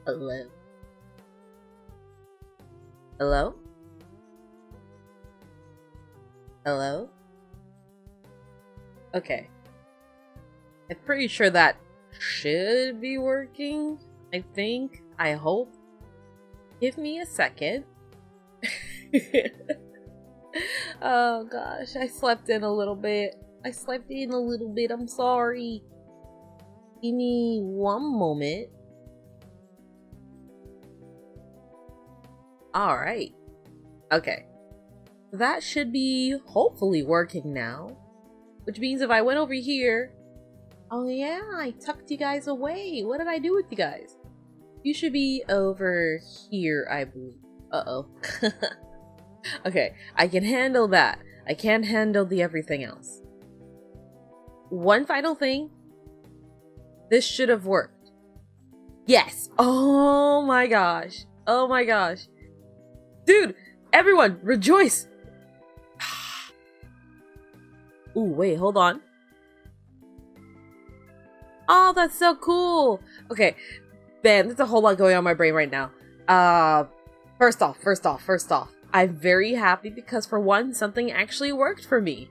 Hello? Hello? Hello? Okay. I'm pretty sure that should be working. I think. I hope. Give me a second. Oh gosh, I slept in a little bit. I'm sorry. Give me one moment. Alright. Okay. That should be hopefully working now. Which means if I went over here... Oh yeah, I tucked you guys away. What did I do with you guys? You should be over here, I believe. Uh-oh. Okay, I can handle that. I can't handle the everything else. One final thing. This should have worked. Yes! Oh my gosh. Oh my gosh. Dude! Everyone, rejoice! Ooh, wait, hold on. Oh, that's so cool! Okay, man, there's a whole lot going on in my brain right now. First off. I'm very happy because for one, something actually worked for me.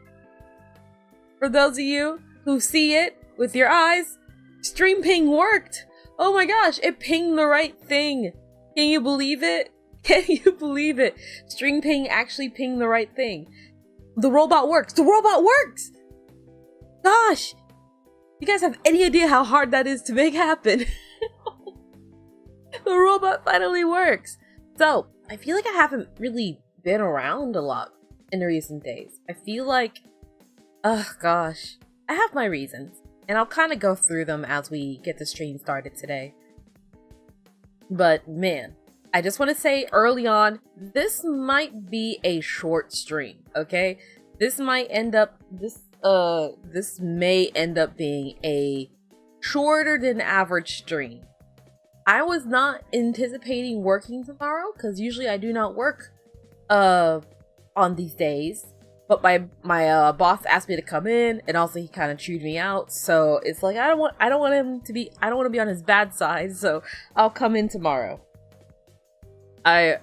For those of you who see it with your eyes, stream ping worked! Oh my gosh, it pinged the right thing! Can you believe it? Can you believe it? String ping actually pinged the right thing. The robot works! The robot works! Gosh! You guys have any idea how hard that is to make happen? The robot finally works! So, I feel like I haven't really been around a lot in the recent days. I feel like... Oh gosh. I have my reasons. And I'll kind of go through them as we get the stream started today. But man, I just want to say early on, this might be a short stream, okay? This may end up being a shorter than average stream. I was not anticipating working tomorrow because usually I do not work on these days. But my boss asked me to come in, and also he kind of chewed me out. So it's like I don't want to be on his bad side. So I'll come in tomorrow. I'm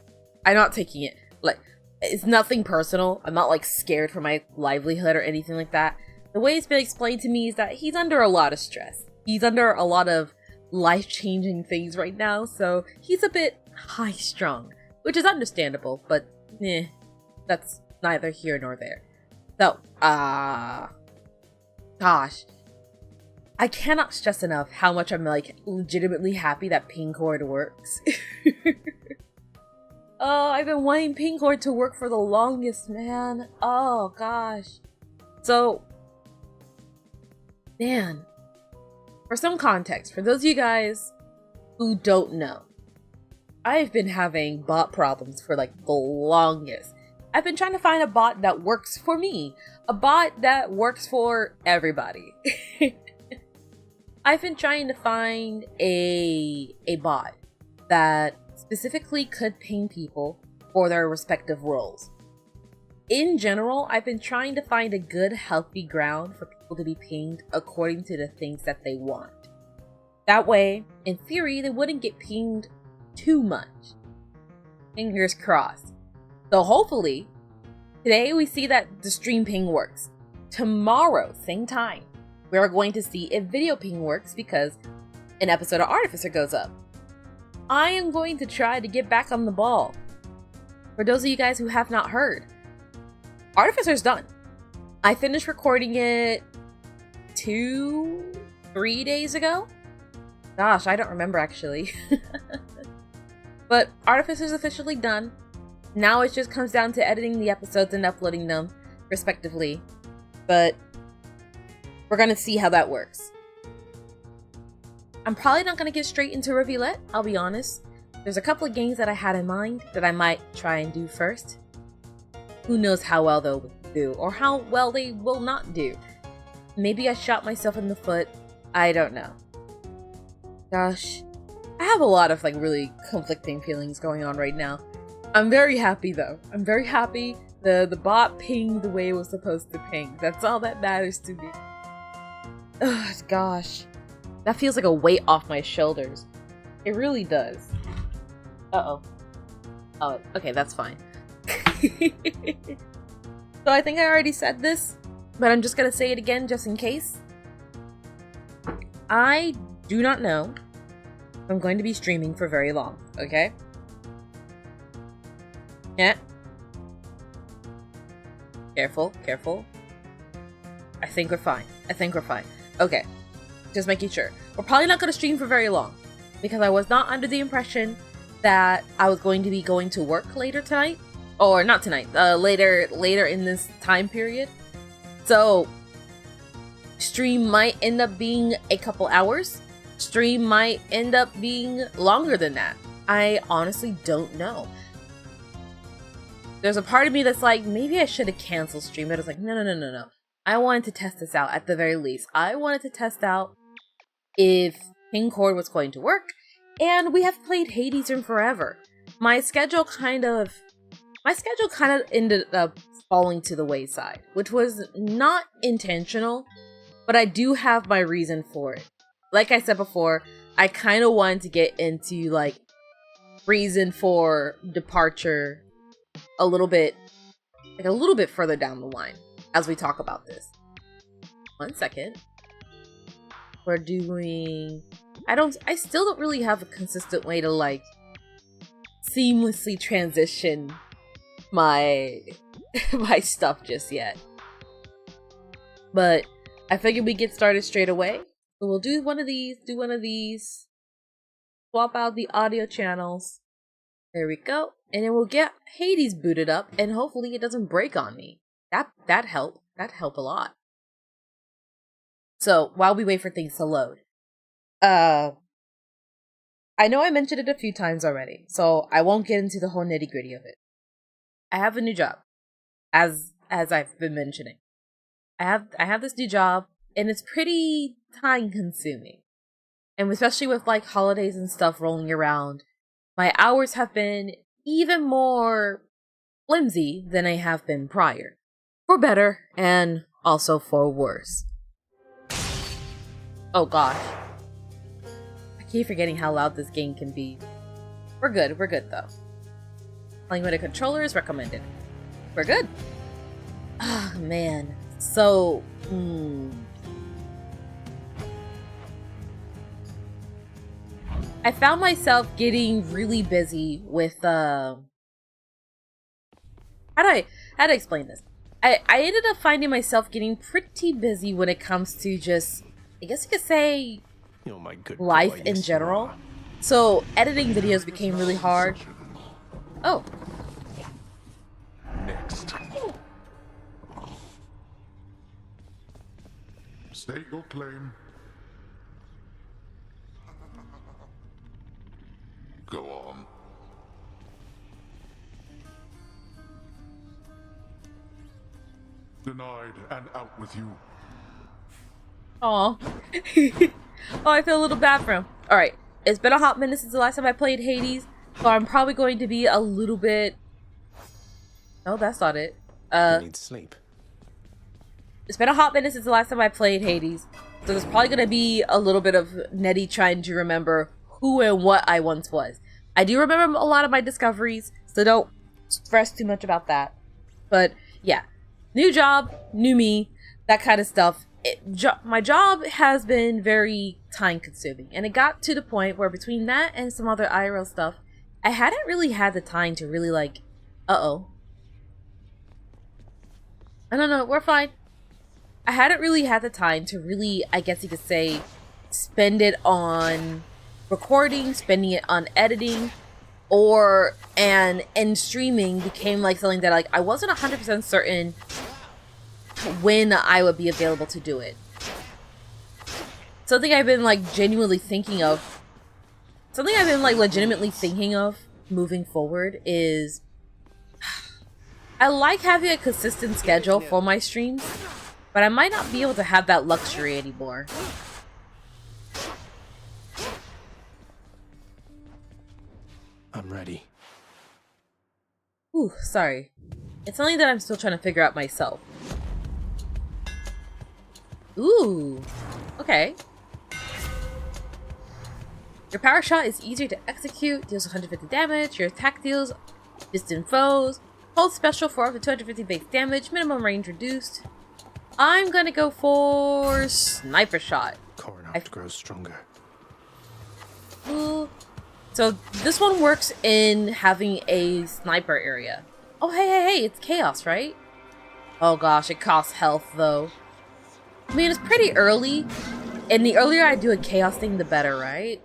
not taking it like it's nothing personal. I'm not like scared for my livelihood or anything like that. The way it's been explained to me is that he's under a lot of stress. He's under a lot of life-changing things right now, so he's a bit high-strung, which is understandable. But that's neither here nor there. So, gosh. I cannot stress enough how much I'm, like, legitimately happy that Pingcord works. Oh, I've been wanting Pingcord to work for the longest, man. Oh, gosh. So, man. For some context, for those of you guys who don't know, I've been having bot problems for, like, the longest. I've been trying to find a bot that works for me. A bot that works for everybody. I've been trying to find a bot that specifically could ping people for their respective roles. In general, I've been trying to find a good, healthy ground for people to be pinged according to the things that they want. That way, in theory, they wouldn't get pinged too much. Fingers crossed. So hopefully, today we see that the stream ping works. Tomorrow, same time, we are going to see if video ping works because an episode of Artificer goes up. I am going to try to get back on the ball. For those of you guys who have not heard, Artificer's done. I finished recording it 2-3 days ago. Gosh, I don't remember actually. But Artificer's officially done. Now it just comes down to editing the episodes and uploading them, respectively. But we're gonna see how that works. I'm probably not gonna get straight into Revealette, I'll be honest. There's a couple of games that I had in mind that I might try and do first. Who knows how well they'll do, or how well they will not do. Maybe I shot myself in the foot. I don't know. Gosh. I have a lot of like really conflicting feelings going on right now. I'm very happy though. I'm very happy the bot pinged the way it was supposed to ping. That's all that matters to me. Ugh, gosh. That feels like a weight off my shoulders. It really does. Uh-oh. Oh, okay, that's fine. So I think I already said this, but I'm just gonna say it again just in case. I do not know if I'm going to be streaming for very long, okay? Yeah. Careful, careful. I think we're fine. I think we're fine. Okay. Just making sure. We're probably not gonna stream for very long, because I was not under the impression that I was going to be going to work later tonight. Or not tonight, later in this time period. So, stream might end up being a couple hours. Stream might end up being longer than that. I honestly don't know. There's a part of me that's like, maybe I should have canceled stream, but I was like, no. I wanted to test this out at the very least. I wanted to test out if Pingcord was going to work, and we have played Hades in forever. My schedule kind of ended up falling to the wayside, which was not intentional, but I do have my reason for it. Like I said before, I kind of wanted to get into like reason for departure a little bit further down the line as we talk about this. 1 second. We're doing... I still don't really have a consistent way to like seamlessly transition my stuff just yet. But I figured we get started straight away. So we'll do one of these, swap out the audio channels. There we go. And then we'll get Hades booted up, and hopefully it doesn't break on me. That helped a lot. So while we wait for things to load, I know I mentioned it a few times already, so I won't get into the whole nitty-gritty of it. I have a new job, as I've been mentioning. I have this new job, and it's pretty time-consuming. And especially with like holidays and stuff rolling around, my hours have been even more flimsy than they have been prior. For better, and also for worse. Oh gosh. I keep forgetting how loud this game can be. We're good though. Playing with a controller is recommended. We're good. Ah, man. So, I found myself getting really busy with, how do I explain this? I ended up finding myself getting pretty busy when it comes to just, I guess you could say, life in general. So, editing videos became really hard. Oh. Next. State your claim. Go on. Denied and out with you. Aw. Oh, I feel a little bad for him. Alright, it's been a hot minute since the last time I played Hades, so I'm probably going to be a little bit... No, that's not it. I need sleep. It's been a hot minute since the last time I played Hades, so there's probably going to be a little bit of Netty trying to remember who and what I once was. I do remember a lot of my discoveries, so don't stress too much about that. But yeah, new job, new me, that kind of stuff. My job has been very time consuming, and it got to the point where between that and some other IRL stuff, I hadn't really had the time to really like, no, we're fine. I hadn't really had the time to really, I guess you could say, spend it on recording, spending it on editing, and streaming became like something that like I wasn't 100% certain when I would be available to do it. Something I've been like legitimately thinking of moving forward is I like having a consistent schedule for my streams, but I might not be able to have that luxury anymore. I'm ready. Ooh, sorry. It's something that I'm still trying to figure out myself. Ooh. Okay. Your power shot is easier to execute, deals 150 damage. Your attack deals distant foes. Hold special for up to 250 base damage. Minimum range reduced. I'm gonna go for sniper shot. Coronaut grows stronger. Ooh. So this one works in having a sniper area. Oh, hey, it's chaos, right? Oh gosh, it costs health though. I mean, it's pretty early, and the earlier I do a chaos thing, the better, right?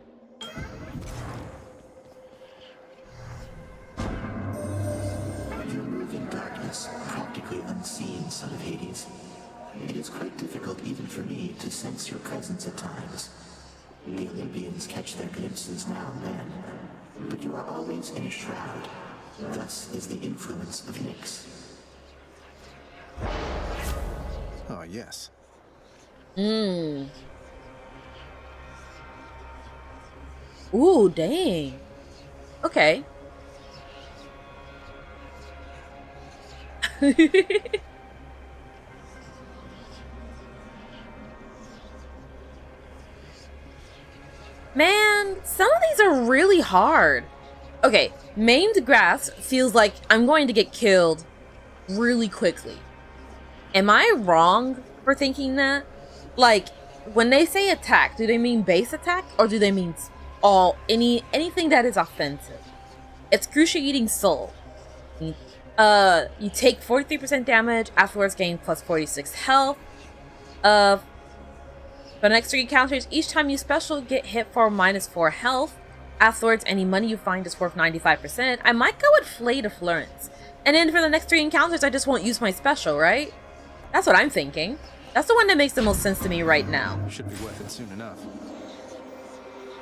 You move in darkness, practically unseen, son of Hades. It is quite difficult even for me to sense your presence at times. We Olympians catch their glimpses now and then, but you are always in a shroud. Thus is the influence of Nyx. Oh, yes. Ooh, dang. Okay. Man, some of these are really hard. Okay, maimed grass feels like I'm going to get killed really quickly. Am I wrong for thinking that? Like, when they say attack, do they mean base attack or do they mean anything that is offensive? Excruciating soul. You take 43% damage, afterwards gain plus 46 health. For the next 3 encounters, each time you special, get hit for -4 health. Afterwards, any money you find is worth 95%. I might go with Flay de Florence. And then for the next 3 encounters, I just won't use my special, right? That's what I'm thinking. That's the one that makes the most sense to me right now. Should be worth it soon enough.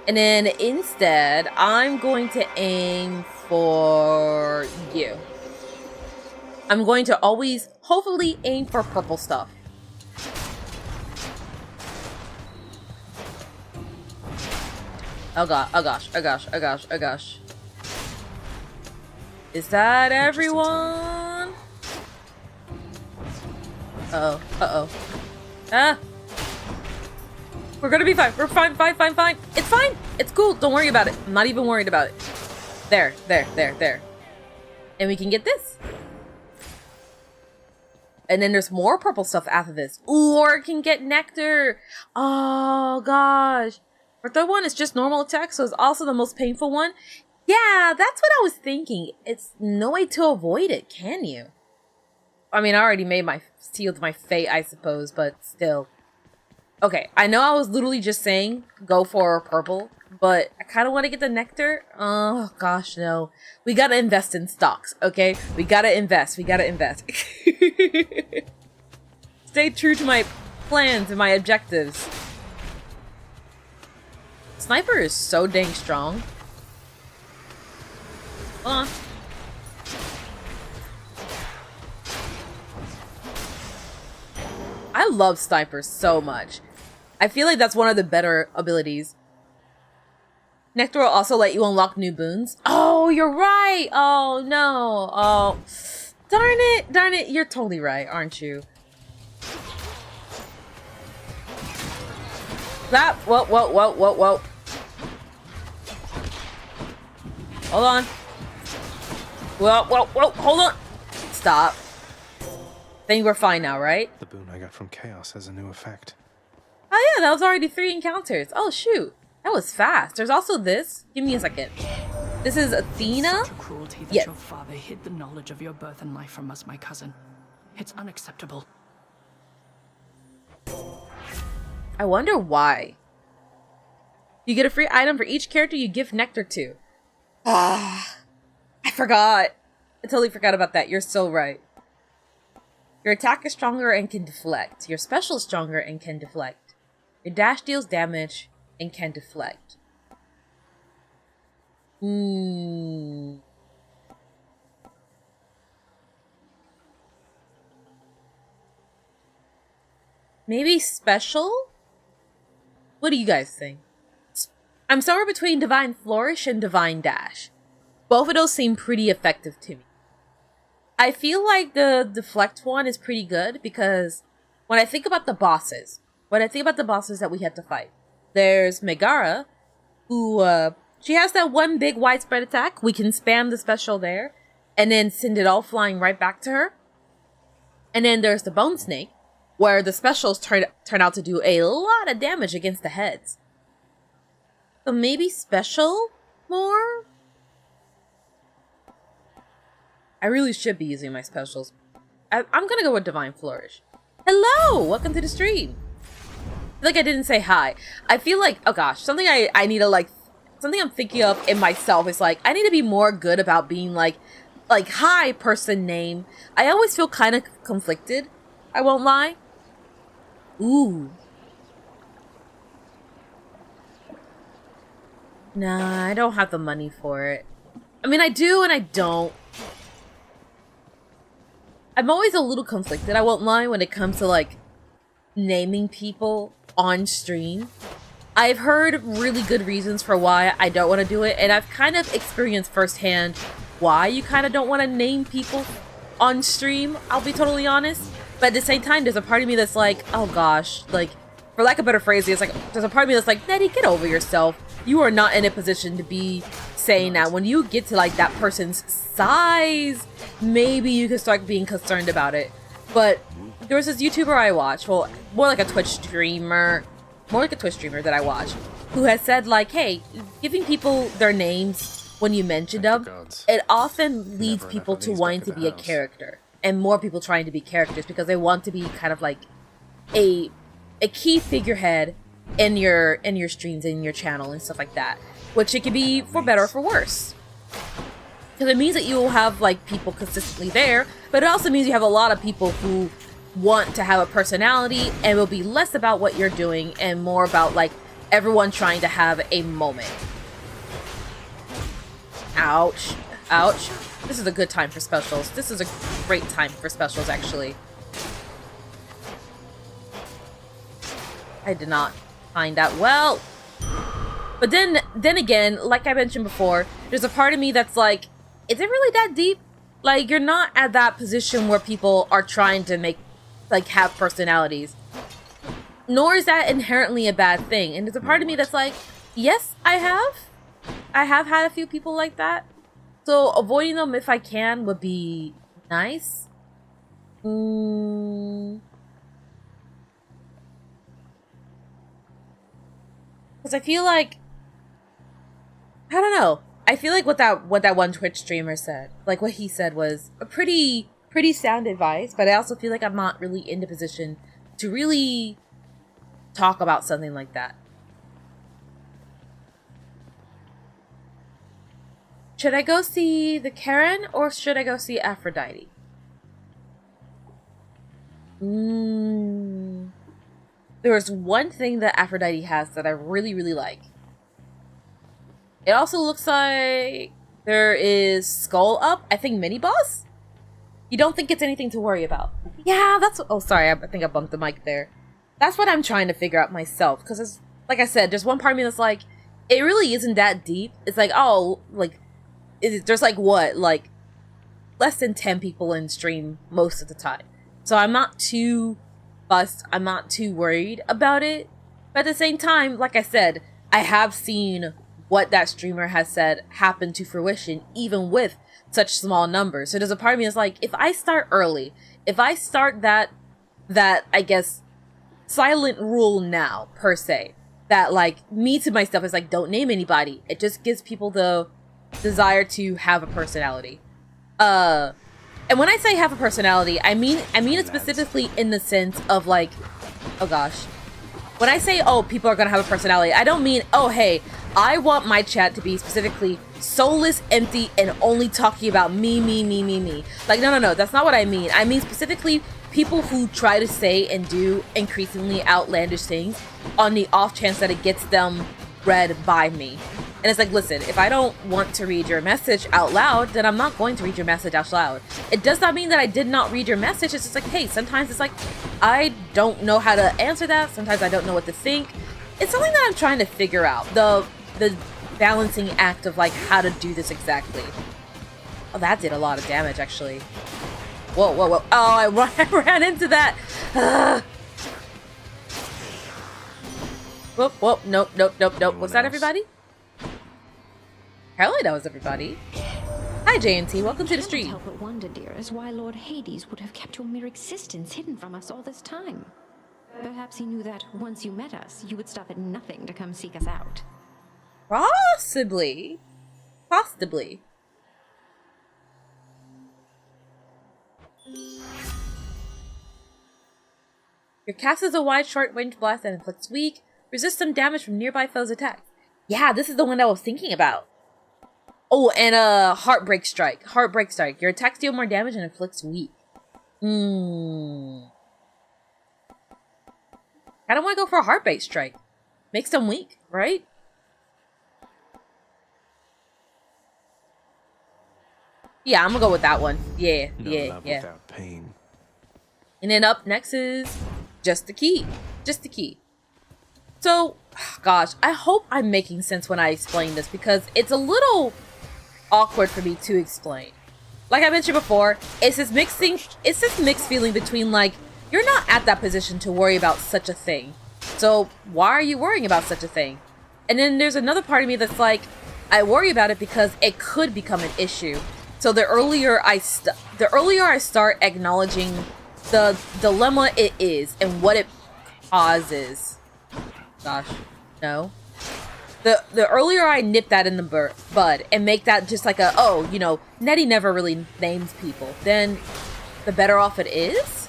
And then instead, I'm going to aim for you. I'm going to always, hopefully, aim for purple stuff. Oh god, oh gosh, oh gosh, oh gosh, oh gosh. Is that everyone? Uh-oh, uh-oh. Ah! We're gonna be fine, we're fine. It's fine, it's cool, don't worry about it. I'm not even worried about it. There. And we can get this. And then there's more purple stuff after this. Ooh, or it can get nectar. Oh gosh. The third one is just normal attack, so it's also the most painful one. Yeah, that's what I was thinking. It's no way to avoid it, can you? I mean, I already made my sealed my fate, I suppose, but still. Okay, I know I was literally just saying go for purple, but I kind of want to get the nectar. Oh gosh, no. We gotta invest in stocks, okay? We gotta invest. Stay true to my plans and my objectives. Sniper is so dang strong. Hold on. I love snipers so much. I feel like that's one of the better abilities. Nectar will also let you unlock new boons. Oh, you're right. Oh, no. Oh, darn it. You're totally right, aren't you? That. Whoa. Hold on. Whoa, hold on. Stop. Think we're fine now, right? The boon I got from Chaos has a new effect. Oh yeah, that was already 3 encounters. Oh shoot. That was fast. There's also this. Give me a second. This is Athena. Such a cruelty that Yes. your father hid the knowledge of your birth and life from us, my cousin. It's unacceptable. I wonder why. You get a free item for each character you give nectar to. Ah, I forgot. I totally forgot about that. You're so right. Your attack is stronger and can deflect. Your special is stronger and can deflect. Your dash deals damage and can deflect. Maybe special? What do you guys think? I'm somewhere between Divine Flourish and Divine Dash. Both of those seem pretty effective to me. I feel like the Deflect one is pretty good because when I think about the bosses that we had to fight, there's Megara, who, she has that one big widespread attack. We can spam the special there and then send it all flying right back to her. And then there's the Bone Snake, where the specials turn out to do a lot of damage against the heads. So maybe special more? I really should be using my specials. I'm gonna go with Divine Flourish. Hello! Welcome to the stream! I feel like I didn't say hi. I feel like, oh gosh, something I need to like, something I'm thinking of in myself is like, I need to be more good about being like hi person name. I always feel kind of conflicted. I won't lie. Ooh. Nah, I don't have the money for it. I mean, I do and I don't. I'm always a little conflicted, I won't lie, when it comes to like naming people on stream. I've heard really good reasons for why I don't want to do it, and I've kind of experienced firsthand why you kind of don't want to name people on stream, I'll be totally honest. But at the same time, there's a part of me that's like, oh gosh, like, for lack of a better phrase, it's like, there's a part of me that's like, Netty, get over yourself. You are not in a position to be saying that. When you get to like that person's size, maybe you can start being concerned about it. But there was this YouTuber I watch, well, more like a Twitch streamer that I watch, who has said like, hey, giving people their names when you mention them, it often leads people to wanting to be a character, and more people trying to be characters because they want to be kind of like a key figurehead in your streams, in your channel and stuff like that, which it can be for better or for worse. Because it means that you will have like people consistently there, but it also means you have a lot of people who want to have a personality and will be less about what you're doing and more about like everyone trying to have a moment. Ouch. Ouch. This is a good time for specials. This is a great time for specials, actually. I did not find that well. But then again, like I mentioned before, there's a part of me that's like, is it really that deep? Like, you're not at that position where people are trying to make, like, have personalities. Nor is that inherently a bad thing. And there's a part of me that's like, yes, I have had a few people like that. So avoiding them if I can would be nice. Because I feel like, I don't know. I feel like what that one Twitch streamer said, like what he said was a pretty sound advice, but I also feel like I'm not really in the position to really talk about something like that. Should I go see the Karen or should I go see Aphrodite? There's one thing that Aphrodite has that I really, really like. It also looks like there is Skull Up, I think mini boss? You don't think it's anything to worry about? Yeah, that's, oh sorry, I think I bumped the mic there. That's what I'm trying to figure out myself, because it's, like I said, there's one part of me that's like, it really isn't that deep. It's like, oh, like, there's like what, like less than 10 people in stream most of the time. So I'm not too fussed, I'm not too worried about it. But at the same time, like I said, I have seen what that streamer has said happen to fruition, even with such small numbers. So there's a part of me that's like, if I start early, if I start that I guess silent rule now, per se, that like me to myself is like, don't name anybody. It just gives people the desire to have a personality. And when I say have a personality, I mean it specifically in the sense of like, oh gosh, when I say, oh, people are gonna have a personality, I don't mean, oh hey, I want my chat to be specifically soulless, empty, and only talking about me. Like, no, that's not what I mean. I mean specifically people who try to say and do increasingly outlandish things on the off chance that it gets them read by me. And it's like, listen, if I don't want to read your message out loud, then I'm not going to read your message out loud. It does not mean that I did not read your message. It's just like, hey, sometimes it's like, I don't know how to answer that. Sometimes I don't know what to think. It's something that I'm trying to figure out. The balancing act of like how to do this exactly. Oh, that did a lot of damage, actually. Whoa. Oh, I ran into that. Whoop. Nope. Was that everybody? Apparently that was everybody. Hi JNT, welcome to the stream. I cannot help but wonder, dearest, why Lord Hades would have kept your mere existence hidden from us all this time. Perhaps he knew that once you met us, you would stop at nothing to come seek us out. Possibly. Possibly. Your cast is a wide, short-range blast that inflicts weak. Resist some damage from nearby foes' attacks. Yeah, this is the one that I was thinking about. Oh, and Heartbreak Strike. Heartbreak Strike. Your attacks deal more damage and inflicts weak. I don't want to go for a Heartbreak Strike. Makes them weak, right? Yeah, I'm gonna go with that one. Yeah, No love without pain. And then up next is Just the Key. Just the Key. So, gosh, I hope I'm making sense when I explain this because it's a little awkward for me to explain. Like I mentioned before, it's this mixed feeling between like, you're not at that position to worry about such a thing. So why are you worrying about such a thing? And then there's another part of me that's like, I worry about it because it could become an issue. So the earlier I start acknowledging the dilemma it is and what it causes. Gosh, no. The earlier I nip that in the bud and make that just like a, oh, you know, Netty never really names people, then the better off it is.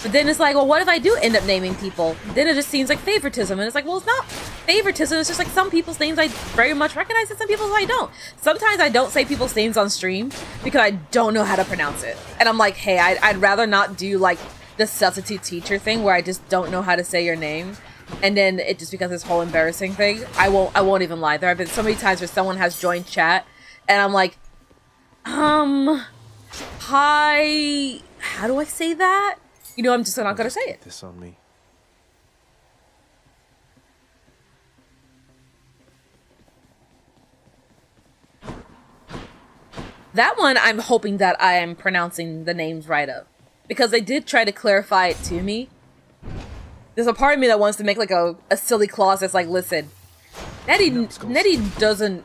But then it's like, well, what if I do end up naming people? Then it just seems like favoritism. And it's like, well, it's not favoritism. It's just like some people's names I very much recognize and some people's I don't. Sometimes I don't say people's names on stream because I don't know how to pronounce it. And I'm like, hey, I'd rather not do like the substitute teacher thing where I just don't know how to say your name. And then it just becomes this whole embarrassing thing. I won't even lie. There have been so many times where someone has joined chat and I'm like, hi, how do I say that? You know, I'm just not gonna say it. This on me. That one, I'm hoping that I am pronouncing the names right of. Because they did try to clarify it to me. There's a part of me that wants to make like a silly clause that's like, listen, Netty doesn't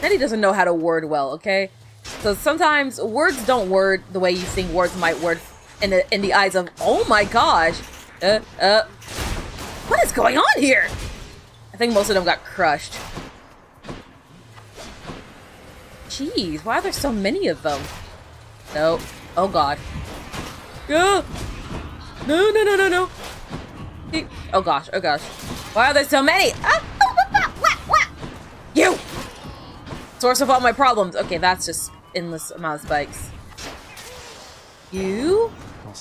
know how to word well, okay? So sometimes words don't word the way you think words might word in the eyes of, oh my gosh, what is going on here? I think most of them got crushed. Jeez, why are there so many of them? No. Oh god. No. No. Oh gosh, oh gosh. Why are there so many? You! Source of all my problems. Okay, that's just endless amount of spikes. You?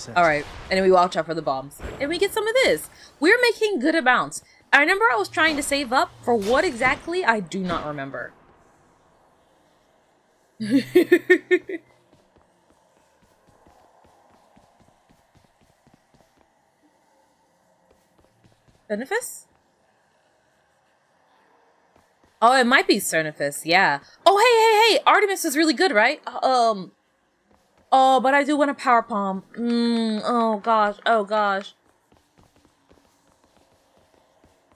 Alright, and then we watch out for the bombs. And we get some of this. We're making good amounts. I remember I was trying to save up for what exactly, I do not remember. Benefice? Oh, it might be Cernifus, yeah. Oh, hey! Artemis is really good, right? Oh, but I do want a power palm. Oh gosh.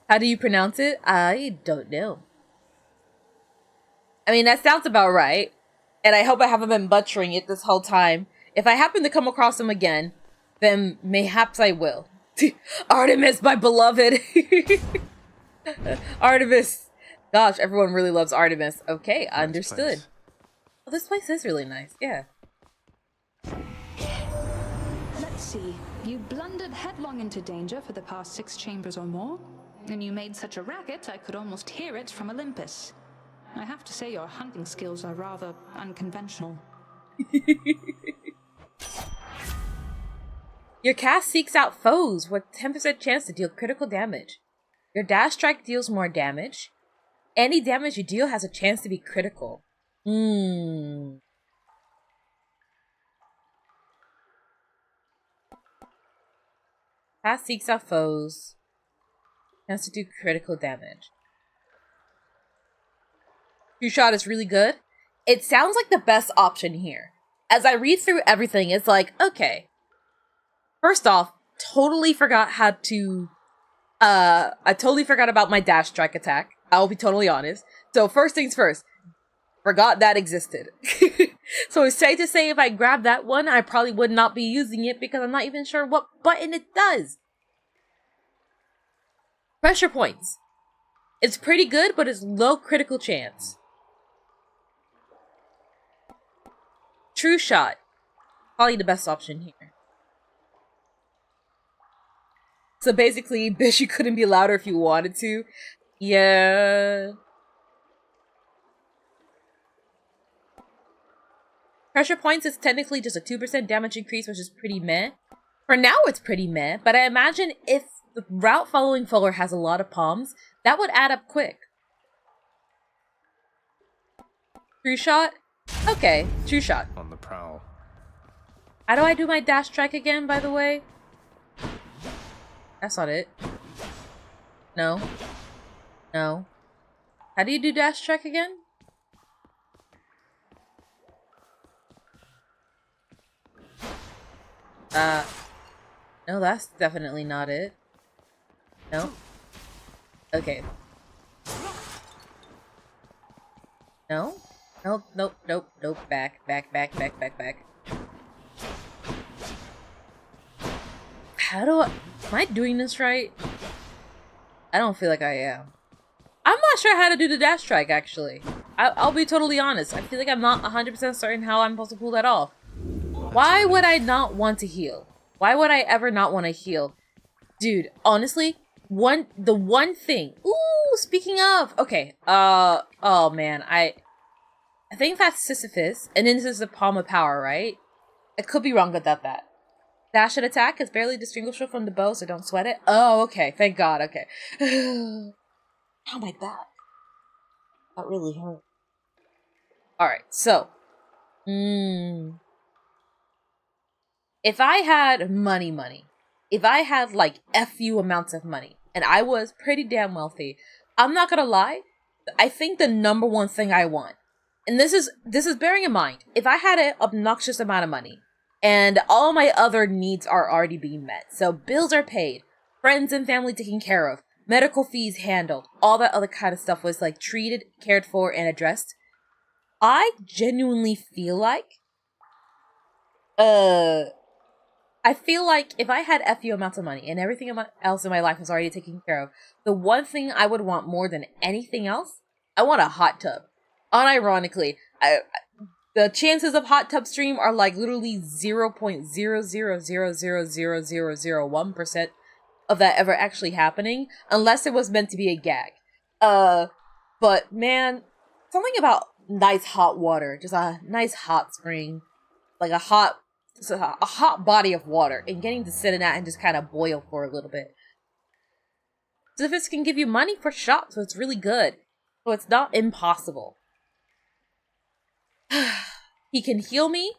How do you pronounce it? I don't know. I mean, that sounds about right. And I hope I haven't been butchering it this whole time. If I happen to come across him again, then mayhaps I will. Artemis, my beloved. Artemis. Gosh, everyone really loves Artemis. Okay, understood. Oh, this place is really nice, yeah. Let's see. You blundered headlong into danger for the past 6 chambers or more, and you made such a racket I could almost hear it from Olympus. I have to say your hunting skills are rather unconventional. Your cast seeks out foes with 10% chance to deal critical damage. Your dash strike deals more damage. Any damage you deal has a chance to be critical. Cast seeks out foes. Chance to do critical damage. True Shot is really good. It sounds like the best option here. As I read through everything, it's like, okay. First off, totally forgot how to... I totally forgot about my dash strike attack. I'll be totally honest. So first things first, forgot that existed. So it's safe to say if I grab that one, I probably would not be using it because I'm not even sure what button it does. Pressure points. It's pretty good, but it's low critical chance. True shot. Probably the best option here. So basically, bitch, you couldn't be louder if you wanted to. Yeah. Pressure points is technically just a 2% damage increase, which is pretty meh. For now, it's pretty meh, but I imagine if the route following Fuller has a lot of palms, that would add up quick. True shot? Okay, true shot. On the prowl. How do I do my dash track again, by the way? That's not it. No. No. How do you do dash track again? No, that's definitely not it. No? Okay. No? Nope, nope, nope, nope. Back. How do I... Am I doing this right? I don't feel like I am. I'm not sure how to do the dash track, actually. I'll be totally honest. I feel like I'm not 100% certain how I'm supposed to pull that off. Why would I not want to heal? Why would I ever not want to heal? Dude, honestly, the one thing... Ooh, speaking of... Okay, oh man, I think that's Sisyphus, and then this is the Palm of Power, right? I could be wrong about that. Dash and attack is barely distinguishable from the bow, so don't sweat it. Oh, okay, thank God, okay. Ow, my back. That really hurt. Alright, so... If I had money, if I had like FU amounts of money, and I was pretty damn wealthy, I'm not gonna lie, I think the number one thing I want, and this is bearing in mind, if I had an obnoxious amount of money, and all my other needs are already being met, so bills are paid, friends and family taken care of, medical fees handled, all that other kind of stuff was like treated, cared for, and addressed, I genuinely feel like, I feel like if I had FU amounts of money and everything else in my life was already taken care of, the one thing I would want more than anything else, I want a hot tub. Unironically, the chances of hot tub stream are like literally 0.000000001% of that ever actually happening, unless it was meant to be a gag. But man, something about nice hot water, just a nice hot spring, like a hot body of water, and getting to sit in that and just kind of boil for a little bit. Sisyphus can give you money for shots, so it's really good. So it's not impossible. He can heal me.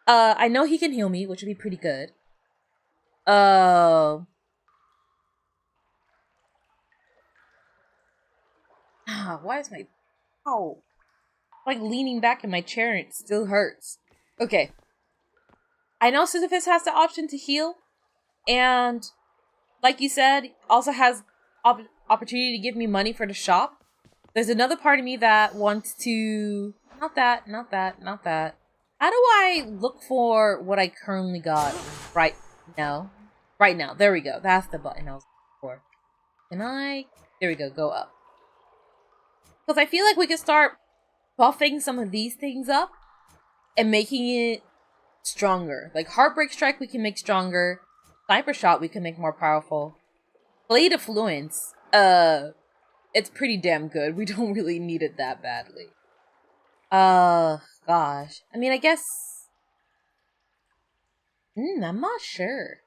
I know he can heal me, which would be pretty good. Why is my... Oh. I'm like leaning back in my chair and it still hurts. Okay. I know Sisyphus has the option to heal. And, like you said, also has opportunity to give me money for the shop. There's another part of me that wants to... Not that. How do I look for what I currently got right now? Right now. There we go. That's the button I was looking for. Can I... There we go. Go up. Because I feel like we could start buffing some of these things up and making it stronger. Like Heartbreak Strike we can make stronger. Sniper Shot we can make more powerful. Blade of Fluence, it's pretty damn good. We don't really need it that badly. Gosh. I mean, I guess... I'm not sure.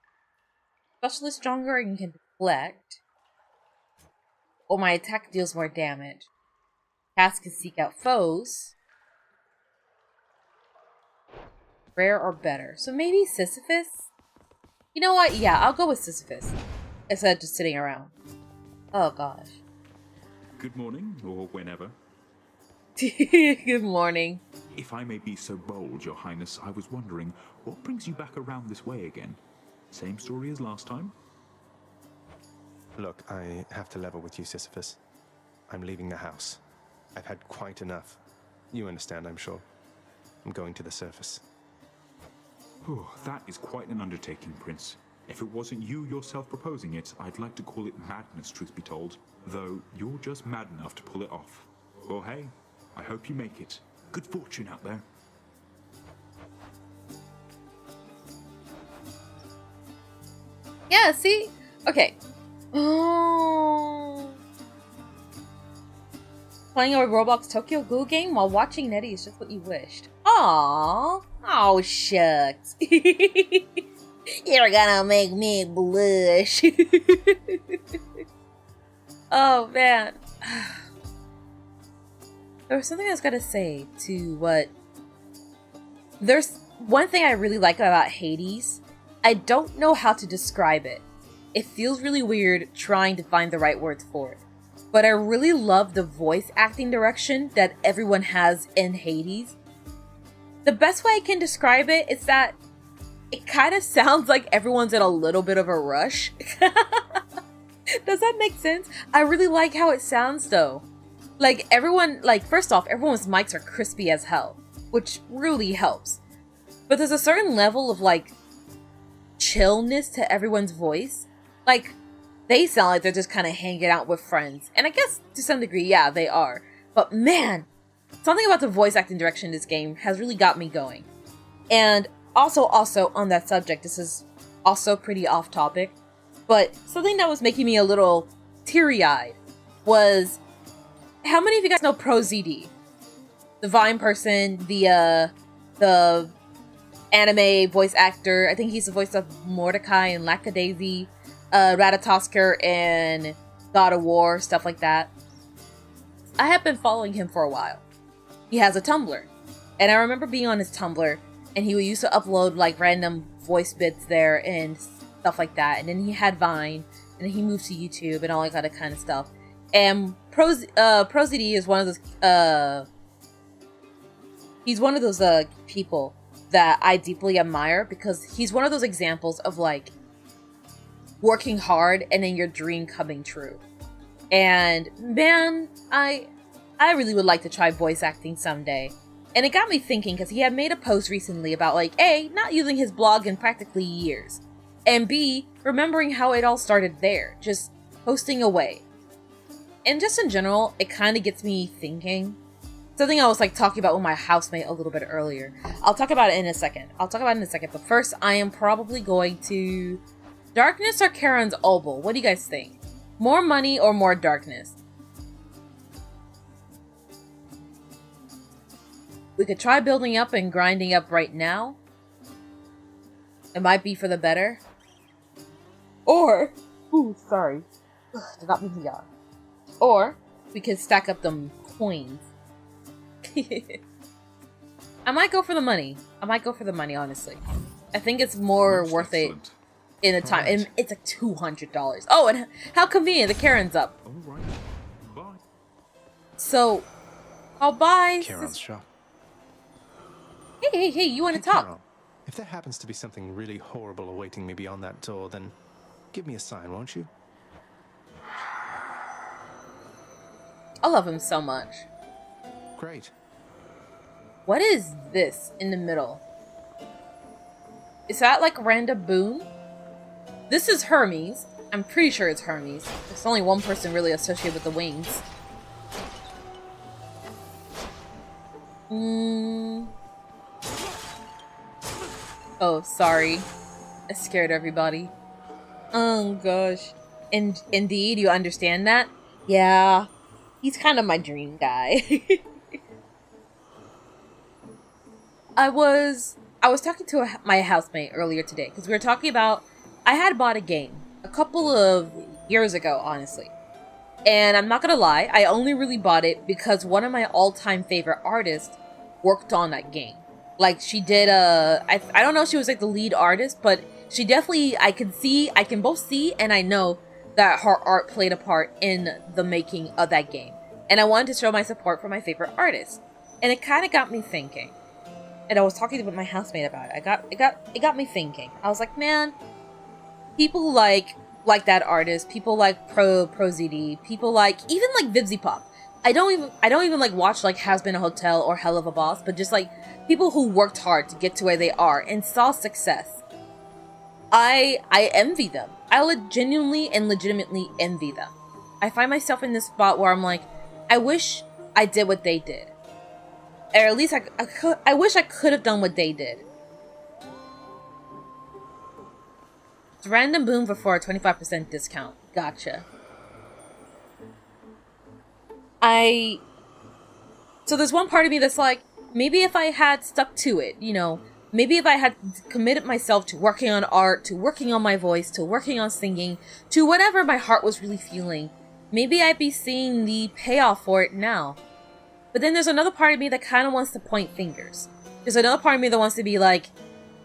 Specialist stronger and can deflect. Or my attack deals more damage. Cast can seek out foes. Rare or better. So maybe Sisyphus? You know what? Yeah, I'll go with Sisyphus. Instead of just sitting around. Oh gosh. Good morning, or whenever. Good morning. If I may be so bold, Your Highness, I was wondering, what brings you back around this way again? Same story as last time? Look, I have to level with you, Sisyphus. I'm leaving the house. I've had quite enough. You understand, I'm sure. I'm going to the surface. Oh, that is quite an undertaking, Prince. If it wasn't you yourself proposing it, I'd like to call it madness, truth be told. Though you're just mad enough to pull it off. Well, hey, I hope you make it. Good fortune out there. Yeah, see? Okay. Oh. Playing a Roblox Tokyo Ghoul game while watching Netty is just what you wished. Aww. Oh, shucks. You're gonna make me blush. Oh, man. There was something I was gonna say to what... There's one thing I really like about Hades. I don't know how to describe it. It feels really weird trying to find the right words for it. But I really love the voice acting direction that everyone has in Hades. The best way I can describe it is that it kind of sounds like everyone's in a little bit of a rush. Does that make sense? I really like how it sounds though. Like everyone, first off, everyone's mics are crispy as hell, which really helps. But there's a certain level of chillness to everyone's voice. Like, they sound like they're just kind of hanging out with friends. And I guess to some degree, yeah, they are. But man, something about the voice acting direction in this game has really got me going. And also on that subject, this is also pretty off topic, but something that was making me a little teary-eyed was, how many of you guys know ProZD? The Vine person, the anime voice actor. I think he's the voice of Mordecai and Lackadaisy, Ratatosker and God of War, stuff like that. I have been following him for a while. He has a Tumblr, and I remember being on his Tumblr, and he used to upload random voice bits there and stuff like that. And then he had Vine, and then he moved to YouTube and all that kind of stuff. And ProZD is one of those. He's one of those people that I deeply admire, because he's one of those examples of working hard and then your dream coming true. And man, I really would like to try voice acting someday. And it got me thinking, because he had made a post recently about A, not using his blog in practically years, and B, remembering how it all started there, just posting away. And just in general, it kind of gets me thinking. Something I was talking about with my housemate a little bit earlier. I'll talk about it in a second. But first, I am probably going to Darkness or Charon's Obol. What do you guys think? More money or more darkness? We could try building up and grinding up right now. It might be for the better. Or, ooh, sorry. Did not mean to yawn. Or, we could stack up them coins. I might go for the money. Honestly. I think it's more worth it in a time. And it's $200. Oh, and how convenient, the Karen's up. Alright. Bye. So, I'll buy... Charon's shop. Hey, you want to talk? Charon, if there happens to be something really horrible awaiting me beyond that door, then give me a sign, won't you? I love him so much. Great. What is this in the middle? Is that Randa Boone? This is Hermes. I'm pretty sure it's Hermes. There's only one person really associated with the wings. Oh, sorry. I scared everybody. Oh, gosh. Indeed, you understand that? Yeah. He's kind of my dream guy. I was talking to my housemate earlier today, because we were talking about, I had bought a game a couple of years ago, honestly. And I'm not gonna lie, I only really bought it because one of my all-time favorite artists worked on that game. She did I don't know if she was the lead artist, but she definitely, I can both see and I know that her art played a part in the making of that game. And I wanted to show my support for my favorite artist. And it kind of got me thinking. And I was talking with my housemate about it. It got me thinking. I was like, man, people like like that artist, people like ProZD, people like even like Vivzipop. I don't even like watch like Has Been a Hotel or Hell of a Boss, but just like people who worked hard to get to where they are and saw success. I envy them. I genuinely and legitimately envy them. I find myself in this spot where I'm like, I wish I did what they did. Or at least I wish I could have done what they did. It's random boom for a 25% discount. Gotcha. So there's one part of me that's like, maybe if I had stuck to it, you know, maybe if I had committed myself to working on art, to working on my voice, to working on singing, to whatever my heart was really feeling, maybe I'd be seeing the payoff for it now. But then there's another part of me that kind of wants to point fingers. There's another part of me that wants to be like,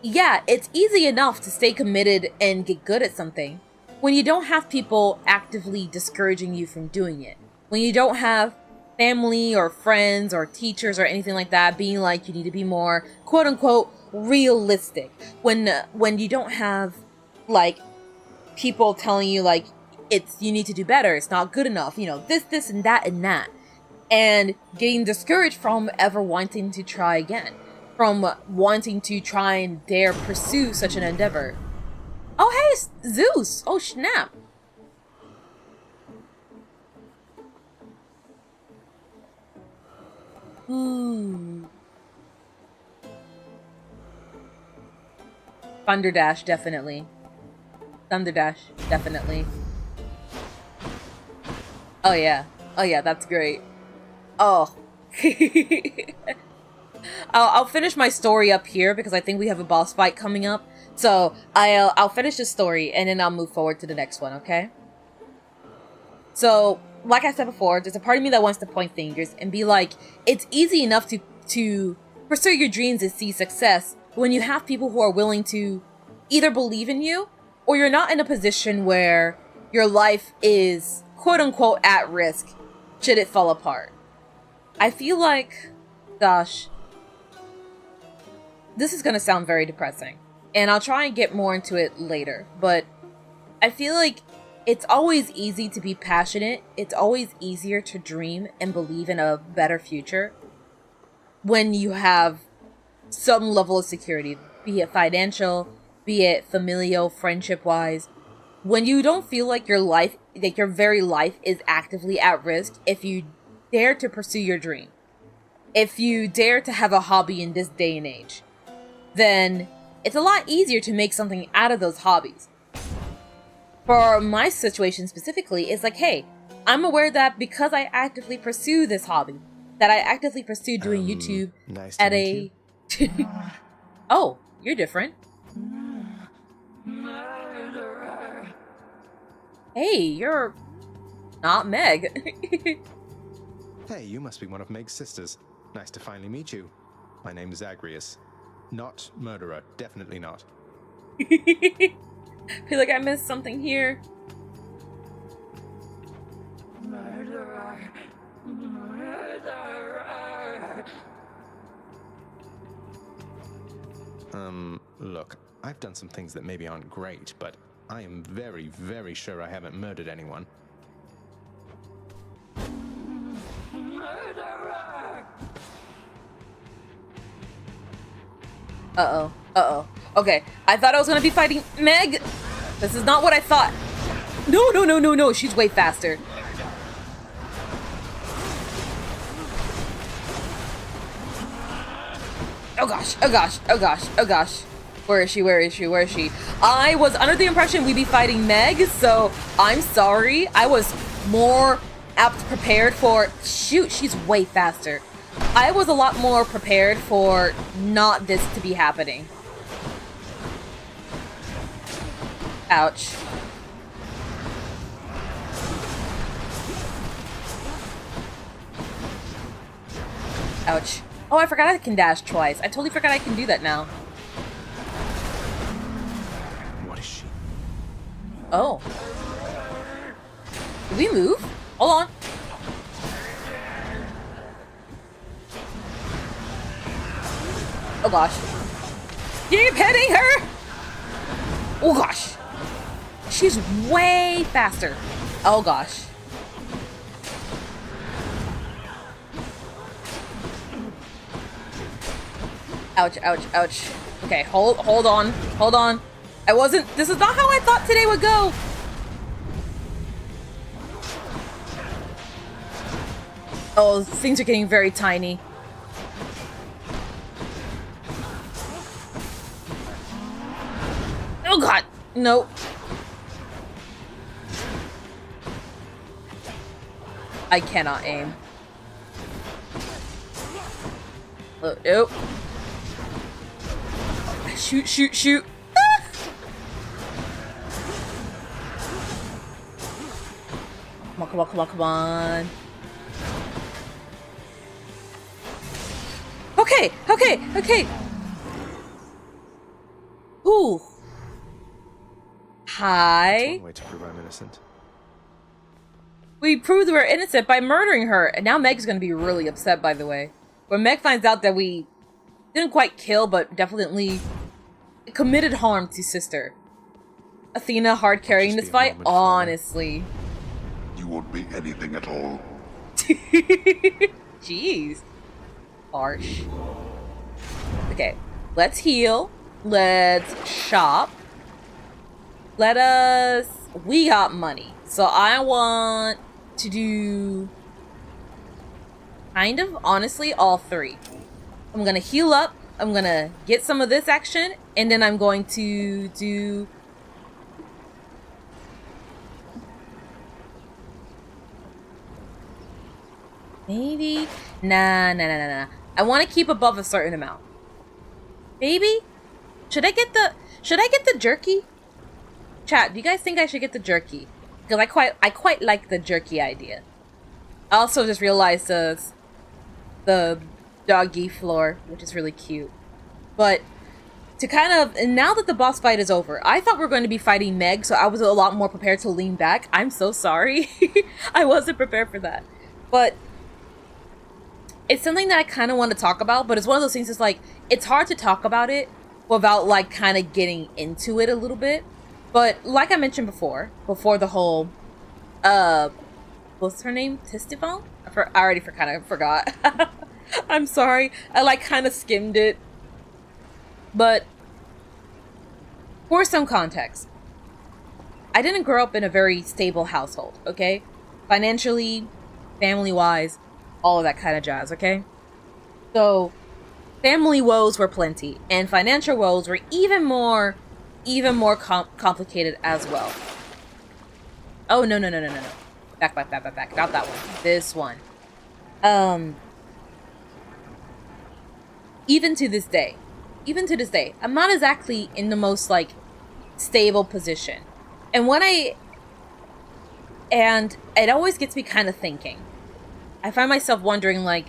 yeah, it's easy enough to stay committed and get good at something when you don't have people actively discouraging you from doing it. When you don't have family or friends or teachers or anything like that being like, you need to be more quote unquote realistic. When you don't have like people telling you like, you need to do better, it's not good enough, you know, this and that, and getting discouraged from ever wanting to try again, from wanting to try and dare pursue such an endeavor. Oh hey, Zeus! Oh snap! Ooh. Thunder Dash, definitely. Thunder Dash, definitely. Oh yeah, that's great. Oh. I'll finish my story up here because I think we have a boss fight coming up. So I'll finish the story and then I'll move forward to the next one, okay? So, like I said before, there's a part of me that wants to point fingers and be like, it's easy enough to pursue your dreams and see success when you have people who are willing to either believe in you or you're not in a position where your life is quote-unquote at risk should it fall apart. I feel like, gosh, this is gonna sound very depressing, and I'll try and get more into it later, but I feel like it's always easy to be passionate, it's always easier to dream and believe in a better future when you have some level of security, be it financial, be it familial, friendship-wise. When you don't feel like your life, like your very life is actively at risk if you dare to pursue your dream. If you dare to have a hobby in this day and age, then it's a lot easier to make something out of those hobbies. For my situation specifically, it's like, hey, I'm aware that because I actively pursue this hobby, that I actively pursue doing YouTube nice at a... Oh, you're different. Hey, you're not Meg. Hey, you must be one of Meg's sisters. Nice to finally meet you. My name is Zagreus. Not murderer, definitely not. Feel like I missed something here. Murderer. Look, I've done some things that maybe aren't great, but I am very, very sure I haven't murdered anyone. Uh-oh. Okay, I thought I was gonna be fighting Meg! This is not what I thought. No, she's way faster. Oh gosh. Where is she? I was under the impression we'd be fighting Meg, so I'm sorry. I was more prepared for... Shoot, she's way faster. I was a lot more prepared for not this to be happening. Ouch. Ouch. Oh, I forgot I can dash twice. I totally forgot I can do that now. What is she? Oh. Did we move? Hold on. Oh gosh. Keep hitting her! Oh gosh. she's way faster. Oh gosh. Ouch, ouch, ouch. Okay, hold on, hold on. This is not how I thought today would go. Oh, things are getting very tiny. Oh god, no. I cannot aim. Oh, nope. Shoot, shoot, shoot. Ah! Come on, come on, come on, come on. Okay, okay, okay. Ooh. Hi. One way to prove I'm innocent. We proved we're innocent by murdering her, and now Meg's gonna be really upset, by the way. When Meg finds out that we didn't quite kill, but definitely committed harm to sister. Athena hard carrying this fight? Honestly. You won't be anything at all. Jeez. Harsh. Okay, let's heal. Let's shop. We got money. So I want to do kind of, honestly, all three. I'm gonna heal up. I'm gonna get some of this action. And then I'm going to do... Maybe? Nah. I want to keep above a certain amount. Maybe? Should I get the jerky? Chat, do you guys think I should get the jerky? Because I quite like the jerky idea. I also just realized the doggy floor, which is really cute. But to kind of, and now that the boss fight is over, I thought we were going to be fighting Meg, so I was a lot more prepared to lean back. I'm so sorry. I wasn't prepared for that. But it's something that I kind of want to talk about, but it's one of those things that's like, it's hard to talk about it without like kind of getting into it a little bit. But like I mentioned before the whole, what's her name? Tistifon? I already forgot. I'm sorry. I like kind of skimmed it. But for some context, I didn't grow up in a very stable household, okay? Financially, family-wise, all of that kind of jazz, okay? So, family woes were plenty, and financial woes were even more complicated as well. Oh, no. Back. Not that one. This one. Even to this day, I'm not exactly in the most, like, stable position. And it always gets me kind of thinking. I find myself wondering, like,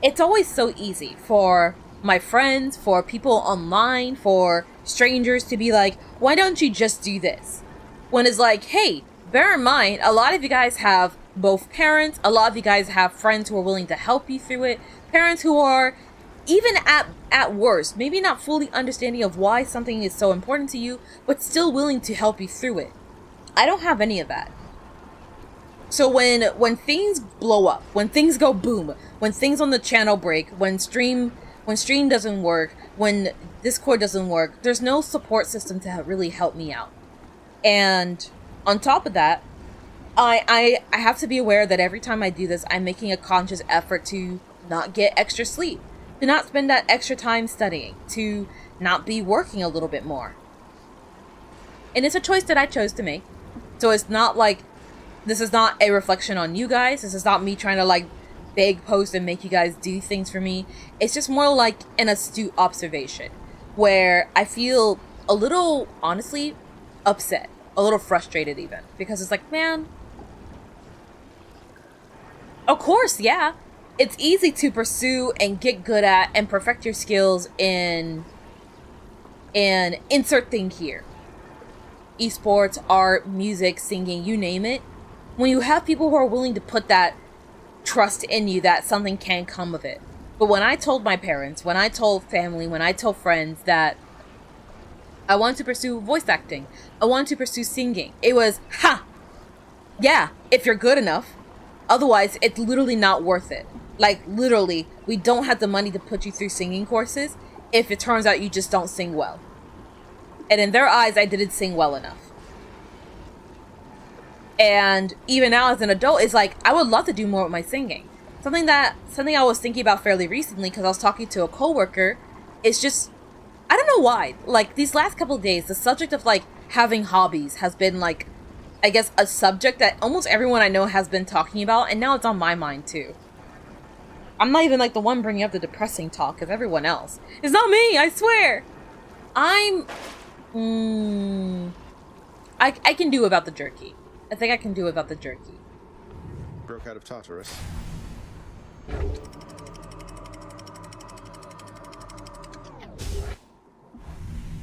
it's always so easy for my friends, for people online, for strangers to be like, why don't you just do this? When it's like, hey, bear in mind, a lot of you guys have both parents, a lot of you guys have friends who are willing to help you through it, parents who are, even at worst, maybe not fully understanding of why something is so important to you, but still willing to help you through it. I don't have any of that. So when things blow up, when things go boom, when things on the channel break, when stream doesn't work, when Discord doesn't work, there's no support system to really help me out. And on top of that, I have to be aware that every time I do this, I'm making a conscious effort to not get extra sleep, to not spend that extra time studying, to not be working a little bit more. And it's a choice that I chose to make. So it's not like, this is not a reflection on you guys. This is not me trying to like beg, post, and make you guys do things for me. It's just more like an astute observation where I feel a little, honestly, upset, a little frustrated even, because it's like, man, of course, yeah, it's easy to pursue and get good at and perfect your skills in insert thing here. Esports, art, music, singing, you name it. When you have people who are willing to put that trust in you that something can come of it. But when I told my parents, when I told family, when I told friends that I wanted to pursue voice acting. I wanted to pursue singing. It was, ha! Yeah, if you're good enough. Otherwise, it's literally not worth it. Like, literally, we don't have the money to put you through singing courses if it turns out you just don't sing well. And in their eyes, I didn't sing well enough. And even now as an adult, it's like, I would love to do more with my singing. Something I was thinking about fairly recently, because I was talking to a coworker, is just, I don't know why, like, these last couple of days, the subject of, like, having hobbies has been, like, I guess a subject that almost everyone I know has been talking about, and now it's on my mind, too. I'm not even, like, the one bringing up the depressing talk, as everyone else. It's not me, I swear! I can do without the jerky. I think I can do without the jerky. Broke out of Tartarus.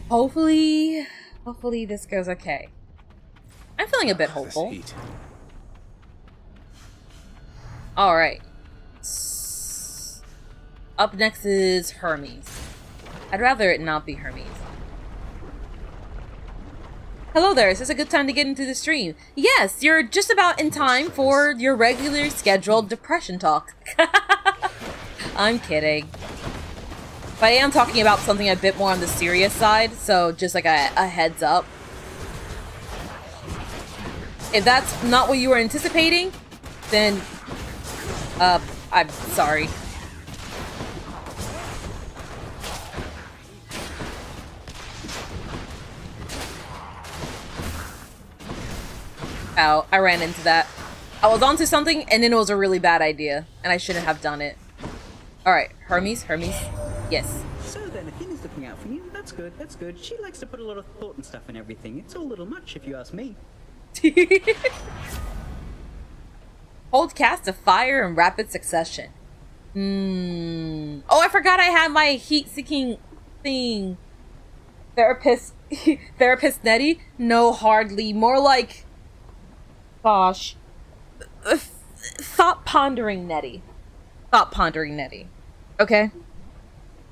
Hopefully this goes okay. I'm feeling a bit hopeful. Alright. Up next is Hermes. I'd rather it not be Hermes. Hello there, is this a good time to get into the stream? Yes, you're just about in time for your regularly scheduled depression talk. I'm kidding. But I am talking about something a bit more on the serious side, so just like a heads up. If that's not what you were anticipating, then, I'm sorry. Ow, I ran into that. I was onto something, and then it was a really bad idea, and I shouldn't have done it. Alright, Hermes? Yes. So then, Athena's looking out for you. That's good, that's good. She likes to put a lot of thought and stuff in everything. It's all a little much, if you ask me. Hold cast of fire in rapid succession. Oh, I forgot I had my heat-seeking thing. Therapist Netty? No, hardly. More like... Gosh. Thought-pondering Netty. Okay?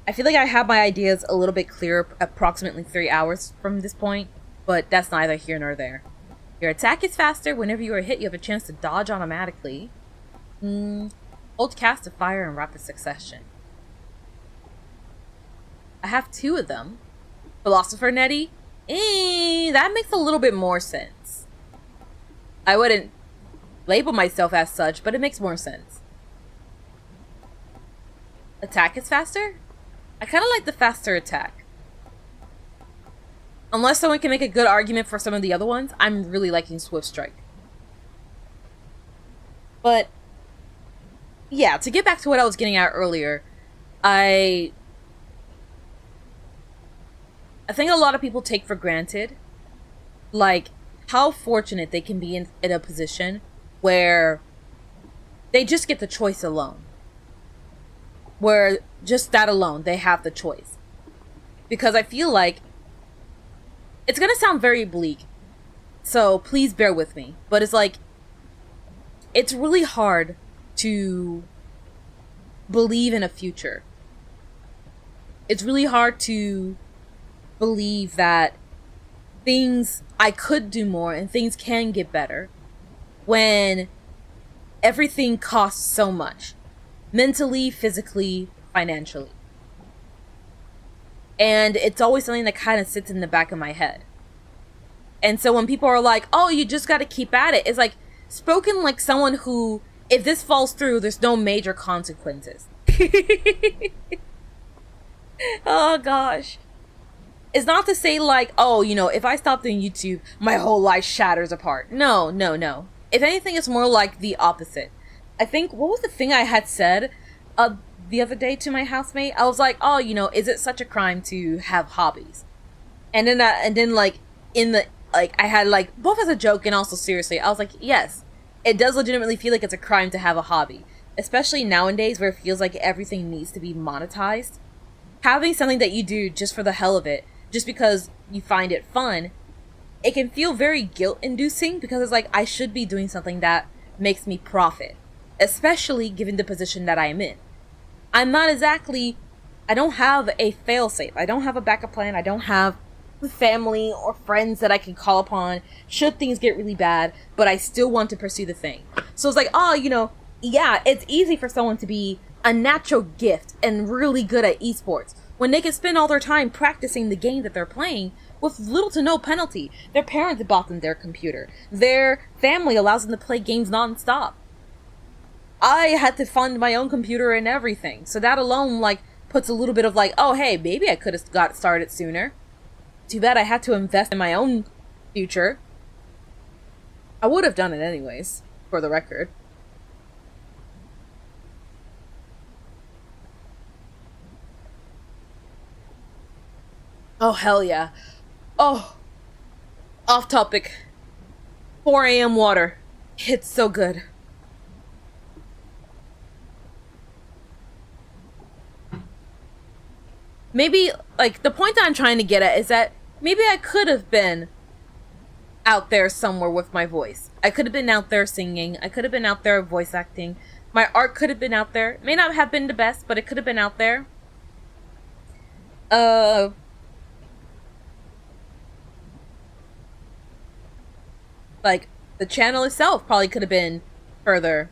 I feel like I have my ideas a little bit clearer approximately 3 hours from this point, but that's neither here nor there. Your attack is faster. Whenever you are hit, you have a chance to dodge automatically. Hold cast of fire in rapid succession. I have 2 of them. Philosopher Netty? That makes a little bit more sense. I wouldn't label myself as such, but it makes more sense. Attack is faster? I kind of like the faster attack. Unless someone can make a good argument for some of the other ones, I'm really liking Swift Strike. But, yeah, to get back to what I was getting at earlier, I think a lot of people take for granted, like, how fortunate they can be in a position where they just get the choice alone. Where just that alone, they have the choice. Because I feel like it's gonna sound very bleak, so please bear with me. But it's like, it's really hard to believe in a future. It's really hard to believe that I could do more and things can get better when everything costs so much. Mentally, physically, financially. And it's always something that kind of sits in the back of my head. And so when people are like, oh, you just got to keep at it, it's like, spoken like someone who, if this falls through, there's no major consequences. Oh, gosh. It's not to say like, oh, you know, if I stop doing YouTube, my whole life shatters apart. No. If anything, it's more like the opposite. I think, what was the thing I had said the other day to my housemate? I was like, oh, you know, is it such a crime to have hobbies? And then I had like, both as a joke and also seriously, I was like, yes, it does legitimately feel like it's a crime to have a hobby. Especially nowadays where it feels like everything needs to be monetized. Having something that you do just for the hell of it, just because you find it fun, it can feel very guilt-inducing because it's like, I should be doing something that makes me profit. Especially given the position that I'm in. I don't have a fail-safe. I don't have a backup plan. I don't have family or friends that I can call upon should things get really bad, but I still want to pursue the thing. So it's like, oh, you know, yeah, it's easy for someone to be a natural gift and really good at esports when they can spend all their time practicing the game that they're playing with little to no penalty. Their parents bought them their computer. Their family allows them to play games non-stop. I had to fund my own computer and everything. So that alone, like, puts a little bit of like, oh, hey, maybe I could have got started sooner. Too bad I had to invest in my own future. I would have done it anyways, for the record. Oh, hell yeah. Oh, off topic. 4 a.m. water. It's so good. Maybe, like, the point that I'm trying to get at is that maybe I could have been out there somewhere with my voice. I could have been out there singing. I could have been out there voice acting. My art could have been out there. It may not have been the best, but it could have been out there. Like, the channel itself probably could have been further.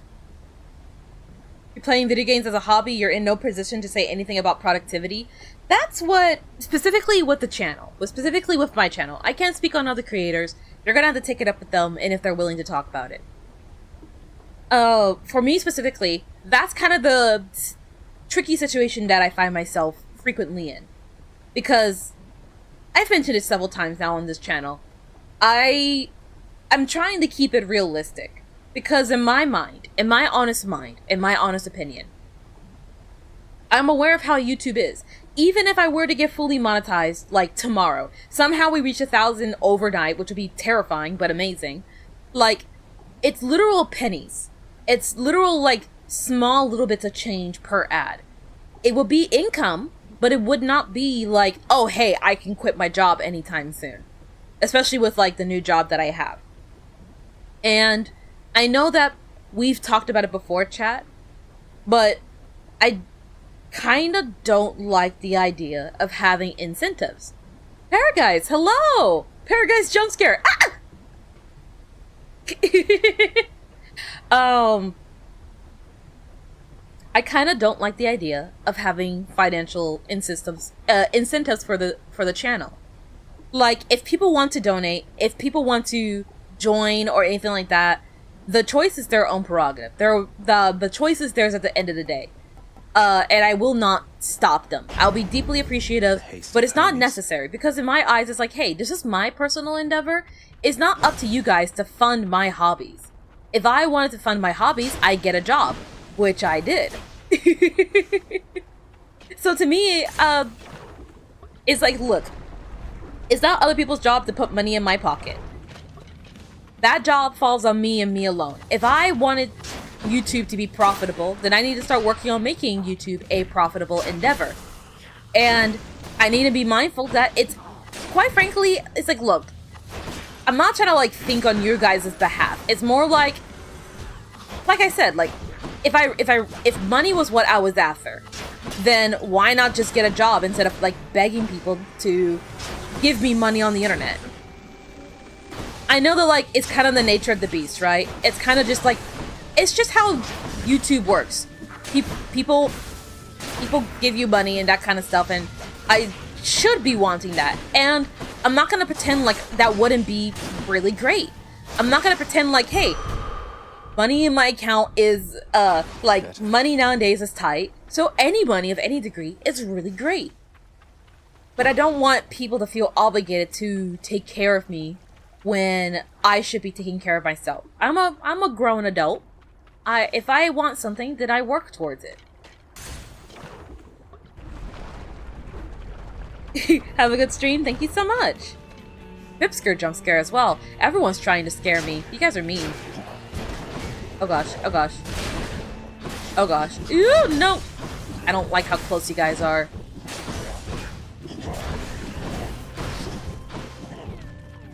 You're playing video games as a hobby, you're in no position to say anything about productivity. That's what, specifically with the channel, specifically with my channel. I can't speak on other creators. You're gonna have to take it up with them and if they're willing to talk about it. For me specifically, that's kind of the tricky situation that I find myself frequently in. Because I've mentioned it several times now on this channel. I'm trying to keep it realistic. Because in my mind, in my honest opinion, I'm aware of how YouTube is. Even if I were to get fully monetized, like tomorrow, somehow we reach 1,000 overnight, which would be terrifying, but amazing. Like, it's literal pennies. It's literal, like, small little bits of change per ad. It would be income, but it would not be like, oh, hey, I can quit my job anytime soon. Especially with, like, the new job that I have. And I know that we've talked about it before, chat, but I kind of don't like the idea of having incentives. Paraguys, hello! Paraguys jump scare! Ah! I kind of don't like the idea of having financial incentives for the channel. Like, if people want to donate, if people want to join or anything like that, the choice is their own prerogative. The choice is theirs at the end of the day. And I will not stop them. I'll be deeply appreciative, but it's not necessary, because in my eyes, it's like, hey, this is my personal endeavor. It's not up to you guys to fund my hobbies. If I wanted to fund my hobbies, I'd get a job, which I did. So to me, it's like, look, it's not other people's job to put money in my pocket. That job falls on me and me alone. If I wanted YouTube to be profitable, then I need to start working on making YouTube a profitable endeavor. And I need to be mindful that it's, quite frankly, it's like, look, I'm not trying to like think on your guys' behalf. It's more like I said, like, if money was what I was after, then why not just get a job instead of like begging people to give me money on the internet? I know that, like, it's kind of the nature of the beast, right? It's kind of just like, it's just how YouTube works. People give you money and that kind of stuff, and I should be wanting that. And I'm not gonna pretend like that wouldn't be really great. I'm not gonna pretend like, hey, money in my account is, like, money nowadays is tight, so any money of any degree is really great. But I don't want people to feel obligated to take care of me when I should be taking care of myself. I'm a grown adult. If I want something, then I work towards it. Have a good stream. Thank you so much. Pipsker jump scare as well. Everyone's trying to scare me. You guys are mean. Oh gosh. Oh gosh. Oh gosh. Ew, no. I don't like how close you guys are.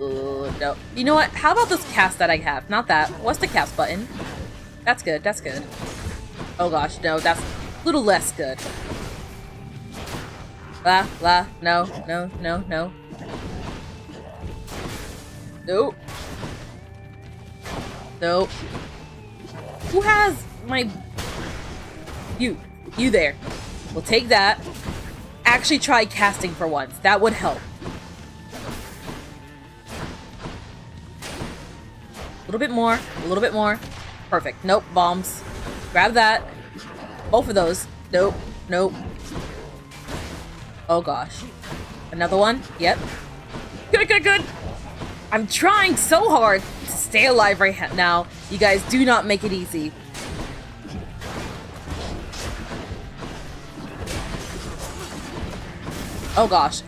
Ooh, no. You know what? How about this cast that I have? Not that. What's the cast button? That's good. That's good. Oh gosh, no. That's a little less good. No. Nope. Nope. Who has my... You there. We'll take that. Actually try casting for once. That would help. A little bit more. A little bit more. Perfect. Nope. Bombs. Grab that. Both of those. Nope. Nope. Oh gosh. Another one. Yep. Good, good, good. I'm trying so hard to stay alive right now. You guys do not make it easy. Oh gosh.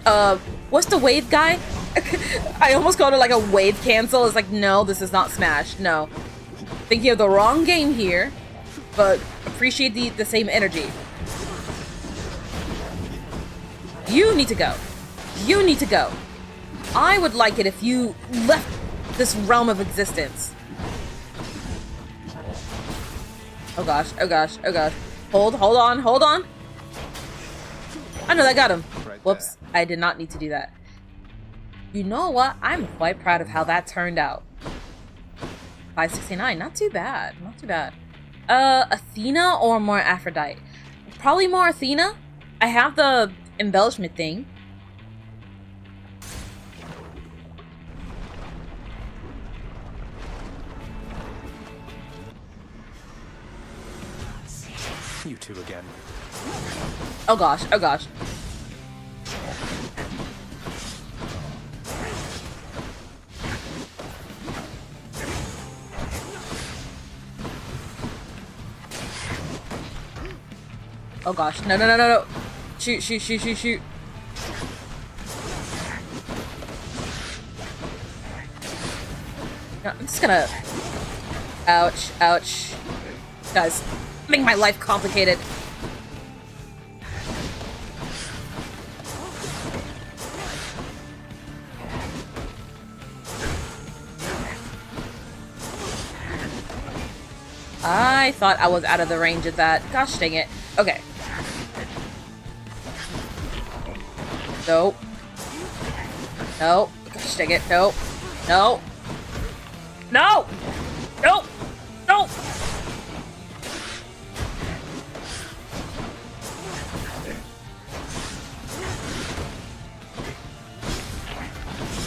What's the wave guy? I almost called it like a wave cancel. It's like, no, this is not Smash. No. Thinking of the wrong game here, but appreciate the same energy. You need to go. You need to go. I would like it if you left this realm of existence. Oh gosh, oh gosh, oh gosh. Hold on, hold on. I know that got him. Whoops, I did not need to do that. You know what? I'm quite proud of how that turned out. 569, not too bad, not too bad. Athena or more Aphrodite? Probably more Athena. I have the embellishment thing. You two again. Oh gosh, oh gosh. Oh gosh, no, no, no, no, no. Shoot, shoot, shoot, shoot, shoot. No, I'm just gonna... Ouch, ouch. Guys, make my life complicated. I thought I was out of the range of that. Gosh dang it. Okay. Nope. Nope. Gosh dang it. Nope. No. No! Nope! Nope!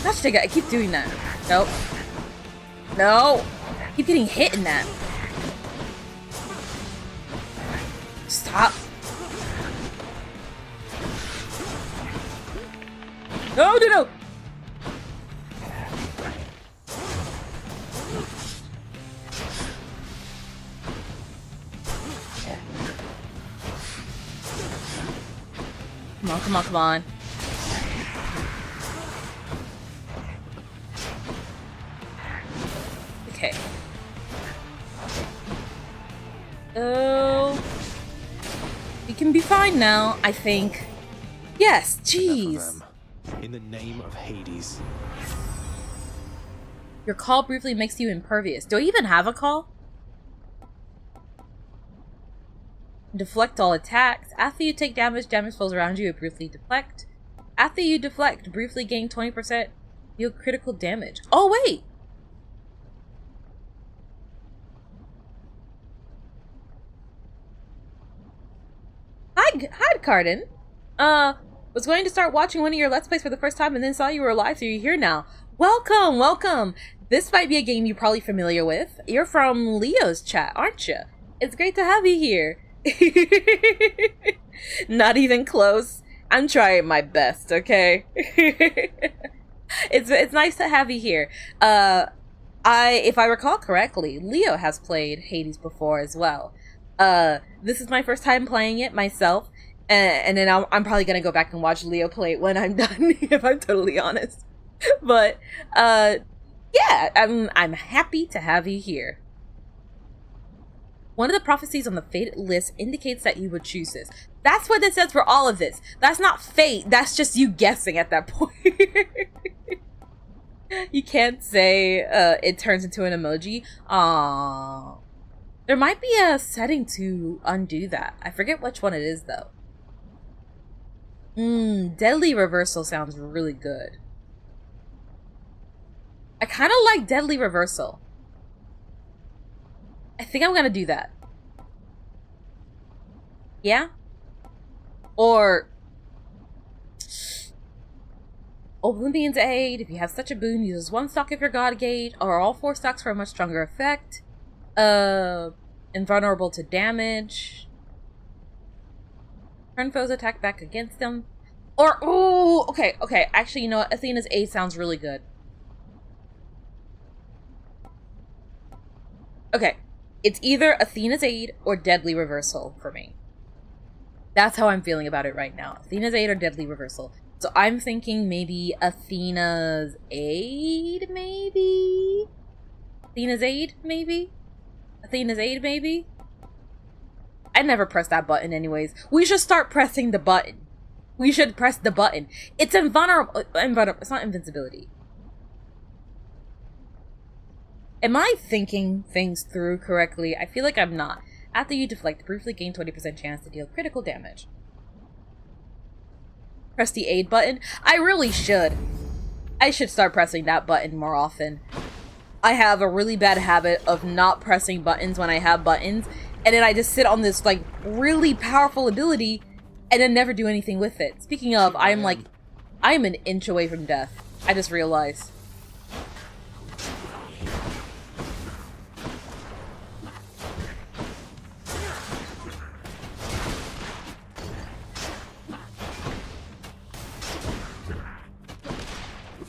Gosh dang it. I keep doing that. Nope. No! I keep getting hit in that. Stop. No, no, no. Come on, come on, come on. Okay. Oh. We can be fine now, I think. Yes, jeez. In the name of Hades. Your call briefly makes you impervious. Do I even have a call? Deflect all attacks. After you take damage, damage falls around you, it briefly deflect. After you deflect, briefly gain 20%, deal critical damage. Oh, wait! Hi, Cardin. Was going to start watching one of your Let's Plays for the first time and then saw you were alive, so you're here now. Welcome, welcome! This might be a game you're probably familiar with. You're from Leo's chat, aren't you? It's great to have you here. Not even close. I'm trying my best, okay? It's nice to have you here. If I recall correctly, Leo has played Hades before as well. This is my first time playing it myself, and then I'm probably gonna go back and watch Leo play it when I'm done, if I'm totally honest. But yeah, I'm happy to have you here. One of the prophecies on the fate list indicates that you would choose this. That's what it says for all of this. That's not fate. That's just you guessing at that point. You can't say it turns into an emoji. Aww. There might be a setting to undo that. I forget which one it is, though. Deadly reversal sounds really good. I kind of like Deadly Reversal. I think I'm gonna do that. Yeah? Or Olympian's Aid. If you have such a boon, uses 1 stock of your god gauge, or all 4 stocks for a much stronger effect. Invulnerable to damage. Turn foes attack back against them. Or, ooh, okay. Actually, you know what? Athena's Aid sounds really good. Okay. It's either Athena's Aid or Deadly Reversal for me. That's how I'm feeling about it right now. Athena's Aid or Deadly Reversal. So I'm thinking maybe Athena's Aid, maybe? Athena's Aid, maybe? Athena's Aid, maybe? I never press that button anyways. We should start pressing the button. We should press the button. It's invulnerable. It's not invincibility. Am I thinking things through correctly? I feel like I'm not. After you deflect, briefly gain 20% chance to deal critical damage. Press the aid button. I really should. I should start pressing that button more often. I have a really bad habit of not pressing buttons when I have buttons, and then I just sit on this like really powerful ability and then never do anything with it. Speaking of, I'm an inch away from death. I just realized.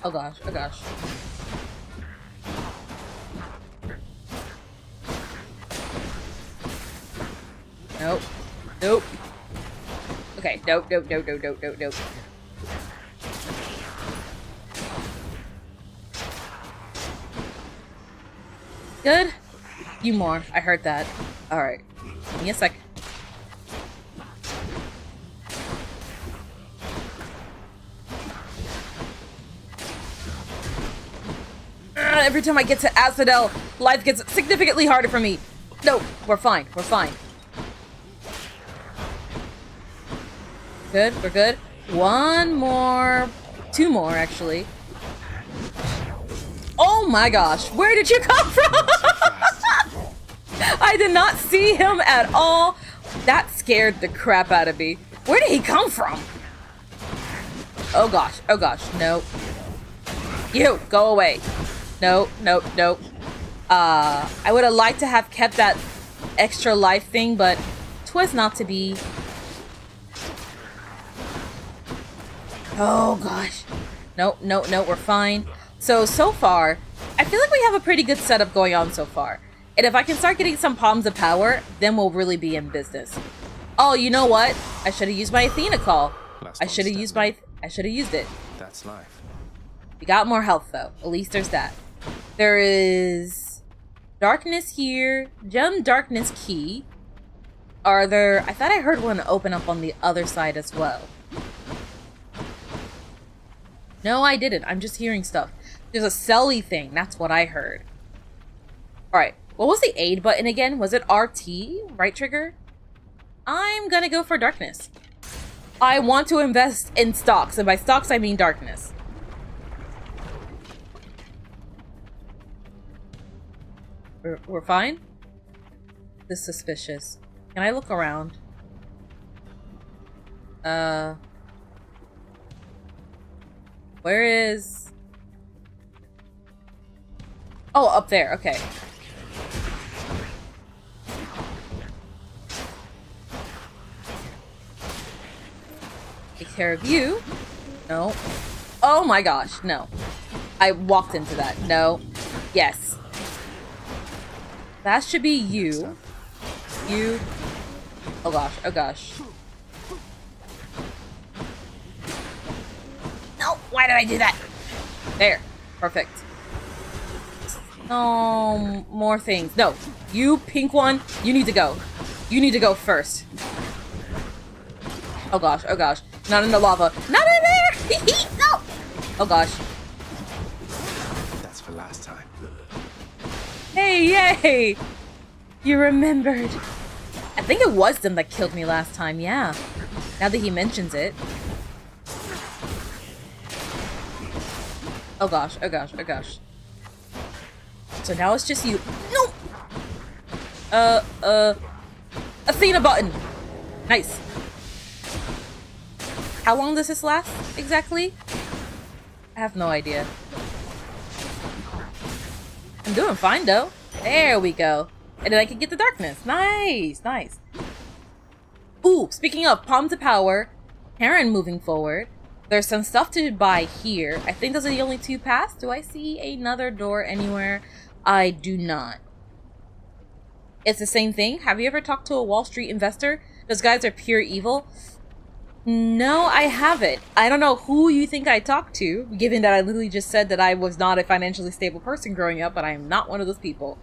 Oh gosh, oh gosh. Nope. Nope. Okay, nope. Good? You more. I heard that. Alright. Give me a sec. Every time I get to Acidel, life gets significantly harder for me. No, we're fine. We're fine. Good, we're good. One more. 2 more, actually. Oh my gosh, where did you come from? I did not see him at all. That scared the crap out of me. Where did he come from? Oh gosh, no. You, go away. No. I would have liked to have kept that extra life thing, but 'twas not to be. Oh gosh. No, we're fine. So far, I feel like we have a pretty good setup going on so far. And if I can start getting some palms of power, then we'll really be in business. Oh, you know what? I should have used my Athena call. I should have used it. That's life. We got more health though. At least there's that. There is darkness here. Gem darkness key. Are there... I thought I heard one open up on the other side as well. No, I didn't. I'm just hearing stuff. There's a celly thing. That's what I heard. Alright. What was the aid button again? Was it RT? Right trigger? I'm gonna go for darkness. I want to invest in stocks. And by stocks, I mean darkness. We're fine? This is suspicious. Can I look around? Where is... Oh, up there. Okay. Take care of you. No. Oh my gosh, no. I walked into that. No. Yes. That should be you. You. Oh gosh, oh gosh. No, why did I do that? There. Perfect. Oh, more things. No, you pink one, you need to go. You need to go first. Oh gosh, oh gosh. Not in the lava. Not in there! No! Oh gosh. That's for last time. Hey, yay! You remembered. I think it was them that killed me last time, yeah. Now that he mentions it. Oh gosh, oh gosh, oh gosh. So now it's just you. No! Athena button! Nice. How long does this last, exactly? I have no idea. I'm doing fine, though. There we go. And then I can get the darkness. Nice, nice. Ooh, speaking of Palm to Power, Karen moving forward. There's some stuff to buy here. I think those are the only two paths. Do I see another door anywhere? I do not. It's the same thing. Have you ever talked to a Wall Street investor? Those guys are pure evil. No, I haven't. I don't know who you think I talked to, given that I literally just said that I was not a financially stable person growing up, but I am not one of those people.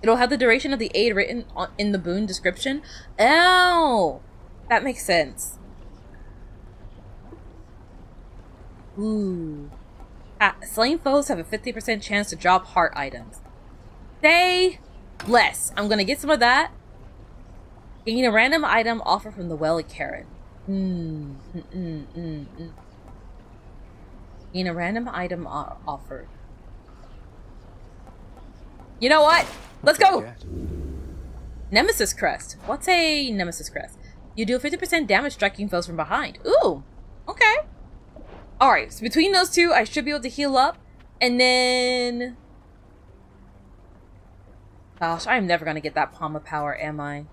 It'll have the duration of the aid written in the boon description. Oh, that makes sense. Ooh. Slain foes have a 50% chance to drop heart items. Say less. I'm gonna get some of that. Gain a random item offered from the well at Karen. Gain a random item offered. You know what? Let's go! Nemesis Crest. What's a Nemesis Crest? You do 50% damage striking foes from behind. Ooh! Okay. Alright, so between those two, I should be able to heal up. And then... Gosh, I'm never gonna get that Palm of Power, am I?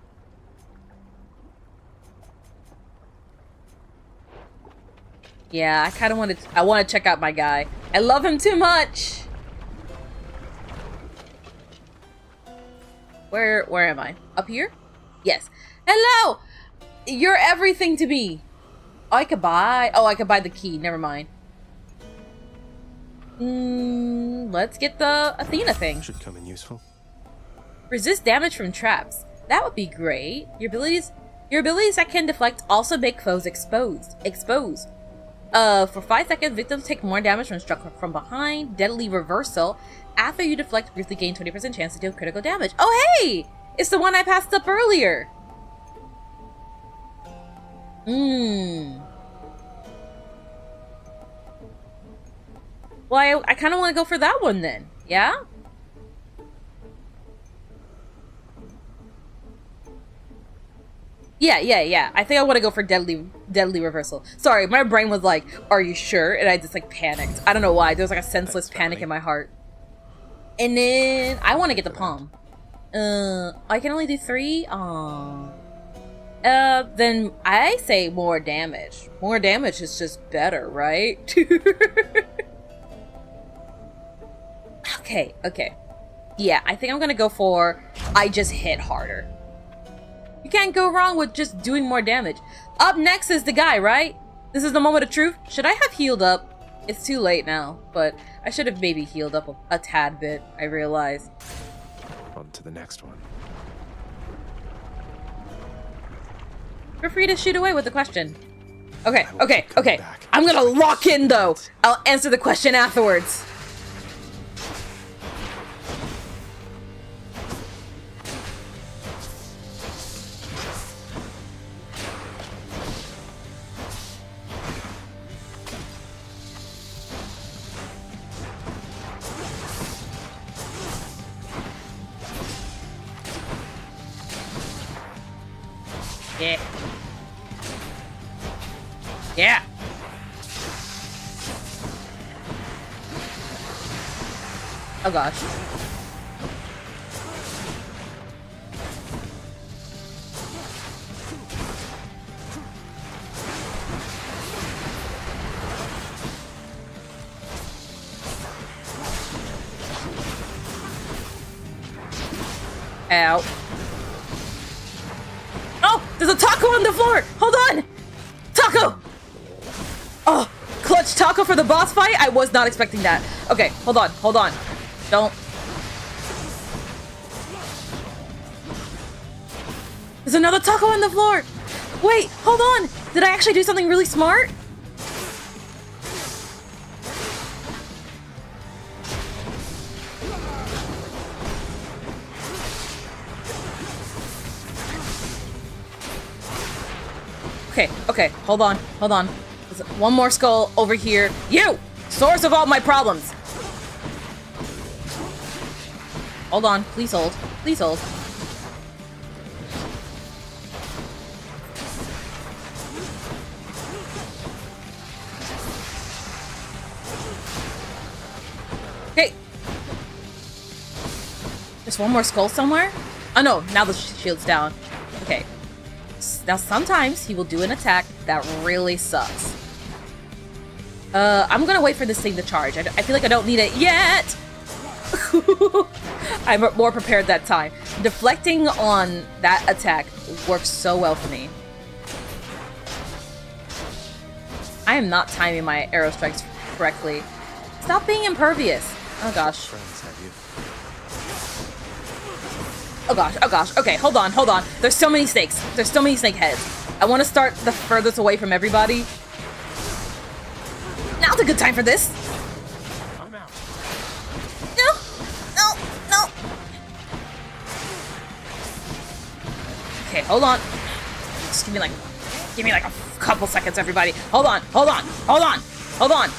Yeah, I kind of want to check out my guy. I love him too much! Where am I? Up here? Yes. Hello! You're everything to me! Oh, I could buy... Oh, I could buy the key. Never mind. Let's get the Athena thing. Should come in useful. Resist damage from traps. That would be great. Your abilities that can deflect also make foes exposed. For 5 seconds, victims take more damage when struck from behind. Deadly Reversal. After you deflect, briefly gain 20% chance to deal critical damage. Oh, hey! It's the one I passed up earlier. Well, I kind of want to go for that one then. Yeah? Yeah. I think I want to go for Deadly Reversal. Sorry, my brain was like, are you sure? And I just like panicked. I don't know why. There was like a senseless panic in my heart. And then I want to get the Palm. I can only do 3? Aww. Then I say more damage. More damage is just better, right? Okay. Yeah, I think I'm gonna go for I just hit harder. You can't go wrong with just doing more damage. Up next is the guy, right? This is the moment of truth. Should I have healed up? It's too late now, but I should have maybe healed up a tad bit, I realize. On to the next one. Feel free to shoot away with the question. Okay. I'm gonna lock in, though. I'll answer the question afterwards. Yeah. Oh gosh. Ow. Oh, there's a taco on the floor. Hold on. Taco. Oh, clutch taco for the boss fight? I was not expecting that. Okay, hold on. Don't. There's another taco on the floor. Wait, hold on. Did I actually do something really smart? Okay, hold on. There's one more skull over here. You! Source of all my problems! Hold on. Please hold. Please hold. Okay. There's one more skull somewhere? Oh no, now the shield's down. Okay. Now sometimes he will do an attack that really sucks. I'm gonna wait for this thing to charge. I feel like I don't need it yet! I'm more prepared that time. Deflecting on that attack works so well for me. I am not timing my arrow strikes correctly. Stop being impervious. Oh gosh. Oh gosh, oh gosh. Okay, hold on, hold on. There's so many snakes. There's so many snake heads. I want to start the furthest away from everybody. Now's a good time for this. I'm out. No, no, no. Okay, hold on. Just give me like a couple seconds, everybody. Hold on, hold on, hold on, hold on.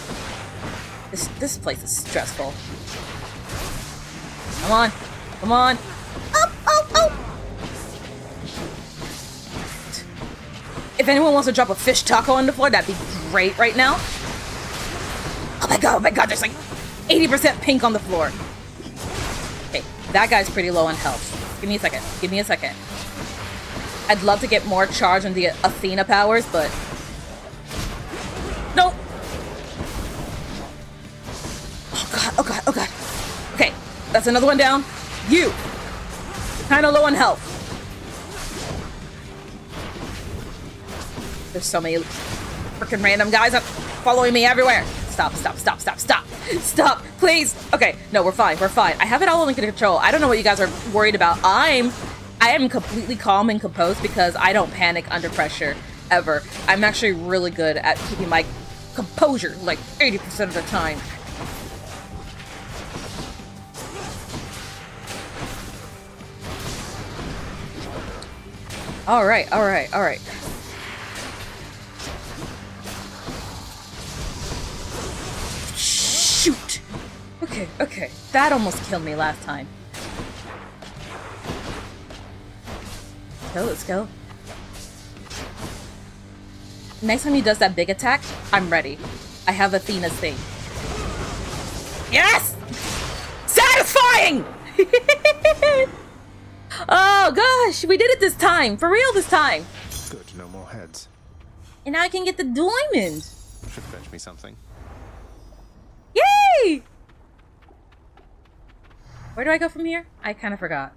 This place is stressful. Come on, come on. Oh, oh, oh. If anyone wants to drop a fish taco on the floor, that'd be great right now. Oh my god, there's like 80% pink on the floor. Okay, that guy's pretty low on health. Give me a second, give me a second. I'd love to get more charge on the Athena powers, but... No! Oh god, oh god, oh god. Okay, that's another one down. You! Kinda low on health. There's so many freaking random guys following me everywhere. Stop, stop, stop, stop, stop. Stop, please. Okay, no, we're fine, we're fine. I have it all under control. I don't know what you guys are worried about. I am completely calm and composed because I don't panic under pressure, ever. I'm actually really good at keeping my composure, like 80% of the time. Alright, alright, alright. Shoot! Okay, okay. That almost killed me last time. Let's go. Next time he does that big attack, I'm ready. I have Athena's thing. Yes! Satisfying! Oh gosh, we did it this time. For real this time. Good, no more heads. And now I can get the diamond. Should fetch me something. Yay! Where do I go from here? I kind of forgot.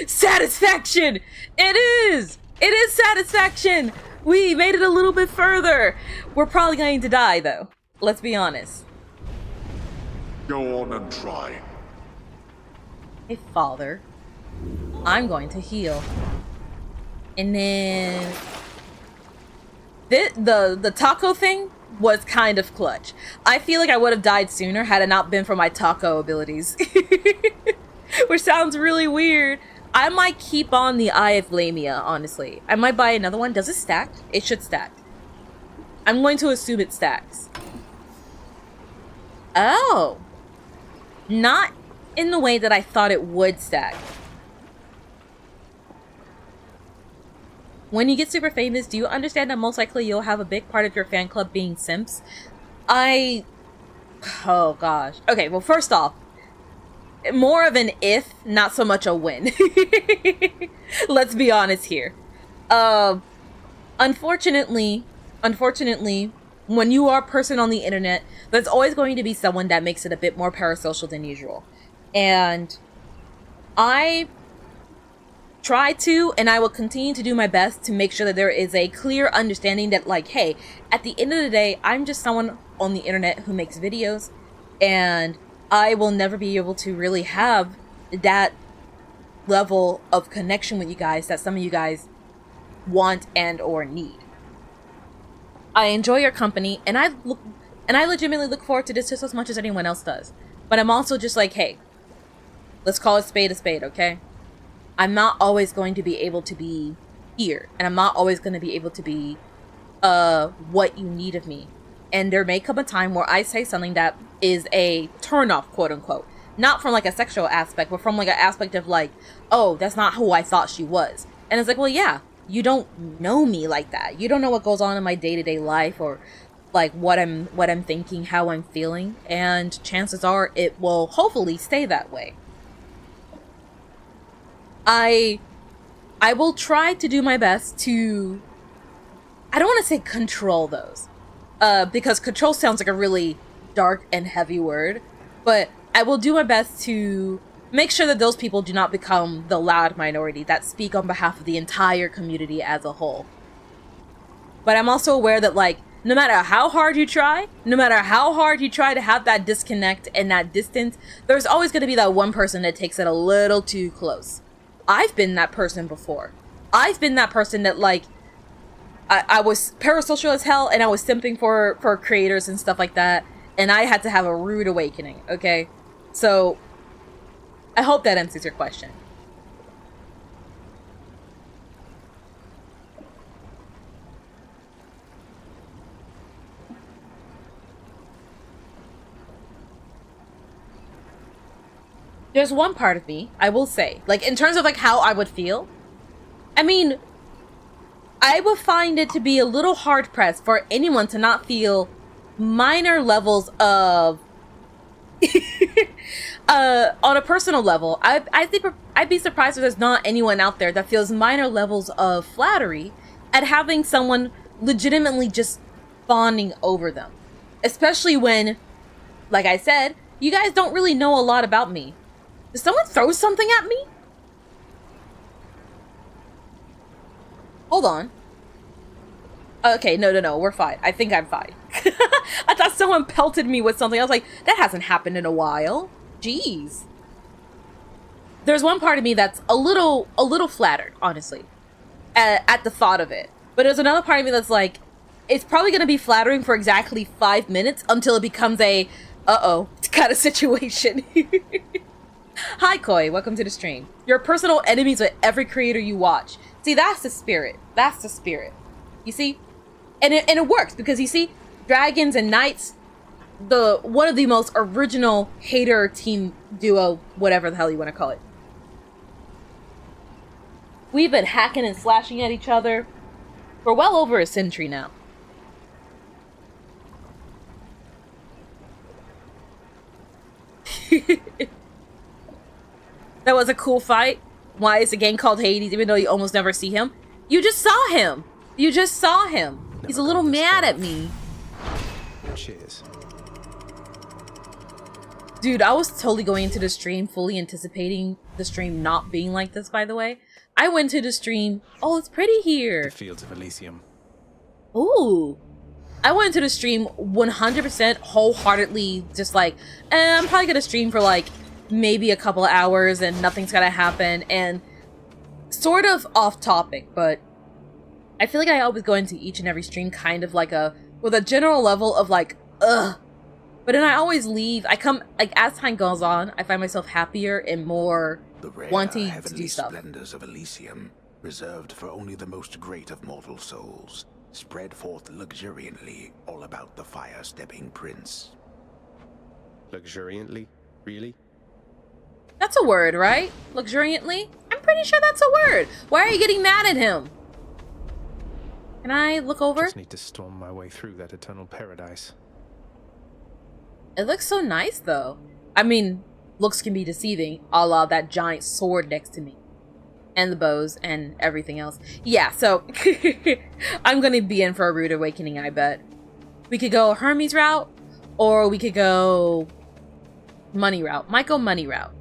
Satisfaction! It is! It is satisfaction! We made it a little bit further. We're probably going to die, though. Let's be honest. Go on and try. Hey, father. I'm going to heal. And then... The taco thing was kind of clutch. I feel like I would have died sooner had it not been for my taco abilities. Which sounds really weird. I might keep on the Eye of Lamia, honestly. I might buy another one. Does it stack? It should stack. I'm going to assume it stacks. Oh. Not in the way that I thought it would stack. When you get super famous, do you understand that most likely you'll have a big part of your fan club being simps? Oh gosh. Okay, well first off, more of an if, not so much a when. Let's be honest here. Unfortunately, when you are a person on the internet, there's always going to be someone that makes it a bit more parasocial than usual. And I try to, and I will continue to do my best to make sure that there is a clear understanding that, like, hey, at the end of the day, I'm just someone on the internet who makes videos, and I will never be able to really have that level of connection with you guys that some of you guys want and or need. I enjoy your company, and I legitimately look forward to this just as much as anyone else does. But I'm also just like, hey, let's call a spade, okay? I'm not always going to be able to be here, and I'm not always going to be able to be what you need of me. And there may come a time where I say something that is a turn-off, quote-unquote. not from like a sexual aspect, but from like an aspect of like, oh, that's not who I thought she was. And it's like, well, yeah, you don't know me like that. You don't know what goes on in my day-to-day life, or like what I'm thinking, how I'm feeling, and chances are it will hopefully stay that way. I will try to do my best to, I don't want to say control those, because control sounds like a really dark and heavy word, but I will do my best to make sure that those people do not become the loud minority that speak on behalf of the entire community as a whole. But I'm also aware that, like, no matter how hard you try, to have that disconnect and that distance, there's always going to be that one person that takes it a little too close. I've been that person before. I've been that person that, like, I was parasocial as hell, and I was simping for creators and stuff like that, and I had to have a rude awakening, okay? So, I hope that answers your question. There's one part of me, I will say, like, in terms of, like, how I would feel, I mean, I would find it to be a little hard-pressed for anyone to not feel minor levels of, on a personal level, I think I'd be surprised if there's not anyone out there that feels minor levels of flattery at having someone legitimately just fawning over them. Especially when, like I said, you guys don't really know a lot about me. Did someone throw something at me? Hold on. Okay, no, we're fine. I think I'm fine. I thought someone pelted me with something. I was like, that hasn't happened in a while. Jeez. There's one part of me that's a little flattered, honestly, at the thought of it. But there's another part of me that's like, it's probably going to be flattering for exactly 5 minutes until it becomes a, uh-oh, kind of situation. Hi, Koi. Welcome to the stream. You're personal enemies with every creator you watch. See, that's the spirit. That's the spirit. You see? And it works because, you see, Dragons and Knights, one of the most original hater team duo, whatever the hell you want to call it. We've been hacking and slashing at each other for well over a century now. That was a cool fight. Why is the game called Hades even though you almost never see him? You just saw him. You just saw him. He's a little mad at me. Cheers. Dude, I was totally going into the stream fully anticipating the stream not being like this, by the way. I went to the stream. Oh, it's pretty here. The fields of Elysium. Ooh. I went to the stream 100% wholeheartedly, just like, I'm probably gonna stream for like maybe a couple of hours and nothing's gonna happen, and sort of off topic, but I feel like I always go into each and every stream kind of like with a general level of like, ugh. But then I always leave. I come, like, as time goes on, I find myself happier and more wanting to do stuff. The splendors of Elysium, reserved for only the most great of mortal souls, spread forth luxuriantly all about the fire-stepping prince. Luxuriantly? Really? That's a word, right? Luxuriantly? I'm pretty sure that's a word. Why are you getting mad at him? Can I look over? Just need to storm my way through that eternal paradise. It looks so nice, though. I mean, looks can be deceiving, a la that giant sword next to me. And the bows and everything else. Yeah, so I'm gonna be in for a rude awakening, I bet. We could go Hermes route, or we could go money route. Might go money route.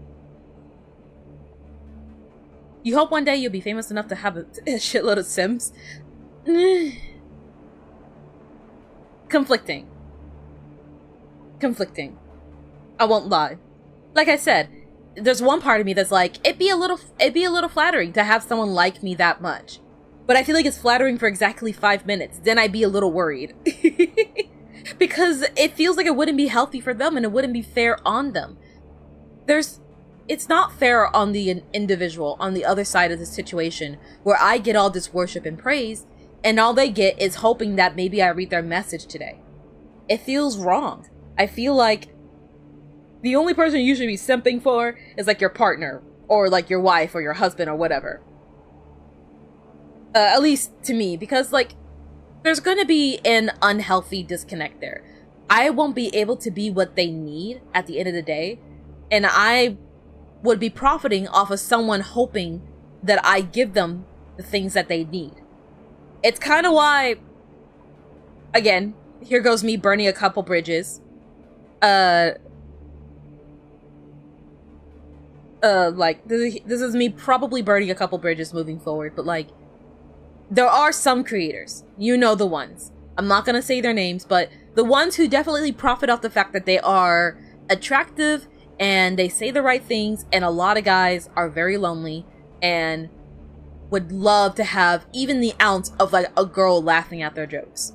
You hope one day you'll be famous enough to have a shitload of Sims? Conflicting. I won't lie. Like I said, there's one part of me that's like, it'd be a little flattering to have someone like me that much. But I feel like it's flattering for exactly 5 minutes. Then I'd be a little worried. Because it feels like it wouldn't be healthy for them and it wouldn't be fair on them. It's not fair on the individual on the other side of the situation where I get all this worship and praise and all they get is hoping that maybe I read their message today. It feels wrong. I feel like the only person you should be simping for is like your partner or like your wife or your husband or whatever. At least to me, because like there's gonna be an unhealthy disconnect there. I won't be able to be what they need at the end of the day, and I would be profiting off of someone hoping that I give them the things that they need. It's kind of why, again, here goes me burning a couple bridges. Like, this is me probably burning a couple bridges moving forward, but like, there are some creators, you know the ones. I'm not gonna say their names, but the ones who definitely profit off the fact that they are attractive and they say the right things, and a lot of guys are very lonely and would love to have even the ounce of like a girl laughing at their jokes.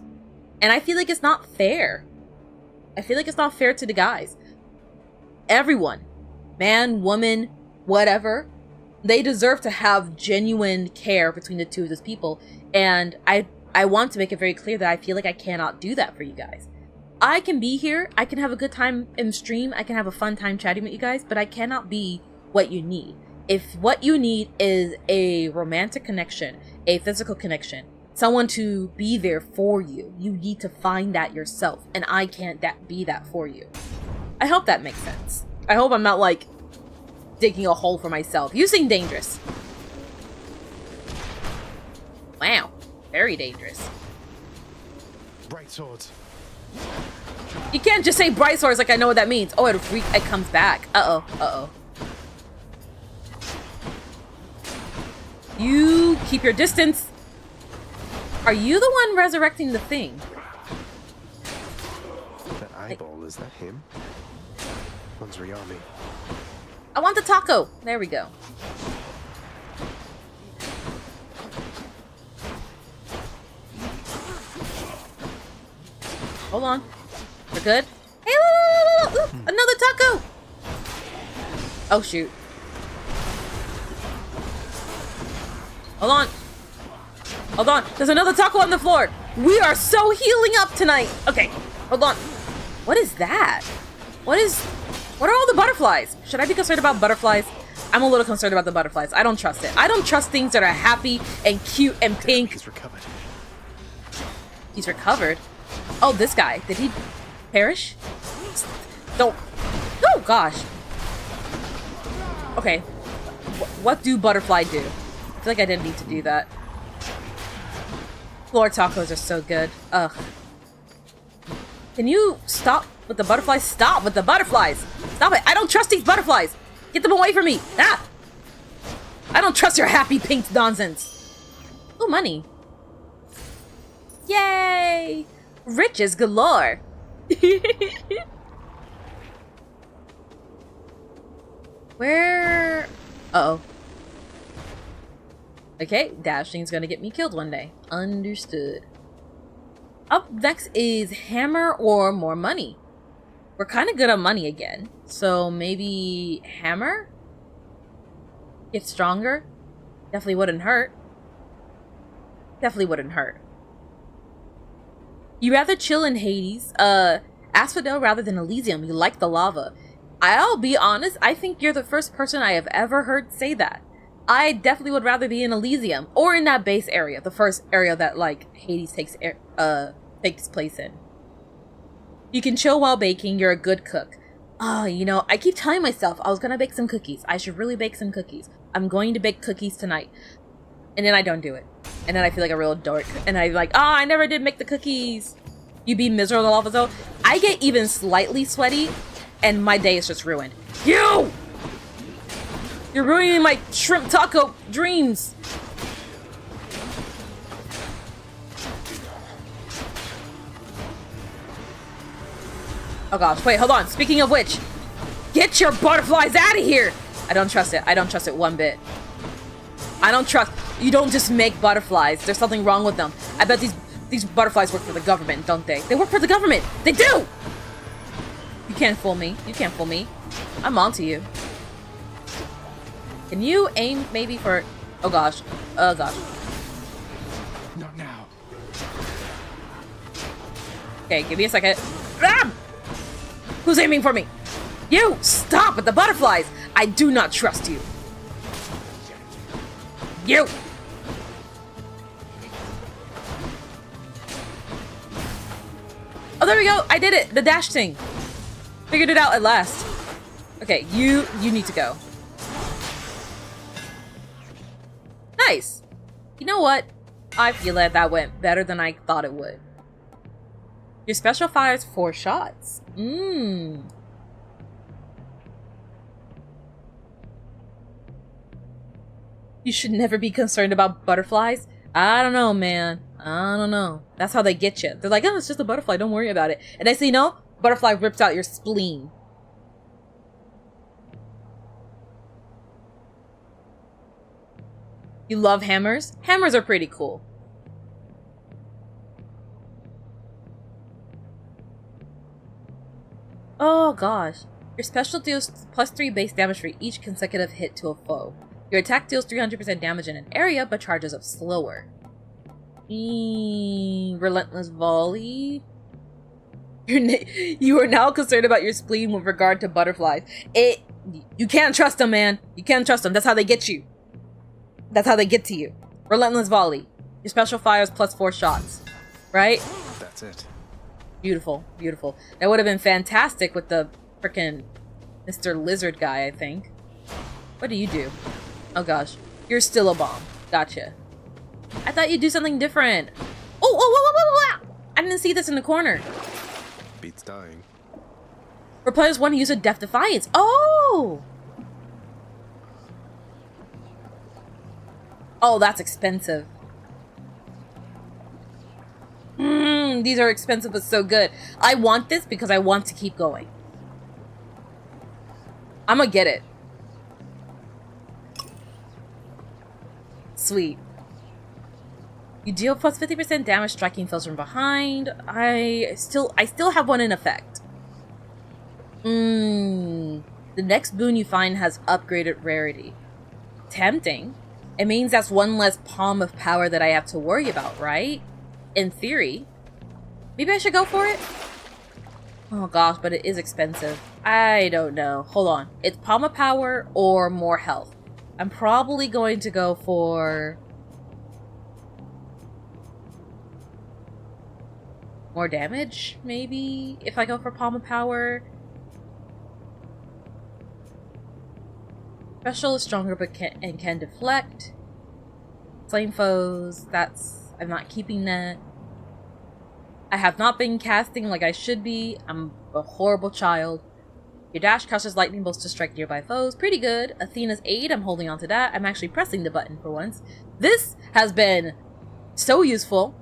And I feel like it's not fair. I feel like it's not fair to the guys. Everyone, man, woman, whatever, they deserve to have genuine care between the two of those people. And I want to make it very clear that I feel like I cannot do that for you guys. I can be here, I can have a good time in stream, I can have a fun time chatting with you guys, but I cannot be what you need. If what you need is a romantic connection, a physical connection, someone to be there for you, you need to find that yourself, and I can't be that for you. I hope that makes sense. I hope I'm not like digging a hole for myself. You seem dangerous. Wow, very dangerous. Bright swords. You can't just say bright swords like I know what that means. Oh, it comes back. Uh-oh. You keep your distance. Are you the one resurrecting the thing? That eyeball, is that him? One's Riami. I want the taco. There we go. Hold on. We're good. Hey, look, another taco. Oh, shoot. Hold on. Hold on. There's another taco on the floor. We are so healing up tonight. Okay. Hold on. What is that? What are all the butterflies? Should I be concerned about butterflies? I'm a little concerned about the butterflies. I don't trust it. I don't trust things that are happy and cute and pink. He's recovered. He's recovered? Oh, this guy. Did he perish? Don't. Oh, gosh. Okay. What do butterfly do? I feel like I didn't need to do that. Floor tacos are so good. Ugh. Can you stop with the butterflies? Stop with the butterflies! Stop it! I don't trust these butterflies! Get them away from me! Ah! I don't trust your happy pink nonsense! Oh, money. Yay! Riches galore! Where? Uh-oh. Okay, dashing's gonna get me killed one day. Understood. Up next is hammer or more money. We're kind of good on money again, so maybe hammer? Get stronger? Definitely wouldn't hurt. Definitely wouldn't hurt. You rather chill in Hades, Asphodel rather than Elysium. You like the lava. I'll be honest, I think you're the first person I have ever heard say that. I definitely would rather be in Elysium, or in that base area, the first area that, like, Hades takes place in. You can chill while baking, you're a good cook. You know, I keep telling myself I was gonna bake some cookies. I should really bake some cookies. I'm going to bake cookies tonight. And then I don't do it. And then I feel like a real dork. And I'm like, I never did make the cookies. You be miserable all of a sudden. I get even slightly sweaty, and my day is just ruined. You're ruining my shrimp taco dreams. Oh gosh, wait, hold on. Speaking of which, get your butterflies out of here. I don't trust it. I don't trust it one bit. I don't trust. You don't just make butterflies. There's something wrong with them. I bet these butterflies work for the government, don't they? They work for the government. They do. You can't fool me. You can't fool me. I'm onto you. Can you aim maybe for... Oh gosh. Oh gosh. Not now. Okay, give me a second. Ah! Who's aiming for me? You! Stop with the butterflies! I do not trust you! You! Oh, there we go! I did it! The dash thing! Figured it out at last. Okay, you need to go. Nice! You know what? I feel like that went better than I thought it would. Your special fires 4 shots. You should never be concerned about butterflies. I don't know, man. I don't know. That's how they get you. They're like, oh, it's just a butterfly. Don't worry about it. And next thing you know, butterfly rips out your spleen. You love hammers? Hammers are pretty cool. Oh gosh. Your special deals +3 base damage for each consecutive hit to a foe. Your attack deals 300% damage in an area, but charges up slower. Relentless volley. You are now concerned about your spleen with regard to butterflies. You can't trust them, man. You can't trust them. That's how they get you. That's how they get to you. Relentless volley. Your special fires +4 shots. Right? That's it. Beautiful, beautiful. That would have been fantastic with the frickin' Mr. Lizard guy, I think. What do you do? Oh gosh. You're still a bomb. Gotcha. I thought you'd do something different. Oh, I didn't see this in the corner. Beats dying. For players want to use a Death Defiance. Oh! Oh, that's expensive. These are expensive but so good. I want this because I want to keep going. I'm gonna get it. Sweet. You deal +50% damage striking foes from behind. I still have one in effect. The next boon you find has upgraded rarity. Tempting. It means that's one less palm of power that I have to worry about, right? In theory. Maybe I should go for it? Oh gosh, but it is expensive. I don't know. Hold on. It's palm of power or more health. I'm probably going to go for more damage, maybe? If I go for palm of power. Special is stronger but can deflect. Flame foes, I'm not keeping that. I have not been casting like I should be. I'm a horrible child. Your dash causes lightning bolts to strike nearby foes. Pretty good. Athena's aid, I'm holding on to that. I'm actually pressing the button for once. This has been so useful.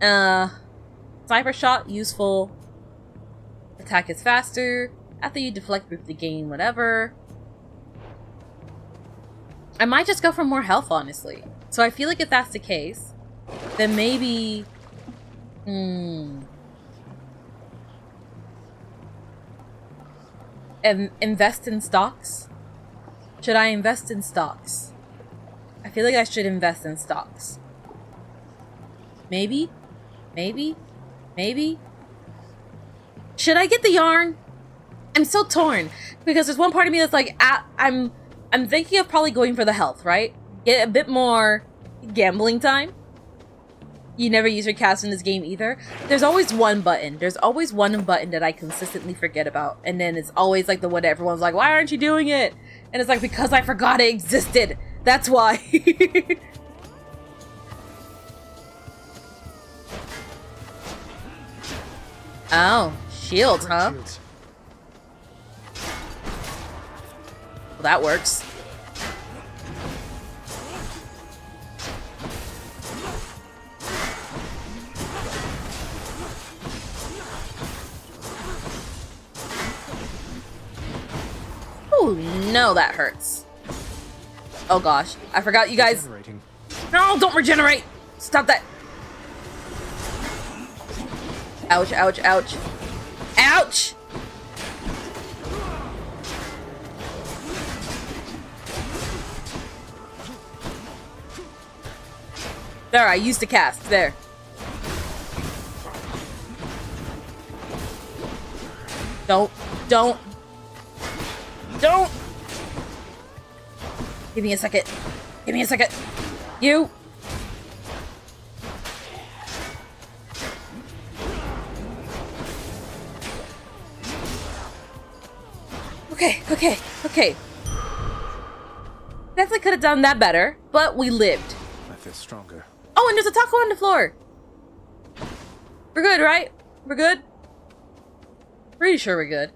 Sniper shot, useful. Attack is faster. After you deflect, briefly gain whatever. I might just go for more health, honestly. So I feel like if that's the case, then maybe... invest in stocks? Should I invest in stocks? I feel like I should invest in stocks. Maybe? Maybe? Maybe? Should I get the yarn? I'm so torn. Because there's one part of me that's like, I'm thinking of probably going for the health, right? Get a bit more gambling time. You never use your cast in this game either. There's always one button. There's always one button that I consistently forget about. And then it's always like the one that everyone's like, why aren't you doing it? And it's like, because I forgot it existed. That's why. Oh, shields, huh? Shields. Well, that works. Oh no, that hurts. Oh gosh, I forgot you guys. No, don't regenerate! Stop that! Ouch, ouch, ouch. Ouch! There, I used to cast. There. Don't. Don't! Give me a second. Give me a second. You! Okay, okay, okay. Definitely could have done that better, but we lived. I feel stronger. Oh, and there's a taco on the floor. We're good, right? We're good? Pretty sure we're good.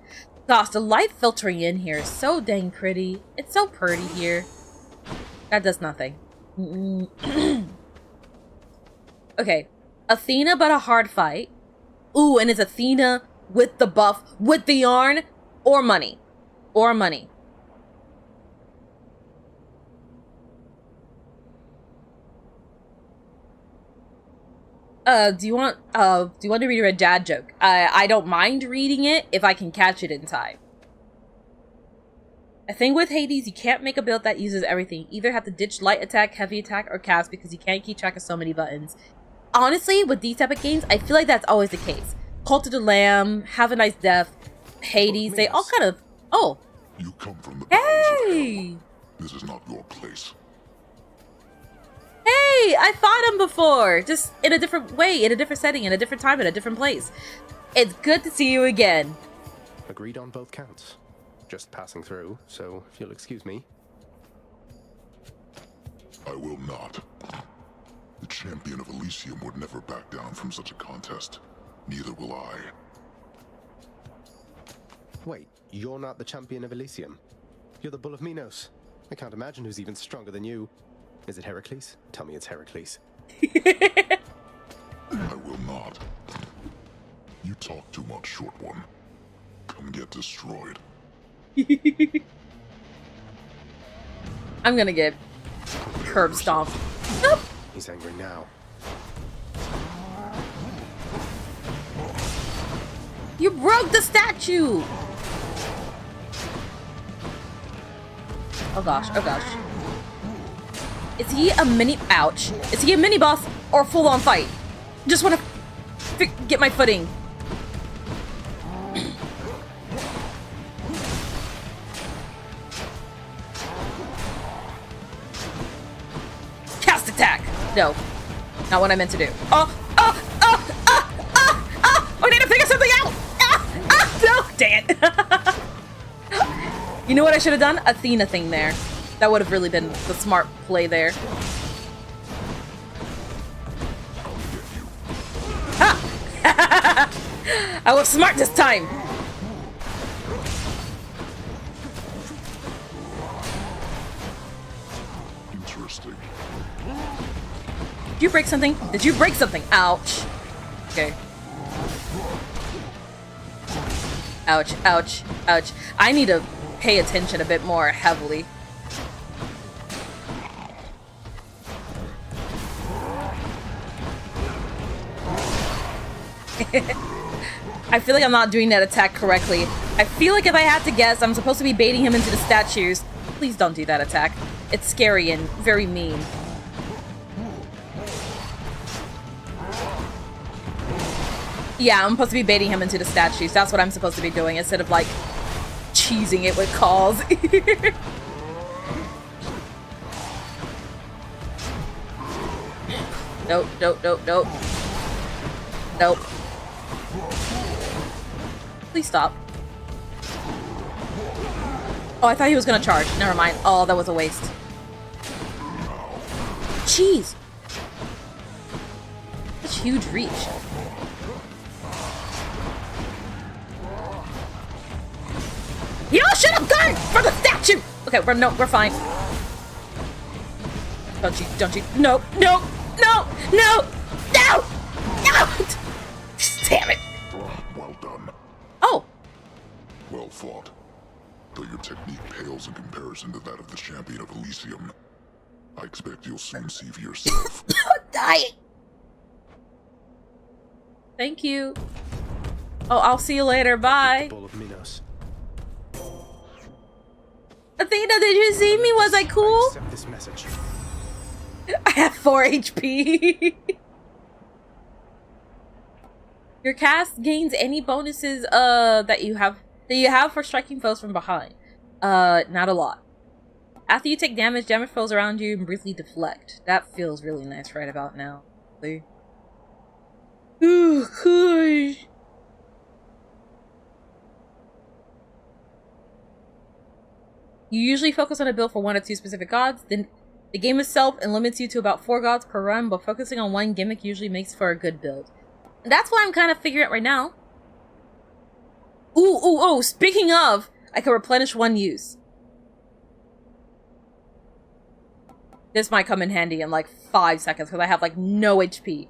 Gosh, the light filtering in here is so dang pretty. It's so pretty here. That does nothing. Okay. Athena, but a hard fight. Ooh, and it's Athena with the buff, with the yarn, or money. Or money. Do you want to read a dad joke? I don't mind reading it if I can catch it in time. I think with Hades, you can't make a build that uses everything. You either have to ditch light attack, heavy attack, or cast because you can't keep track of so many buttons. Honestly, with these type of games, I feel like that's always the case. Cult of the Lamb, Have a Nice Death, Hades, they all kind of... Oh. You come from the Hey! This is not your place. Hey, I fought him before, just in a different way, in a different setting, in a different time, in a different place. It's good to see you again. Agreed on both counts. Just passing through, so if you'll excuse me. I will not. The champion of Elysium would never back down from such a contest. Neither will I. Wait, you're not the champion of Elysium? You're the Bull of Minos. I can't imagine who's even stronger than you. Is it Heracles? Tell me it's Heracles. I will not. You talk too much, short one. Come get destroyed. I'm gonna get curb stomped. Nope. He's angry now. You broke the statue! Oh gosh, oh gosh. Is he a mini- ouch. Is he a mini boss or a full-on fight? Just wanna get my footing. Cast attack! No. Not what I meant to do. Oh! I need to figure something out! No! Dang it! You know what I should have done? Athena thing there. That would have really been the smart play there. Ha! I was smart this time! Interesting. Did you break something? Did you break something? Ouch. Okay. Ouch, ouch, ouch. I need to pay attention a bit more heavily. I feel like I'm not doing that attack correctly. I feel like if I had to guess, I'm supposed to be baiting him into the statues. Please don't do that attack. It's scary and very mean. Yeah, I'm supposed to be baiting him into the statues. That's what I'm supposed to be doing instead of, like, cheesing it with calls. Nope, nope, nope, nope. Nope. Please stop. Oh, I thought he was gonna charge. Never mind. Oh, that was a waste. Jeez. Such huge reach. You know, shut up, guard for the statue. Okay, we're fine. Don't you? No, no, no, no, no, no! Damn it! Well done. Oh. Well fought. Though your technique pales in comparison to that of the champion of Elysium, I expect you'll soon see for yourself. I'm dying. Thank you. Oh, I'll see you later. Bye. Bull of Minos. Athena, did you see me? Was I cool? Accept this message. I have 4 HP. Your cast gains any bonuses that you have for striking foes from behind. Not a lot. After you take damage, damage falls around you and briefly deflect. That feels really nice right about now. Oh, gosh. You usually focus on a build for 1 or 2 specific gods, then the game itself limits you to about 4 gods per run, but focusing on one gimmick usually makes for a good build. And that's what I'm kind of figuring out right now. Ooh, speaking of, I can replenish 1 use. This might come in handy in like 5 seconds because I have like no HP.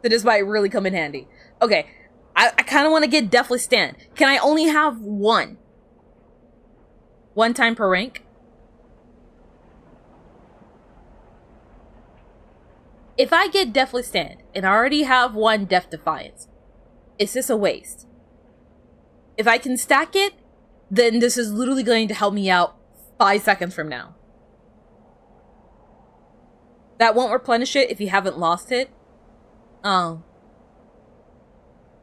So this might really come in handy. Okay, I kind of want to get Deathly Stand. Can I only have 1? 1 time per rank? If I get Deathly Stand and I already have 1 Death Defiance, is this a waste? If I can stack it, then this is literally going to help me out 5 seconds from now. That won't replenish it if you haven't lost it. Oh.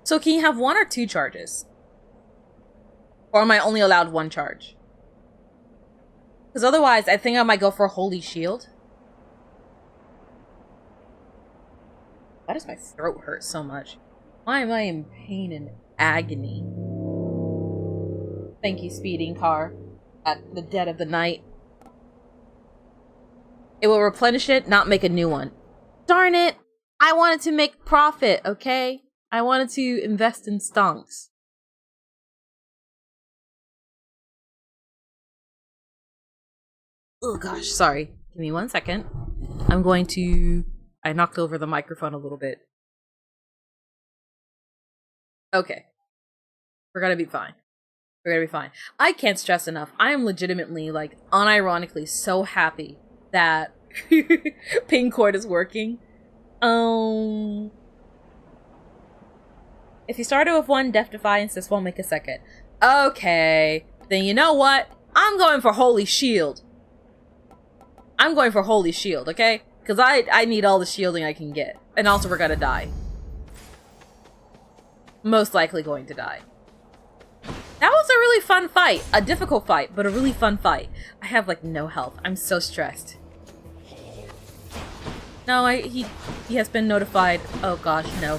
So can you have 1 or 2 charges? Or am I only allowed 1 charge? Because otherwise, I think I might go for Holy Shield. Why does my throat hurt so much? Why am I in pain and agony? Thank you, speeding car. At the dead of the night. It will replenish it, not make a new one. Darn it! I wanted to make profit, okay? I wanted to invest in stonks. Oh gosh, sorry. Give me 1 second. I'm going to... I knocked over the microphone a little bit. Okay. We're gonna be fine. We're gonna be fine. I can't stress enough. I am legitimately, like, unironically so happy that Ping Cord is working. If you started with 1 Death Defiance, this won't make a second. Okay. Then you know what? I'm going for Holy Shield. I'm going for Holy Shield, okay? Because I need all the shielding I can get. And also we're gonna die. Most likely going to die. That was a really fun fight. A difficult fight, but a really fun fight. I have like no health. I'm so stressed. No, he has been notified. Oh gosh, no.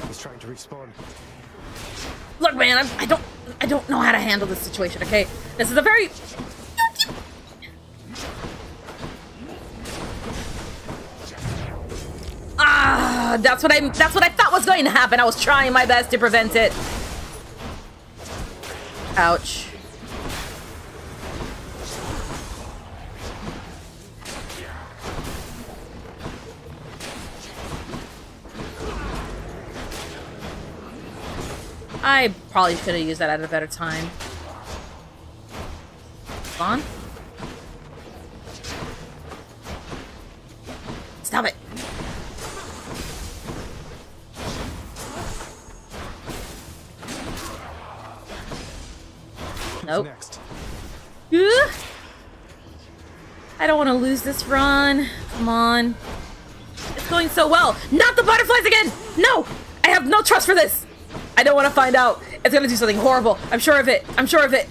He's trying to respawn. Look, man, I don't know how to handle this situation, okay? This is a very... Ah, that's what I thought was going to happen. I was trying my best to prevent it. Ouch. I probably should have used that at a better time. On. Stop it. Nope. I don't want to lose this run. Come on. It's going so well. Not the butterflies again! No! I have no trust for this! I don't want to find out. It's gonna do something horrible. I'm sure of it. I'm sure of it.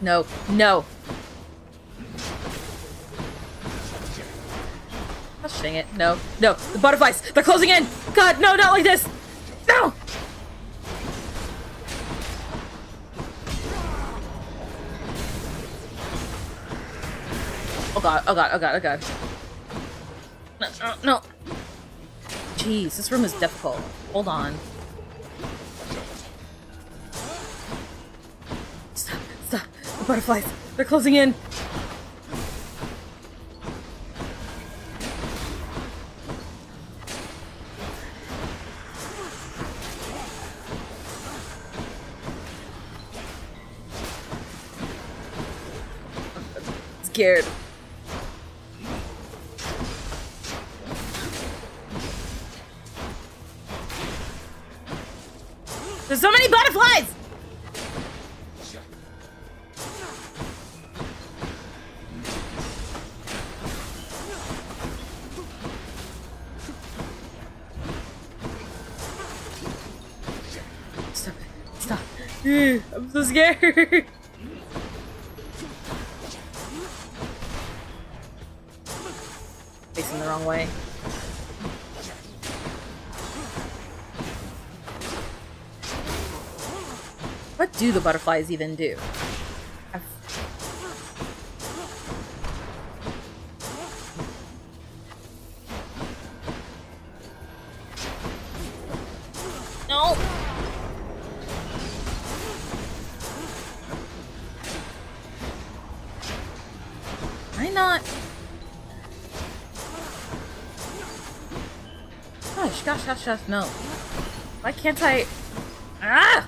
No. No. Gosh dang it. No. No. The butterflies. They're closing in. God, no, not like this. No! Oh god, oh god, oh god, oh god. No, no, no. Jeez, this room is difficult. Hold on. Stop, stop. The butterflies. They're closing in. Scared. There's so many butterflies! Stop. I'm so scared. Facing the wrong way. What do the butterflies even do? No! Why not? Gosh, no. Why can't I? Ah!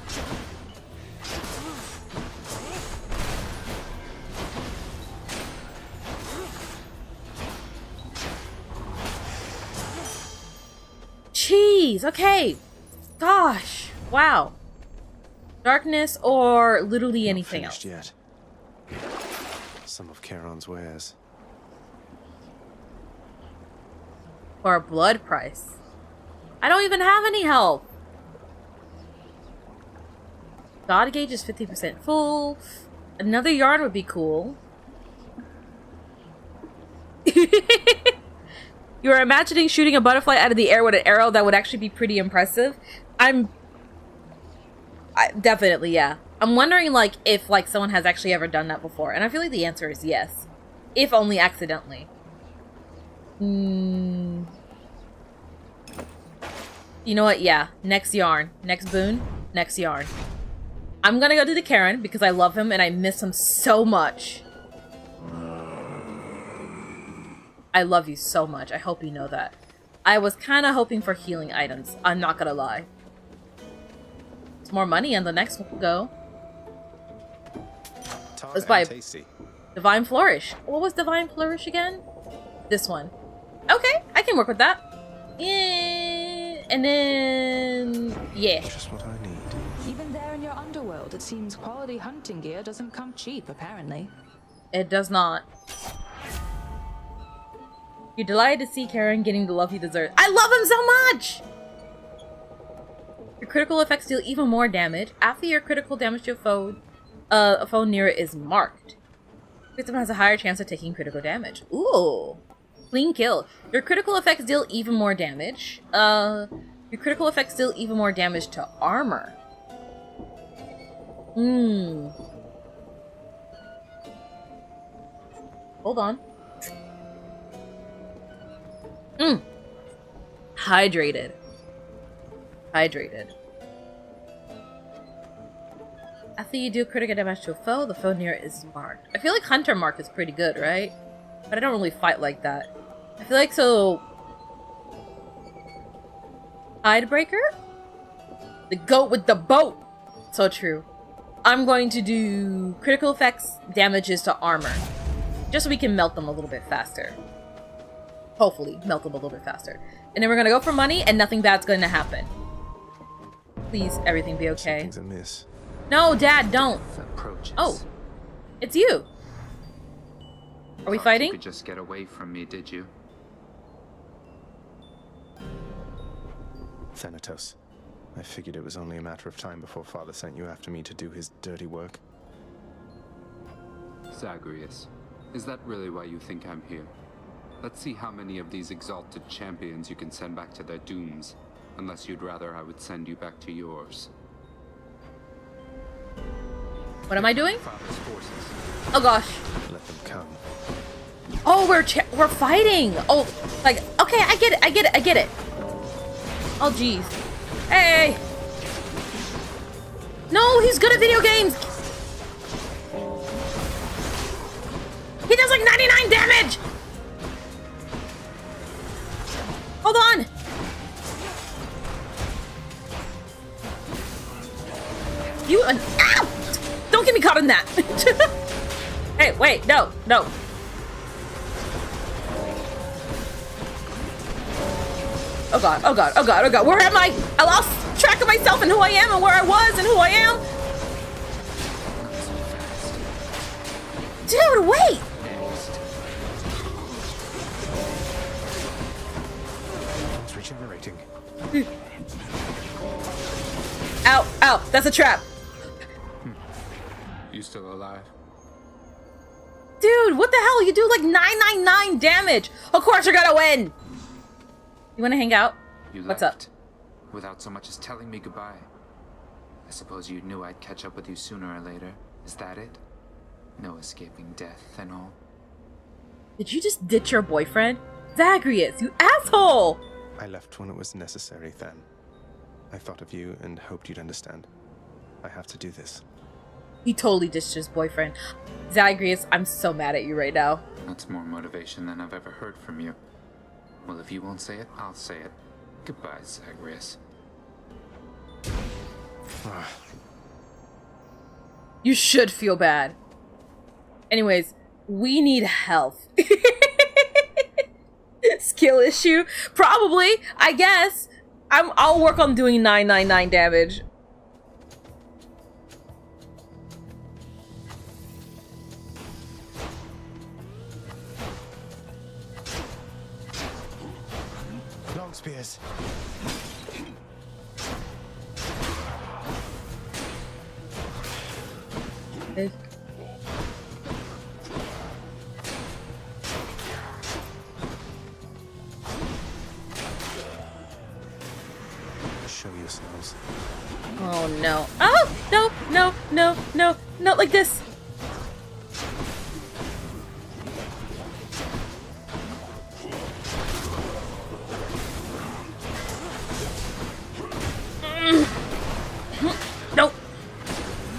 Jeez, okay. Gosh, wow. Darkness or literally anything else. Yet. Some of Charon's wares. For a blood price. I don't even have any health. God gauge is 50% full. Another yarn would be cool. You were imagining shooting a butterfly out of the air with an arrow? That would actually be pretty impressive. Definitely, yeah. I'm wondering, like, if, like, someone has actually ever done that before. And I feel like the answer is yes. If only accidentally. You know what? Yeah. Next yarn. Next boon. Next yarn. I'm gonna go to the Karen because I love him and I miss him so much. I love you so much. I hope you know that. I was kind of hoping for healing items. I'm not gonna lie. It's more money on the next go. Let's buy Divine Flourish. What was Divine Flourish again? This one. Okay, I can work with that. Yeah, and then yeah. Just what I need. Even there in your underworld, it seems quality hunting gear doesn't come cheap, apparently. It does not. You're delighted to see Karen getting the love he deserves. I love him so much! Your critical effects deal even more damage. After your critical damage to a foe near it is marked. Victim has a higher chance of taking critical damage. Ooh. Clean kill. Your critical effects deal even more damage. Your critical effects deal even more damage to armor. Hold on. Hydrated. Hydrated. After you do critical damage to a foe, the foe near it is marked. I feel like Hunter Mark is pretty good, right? But I don't really fight like that. I feel like so... Tidebreaker? The goat with the boat! So true. I'm going to do critical effects damages to armor. Just so we can melt them a little bit faster. Hopefully, melt them a little bit faster. And then we're gonna go for money and nothing bad's gonna happen. Please, everything be okay. Something's amiss. No, Dad, don't! Oh! It's you! Are we fighting? You could just get away from me, did you? Thanatos. I figured it was only a matter of time before Father sent you after me to do his dirty work. Zagreus, is that really why you think I'm here? Let's see how many of these exalted champions you can send back to their dooms. Unless you'd rather I would send you back to yours. What am I doing? Oh gosh. Let them come. Oh, we're fighting! Oh, like, okay, I get it. Oh, jeez. Hey! No, he's good at video games! He does like 99 damage! Hold on! You ow! Don't get me caught in that! Hey, wait, no. Oh god, where am I? I lost track of myself and who I am and where I was and who I am. Dude, wait! It's regenerating. Ow. Ow, that's a trap. You still alive? Dude, what the hell? You do like 999 damage. Of course you're gonna win. You wanna hang out? You What's left up? without so much as telling me goodbye. I suppose you knew I'd catch up with you sooner or later. Is that it? No escaping death and all. Did you just ditch your boyfriend? Zagreus, you asshole! I left when it was necessary, Than. I thought of you and hoped you'd understand. I have to do this. He totally ditched his boyfriend. Zagreus, I'm so mad at you right now. That's more motivation than I've ever heard from you. Well, if you won't say it, I'll say it. Goodbye, Zagreus. You should feel bad. Anyways, we need health. Skill issue? Probably, I guess. I'll work on doing 999 damage. Long spears. Okay. Show yourselves. Oh no. Oh! No, no, no, no, not like this. Nope.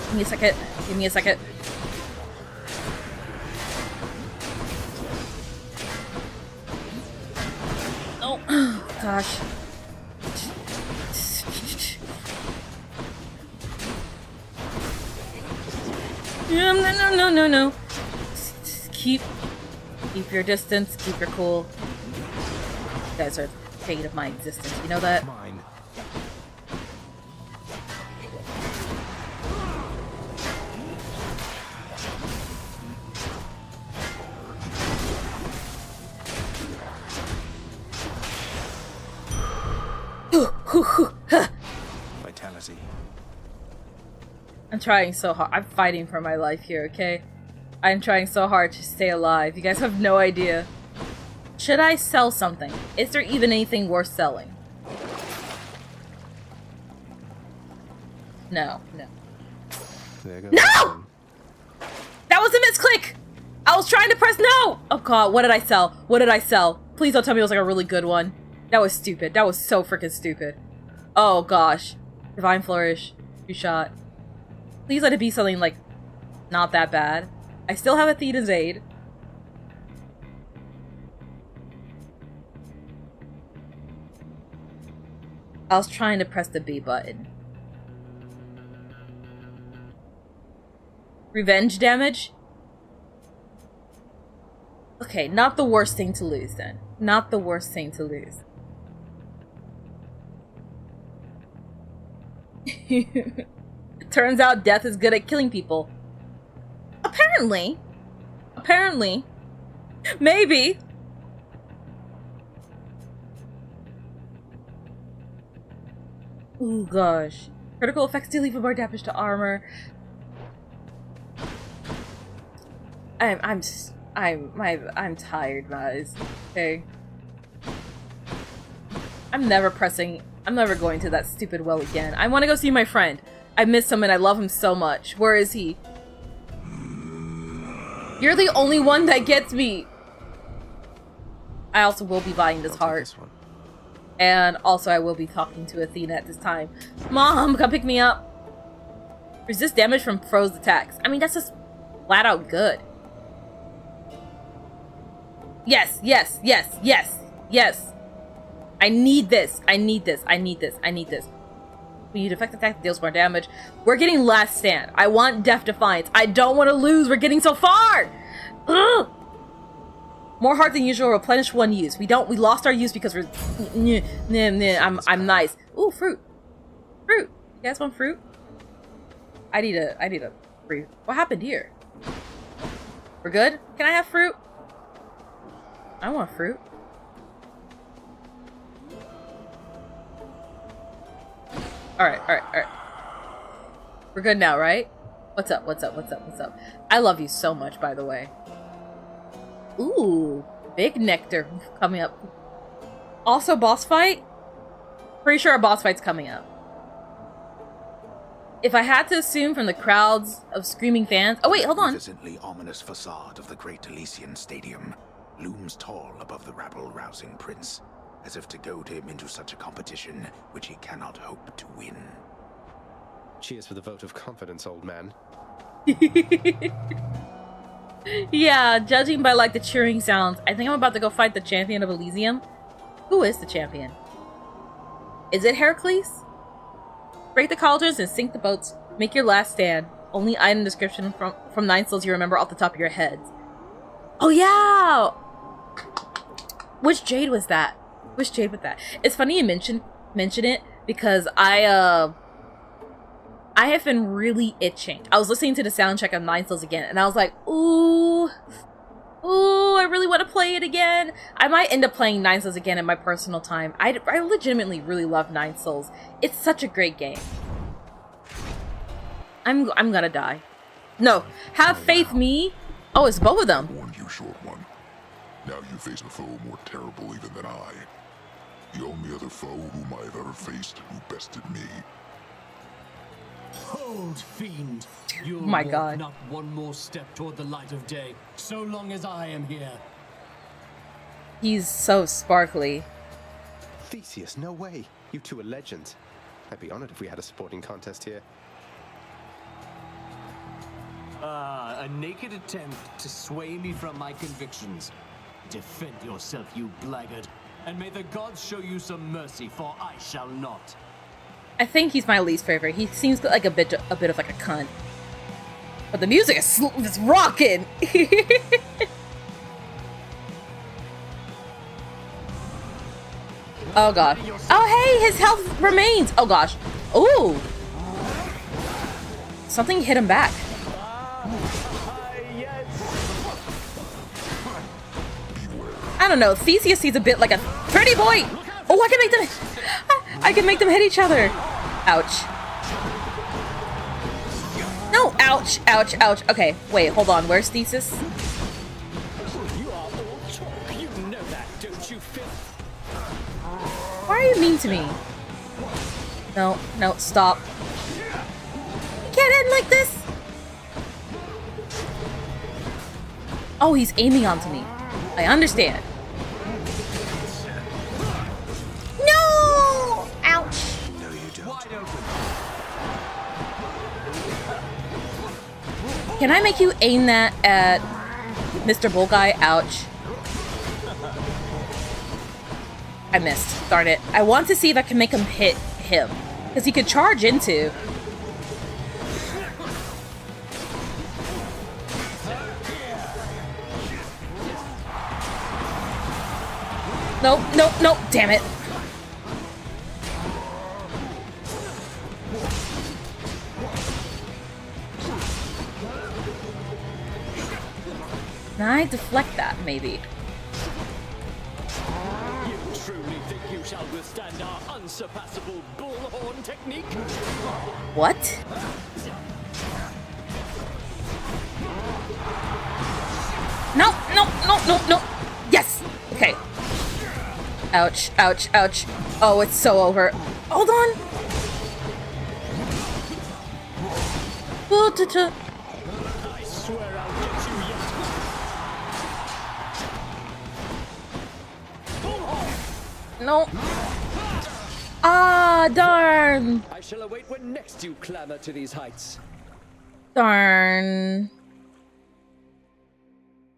Give me a second. Give me a second. Oh, gosh. No. Keep your distance. Keep your cool. You guys are the fate of my existence. You know that? Mine. Vitality. I'm trying so hard. I'm fighting for my life here, okay? I'm trying so hard to stay alive. You guys have no idea. Should I sell something? Is there even anything worth selling? No. There goes No! That was a misclick! I was trying to press no! Oh god, what did I sell? What did I sell? Please don't tell me it was like a really good one. That was stupid. That was so freaking stupid. Oh gosh. Divine Flourish. 2-shot. Please let it be something like not that bad. I still have Athena's Aid. I was trying to press the B button. Revenge damage? Okay, not the worst thing to lose then. Not the worst thing to lose. Turns out death is good at killing people. Apparently. Maybe. Ooh, gosh. Critical effects deal even more damage to armor. I'm tired, guys. Okay. I'm never going to that stupid well again. I want to go see my friend. I miss him and I love him so much. Where is he? You're the only one that gets me. I also will be buying this heart. And also I will be talking to Athena at this time. Mom, come pick me up. Resist damage from froze attacks. I mean, that's just flat out good. Yes. I need this. We need effect attack that deals more damage. We're getting last stand. I want Death Defiance. I don't want to lose. We're getting so far. Ugh. More heart than usual. Replenish one use. We lost our use because we're. I'm nice. Ooh, fruit. You guys want fruit? I need a fruit. What happened here? We're good? Can I have fruit? I want fruit. Alright. We're good now, right? What's up? What's up? What's up? What's up? I love you so much, by the way. Ooh, big nectar coming up. Also, boss fight? Pretty sure a boss fight's coming up. If I had to assume from the crowds of screaming fans... Oh, wait, hold on. The magnificently ominous facade of the Great Elysian Stadium looms tall above the rabble-rousing prince, as if to goad him into such a competition which he cannot hope to win. Cheers for the vote of confidence, old man. Yeah, judging by like the cheering sounds, I think I'm about to go fight the champion of Elysium. Who is the champion? Is it Heracles? Break the cauldrons and sink the boats. Make your last stand. Only item description from 9 souls you remember off the top of your heads. Oh yeah! Which Jade was that? Which Jade was that? It's funny you mention it because I have been really itching. I was listening to the soundtrack of 9 souls again and I was like, ooh, I really want to play it again. I might end up playing 9 souls again in my personal time. I legitimately really love 9 souls. It's such a great game. I'm gonna die. No, have faith me. Oh, it's both of them. I warned you, short one. Now you face a foe more terrible even than I. The only other foe whom I have ever faced who bested me. Hold, fiend. You'll My walk God. not one more step toward the light of day, so long as I am here. He's so sparkly. Theseus, no way. You two are legends. I'd be honored if we had a sporting contest here. A naked attempt to sway me from my convictions. Defend yourself, you blackguard, and may the gods show you some mercy, for I shall not. I think he's my least favorite. He seems like a bit of like a cunt. But the music is rocking. Oh god. Oh hey, his health remains. Oh gosh. Ooh. Something hit him back. I don't know. Theseus seems a bit like a pretty boy. Oh, I can make them hit each other. Ouch. No, ouch, ouch, ouch. Okay, wait, hold on. Where's Theseus? You are all talk. You know that, don't you, Phil? Why are you mean to me? No, stop. You can't end like this. Oh, he's aiming onto me. I understand. No! Ouch. No, you don't. Wide open. Can I make you aim that at Mr. Bull Guy? Ouch. I missed. Darn it. I want to see if I can make him hit him. Because he could charge into. No, damn it. Can I deflect that, maybe? You truly think you shall withstand our unsurpassable bullhorn technique? What? No. Yes! Okay. Ouch, ouch, ouch. Oh, it's so over. Hold on! I swear I'll get you yet. No. Ah, darn. I shall await when next you clamber to these heights. Darn.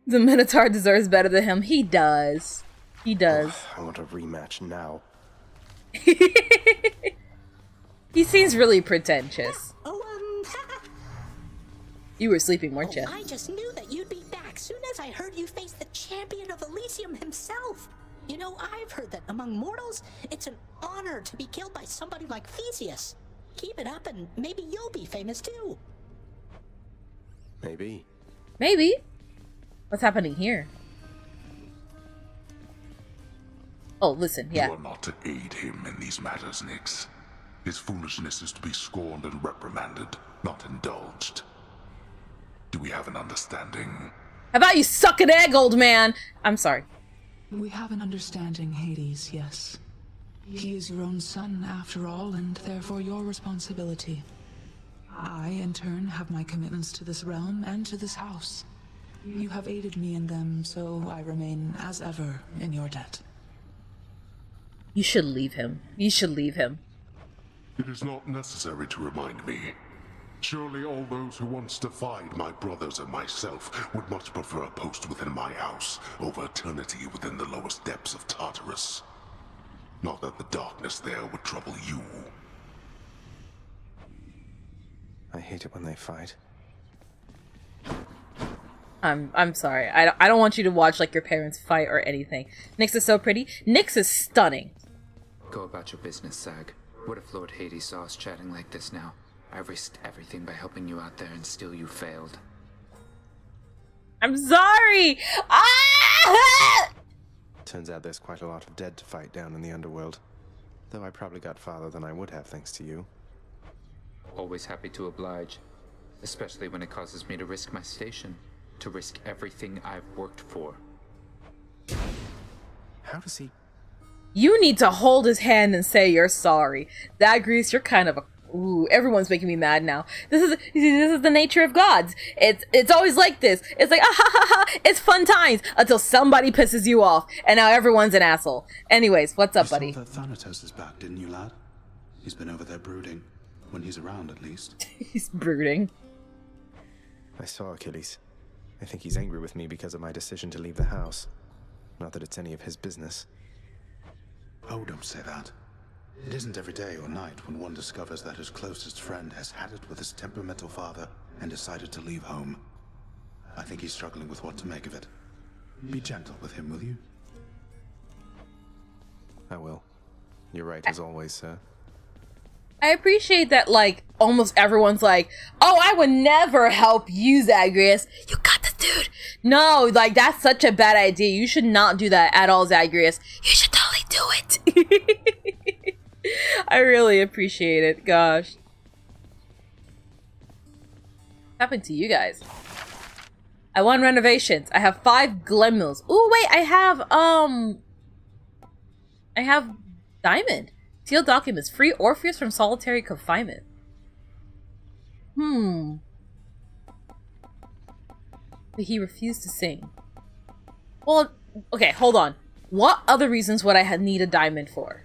The Minotaur deserves better than him. He does. He does. I want a rematch now. He seems really pretentious. You were sleeping, weren't you? I just knew that you'd be back soon as I heard you face the champion of Elysium himself. You know, I've heard that among mortals, it's an honor to be killed by somebody like Theseus. Keep it up and maybe you'll be famous too. Maybe. Maybe. What's happening here? Oh, listen, yeah. You are not to aid him in these matters, Nyx. His foolishness is to be scorned and reprimanded, not indulged. Do we have an understanding? How about you suck an egg, old man? I'm sorry. We have an understanding, Hades, yes. He is your own son, after all, and therefore your responsibility. I, in turn, have my commitments to this realm and to this house. You have aided me in them, so I remain, as ever, in your debt. You should leave him. You should leave him. It is not necessary to remind me. Surely all those who once defied my brothers and myself would much prefer a post within my house over eternity within the lowest depths of Tartarus. Not that the darkness there would trouble you. I hate it when they fight. I'm sorry. I don't want you to watch like your parents fight or anything. Nyx is so pretty. Nyx is stunning. Go about your business, Sag. What if Lord Hades saw us chatting like this now? I risked everything by helping you out there and still you failed. I'm sorry! Ah! Turns out there's quite a lot of dead to fight down in the Underworld. Though I probably got farther than I would have thanks to you. Always happy to oblige. Especially when it causes me to risk my station. To risk everything I've worked for. How does he... You need to hold his hand and say you're sorry. Zagreus, you're kind of a... Ooh, everyone's making me mad now. This is the nature of gods. It's always like this. It's like, ah ha ha ha, it's fun times until somebody pisses you off, and now everyone's an asshole. Anyways, what's up, buddy? You saw that Thanatos is back, didn't you, lad? He's been over there brooding. When he's around, at least. He's brooding. I saw Achilles. I think he's angry with me because of my decision to leave the house. Not that it's any of his business. Oh, don't say that. It isn't every day or night when one discovers that his closest friend has had it with his temperamental father and decided to leave home. I think he's struggling with what to make of it. Be gentle with him, will you? I will. You're right, as always, sir. I appreciate that, like, almost everyone's like, oh, I would never help you, Zagreus. You got this, dude. No, like, that's such a bad idea. You should not do that at all, Zagreus. You should totally do it. I really appreciate it. Gosh. What happened to you guys? I won renovations. I have 5 Glen Mills. Ooh, wait, I have Diamond. Sealed documents. Free Orpheus from solitary confinement. But he refused to sing. Well, okay, hold on. What other reasons would I need a diamond for?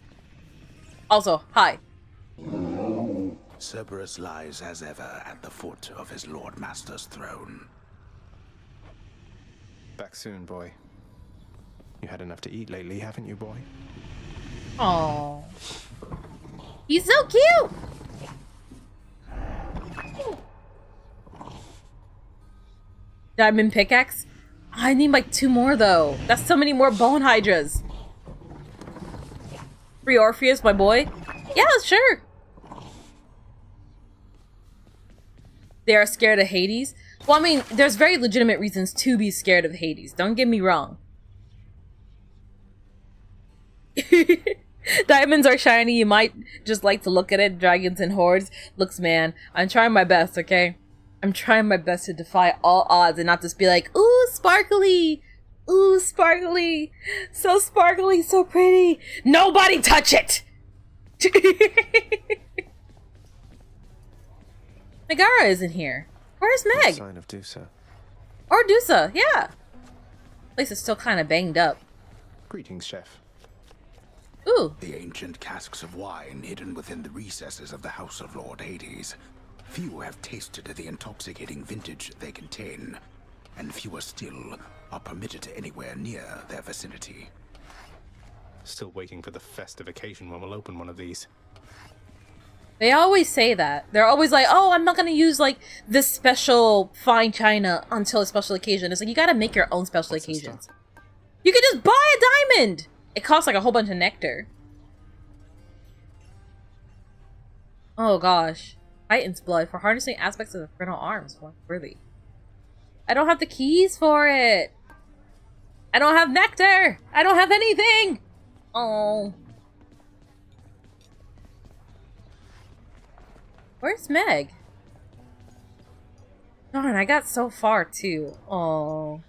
Also, hi. Cerberus lies as ever at the foot of his Lord Master's throne. Back soon, boy. You had enough to eat lately, haven't you, boy? Oh, he's so cute. Diamond pickaxe. I need like 2 more though. That's so many more bone hydras. Free Orpheus, my boy. Yeah, sure. They are scared of Hades. Well, I mean, there's very legitimate reasons to be scared of Hades. Don't get me wrong. Diamonds are shiny. You might just like to look at it. Dragons and hordes. Looks, man, I'm trying my best, okay? I'm trying my best to defy all odds and not just be like, ooh, sparkly. Ooh, sparkly. So sparkly, so pretty. Nobody touch it! Megara isn't here. Where's Meg? No sign of Dusa. Or Dusa, yeah. Place is still kind of banged up. Greetings, chef. Ooh. The ancient casks of wine hidden within the recesses of the House of Lord Hades. Few have tasted the intoxicating vintage they contain, and fewer still are permitted anywhere near their vicinity. Still waiting for the festive occasion when we'll open one of these. They always say that. They're always like, oh, I'm not gonna use like this special fine china until a special occasion. It's like, you gotta make your own special occasions. You could just buy a diamond! It costs like a whole bunch of nectar. Oh gosh. Titan's blood for harnessing aspects of the frontal arms. Worthy. I don't have the keys for it. I don't have nectar. I don't have anything. Oh. Where's Meg? Darn, I got so far too. Oh.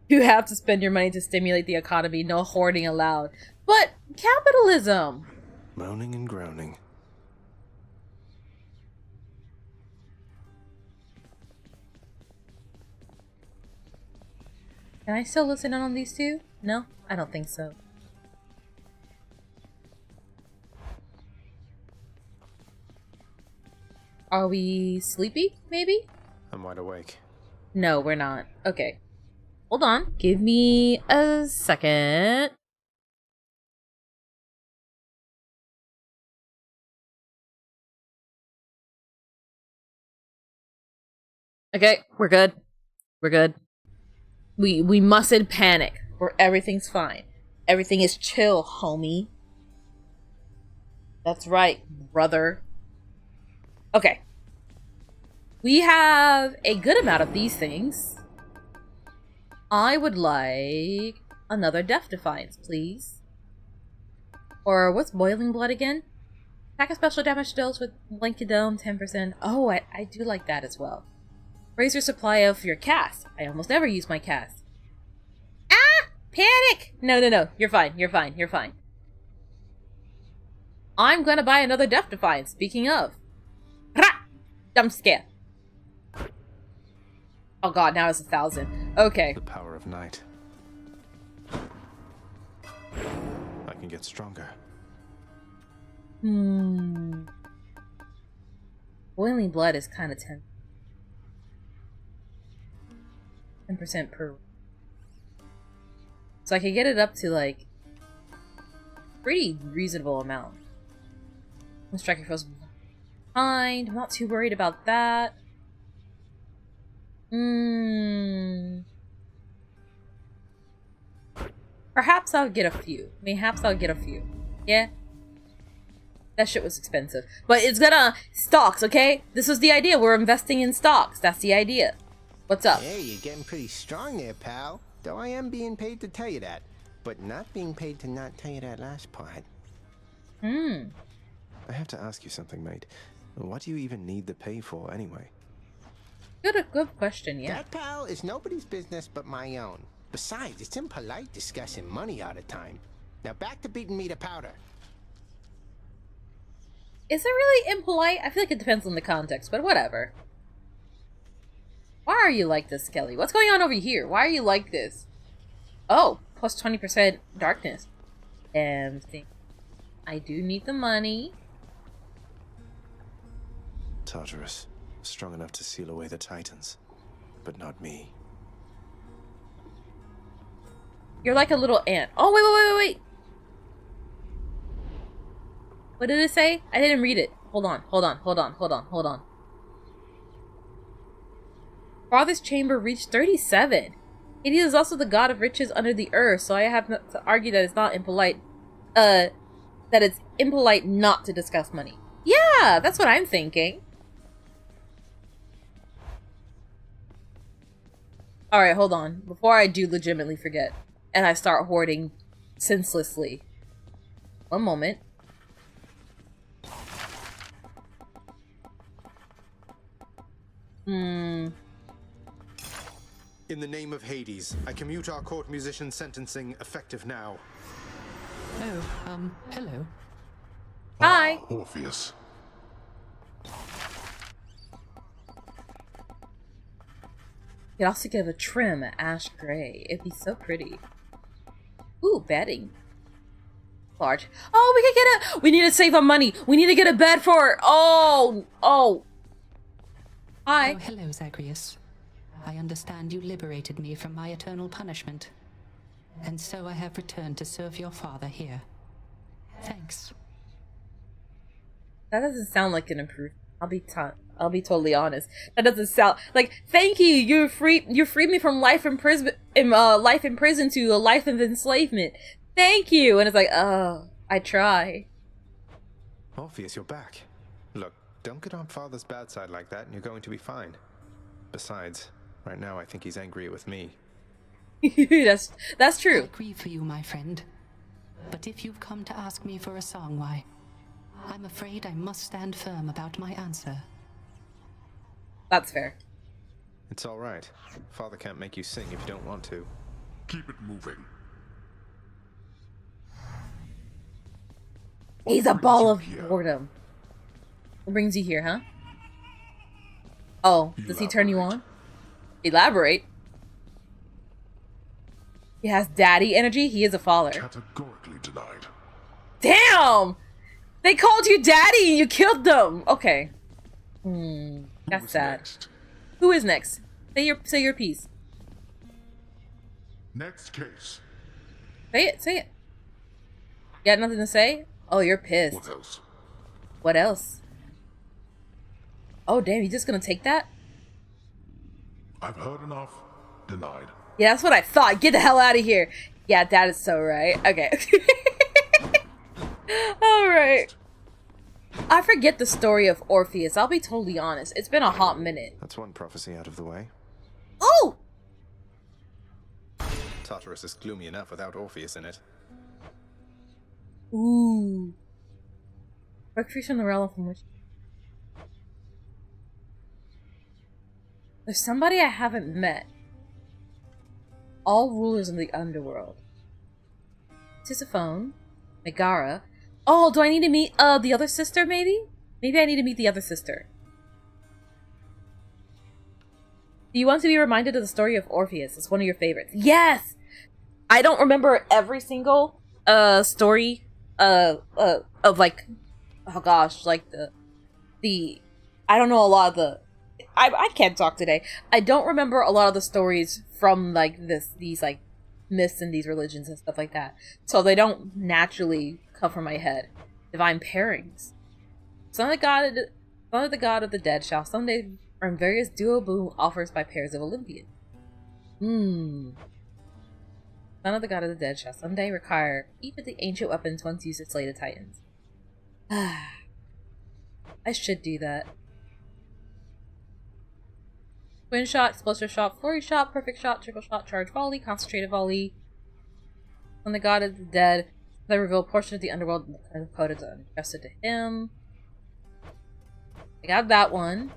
You have to spend your money to stimulate the economy. No hoarding allowed. But capitalism! Moaning and groaning. Can I still listen in on these two? No? I don't think so. Are we sleepy, maybe? I'm wide awake. No, we're not. Okay. Hold on. Give me a second. Okay, we're good. We're good. We mustn't panic. Everything's fine. Everything is chill, homie. That's right, brother. Okay. We have a good amount of these things. I would like another Death Defiance, please. Or what's Boiling Blood again? Attack a special damage deals with Blanket Dome 10%. Oh, I do like that as well. Raise your supply of your cast. I almost never use my cast. Ah! Panic! No. You're fine. You're fine. You're fine. I'm gonna buy another Death Defiance. Speaking of. Rah! Jump scare. Oh god, now it's 1,000. Okay. The power of night. I can get stronger. Boiling Blood is kind of 10% per. So I could get it up to like pretty reasonable amount. Striking Frozen behind. I'm not too worried about that. Perhaps I'll get a few. Mayhaps I'll get a few. Yeah. That shit was expensive. But it's gonna... Stocks, okay? This was the idea. We're investing in stocks. That's the idea. What's up? Hey, you're getting pretty strong there, pal. Though I am being paid to tell you that. But not being paid to not tell you that last part. I have to ask you something, mate. What do you even need the pay for, anyway? Good question, yeah. That, pal, is nobody's business but my own. Besides, it's impolite discussing money all the time. Now back to beating me to powder. Is it really impolite? I feel like it depends on the context, but whatever. Why are you like this, Kelly? What's going on over here? Why are you like this? Oh, plus 20% darkness. I do need the money. Tartarus, strong enough to seal away the Titans, but not me. You're like a little ant. Oh, wait. What did it say? I didn't read it. Hold on. Father's chamber reached 37. Hades is also the god of riches under the earth, so I have to argue that it's not impolite. That it's impolite not to discuss money. Yeah, that's what I'm thinking. Alright, hold on. Before I do legitimately forget, and I start hoarding senselessly. One moment. In the name of Hades, I commute our court musician sentencing effective now. Oh, hello. Hi. Orpheus. You could also give a trim ash gray. It'd be so pretty. Ooh, bedding. Large. Oh, we can get a... We need to save on money. We need to get a bed for... Oh. Hi. Oh, hello, Zagreus. I understand you liberated me from my eternal punishment. And so I have returned to serve your father here. Thanks. That doesn't sound like an improvement. I'll be totally honest. That doesn't sound like thank you. You freed me from life in prison to a life of enslavement. Thank you. And it's like, oh, I try. Orpheus, you're back. Look, don't get on Father's bad side like that, and you're going to be fine. Besides, right now I think he's angry with me. That's true. I grieve for you, my friend. But if you've come to ask me for a song, why, I'm afraid I must stand firm about my answer. That's fair. It's all right. Father can't make you sing if you don't want to. Keep it moving. He's a ball of boredom. What brings you here, huh? Oh, does he turn you on? Elaborate. He has daddy energy. He is a father. Categorically denied. Damn! They called you daddy and you killed them. Okay. That's sad. Next? Who is next? Say your piece. Next case. Say it. Say it. You got nothing to say? Oh, you're pissed. What else? What else? Oh, damn, you just gonna take that? I've heard enough. Denied. Yeah, that's what I thought. Get the hell out of here. Yeah, that is so right. Okay. Alright. I forget the story of Orpheus. I'll be totally honest. It's been a hot minute. That's one prophecy out of the way. Oh! Tartarus is gloomy enough without Orpheus in it. Ooh. Recreation from the realm from which... There's somebody I haven't met. All rulers in the Underworld. Tisiphone. Megara. Oh, do I need to meet the other sister, maybe? Maybe I need to meet the other sister. Do you want to be reminded of the story of Orpheus? It's one of your favorites. Yes! I don't remember every single story of like, oh gosh, like the I don't know a lot of the I can't talk today. I don't remember a lot of the stories from like these like myths and these religions and stuff like that. So they don't naturally come from my head. Divine pairings. Son of the god of the dead shall someday earn various duo boon offers by pairs of Olympians. Son of the god of the dead shall someday require each of the ancient weapons once used to slay the titans. I should do that. Twin shot, explosive shot, flurry shot, perfect shot, triple shot, charge volley, concentrated volley. On the god of the dead, they reveal a portion of the underworld and the code is entrusted to him. I got that one.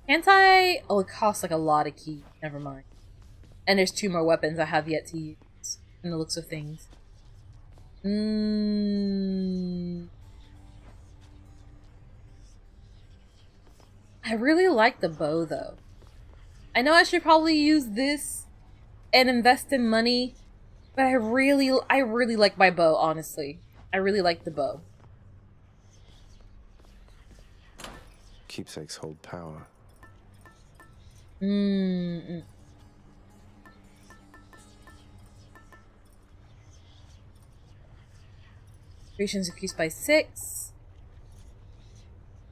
Can't I? Oh, it costs like a lot of keys. Never mind. And there's 2 more weapons I have yet to use in the looks of things. I really like the bow though. I know I should probably use this and invest in money, but I really like my bow, honestly. I really like the bow. Keepsakes hold power. Creations increased by 6.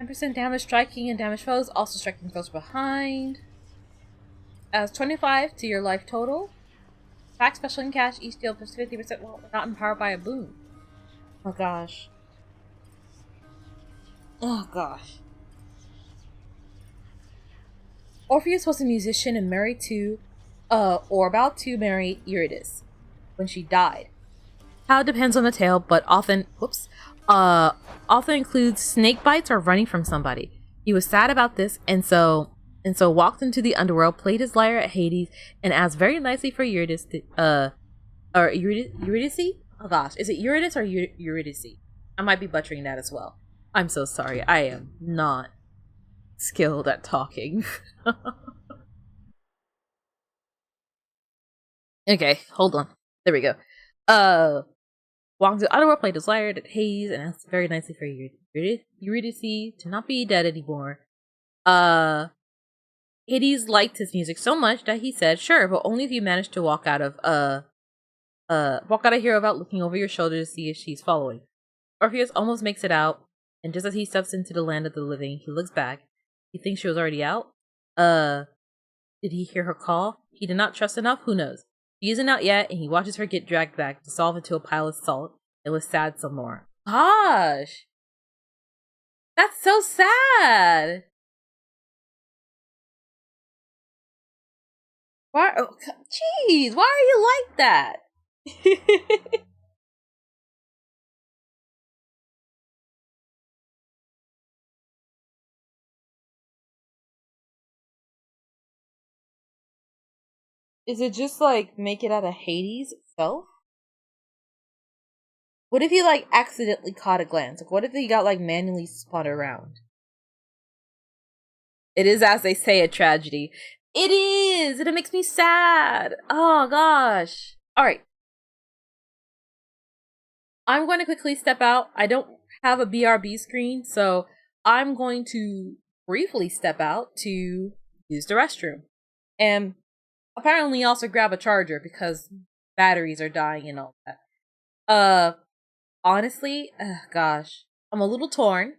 10% damage striking and damage foes, also striking foes behind. Adds 25 to your life total. Attack, special, and cash each deal plus 50% while not empowered by a boon. Oh gosh. Oh gosh. Orpheus was a musician and married to, or about to marry Eurydice when she died. How it depends on the tale, but often includes snake bites or running from somebody. He was sad about this, and so walked into the underworld, played his lyre at Hades, and asked very nicely for Eurydice or Eurydice? Oh gosh, is it Eurydice or Eurydice? I might be butchering that as well. I'm so sorry. I am not skilled at talking. Okay, hold on. There we go. Walked to the underworld, played his lyre at Hades, and asked very nicely for Eurydice to not be dead anymore. Hades liked his music so much that he said, "Sure, but only if you manage to walk out of here without looking over your shoulder to see if she's following." Orpheus almost makes it out, and just as he steps into the land of the living, he looks back. He thinks she was already out. Did he hear her call? He did not trust enough. Who knows? She isn't out yet, and he watches her get dragged back, dissolved into a pile of salt. It was sad some more. Gosh! That's so sad! Why? Oh, jeez, why are you like that? Is it just like make it out of Hades itself? What if you like accidentally caught a glance? Like, what if he got like manually spun around? It is, as they say, a tragedy. It is, and it makes me sad. Oh gosh. All right. I'm going to quickly step out. I don't have a BRB screen, so I'm going to briefly step out to use the restroom. And apparently also grab a charger because batteries are dying and all that. Honestly, gosh, I'm a little torn.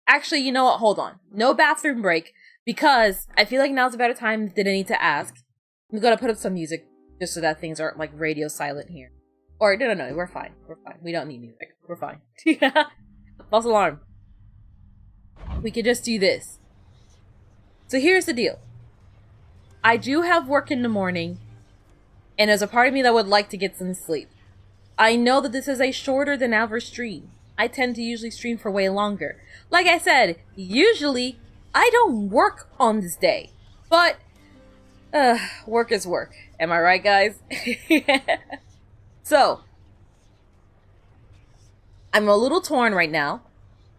Actually, you know what? Hold on. No bathroom break because I feel like now's a better time than I need to ask. I'm gonna put up some music just so that things aren't like radio silent here. Or no, we're fine. We're fine. We don't need music. We're fine. False alarm. We could just do this. So here's the deal. I do have work in the morning, and there's a part of me that would like to get some sleep. I know that this is a shorter than average stream. I tend to usually stream for way longer. Like I said, usually I don't work on this day. But, work is work. Am I right, guys? So, I'm a little torn right now.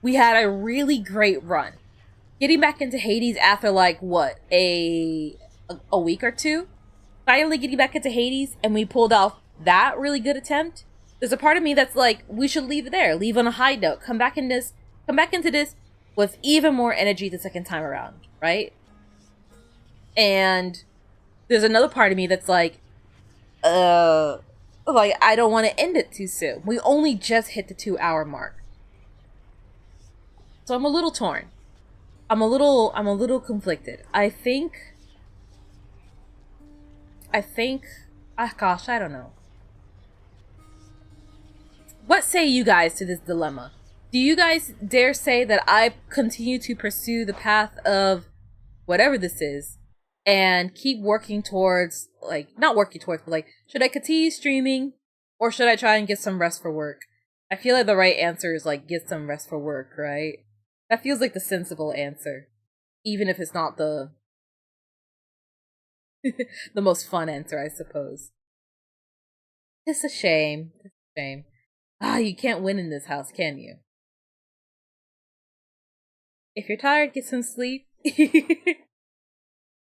We had a really great run. Getting back into Hades after like, what, a week or two? Finally getting back into Hades, and we pulled off that really good attempt. There's a part of me that's like, we should leave it there. Leave on a high note. Come back into this with even more energy the second time around, right? And there's another part of me that's like, I don't want to end it too soon. We only just hit the 2-hour mark. So I'm a little torn. I'm a little conflicted. I think, gosh, I don't know. What say you guys to this dilemma? Do you guys dare say that I continue to pursue the path of whatever this is and keep working towards, like, not working towards, but like, should I continue streaming or should I try and get some rest for work? I feel like the right answer is like, get some rest for work, right? That feels like the sensible answer. Even if it's not the the most fun answer, I suppose. It's a shame. It's a shame. You can't win in this house, can you? If you're tired, get some sleep.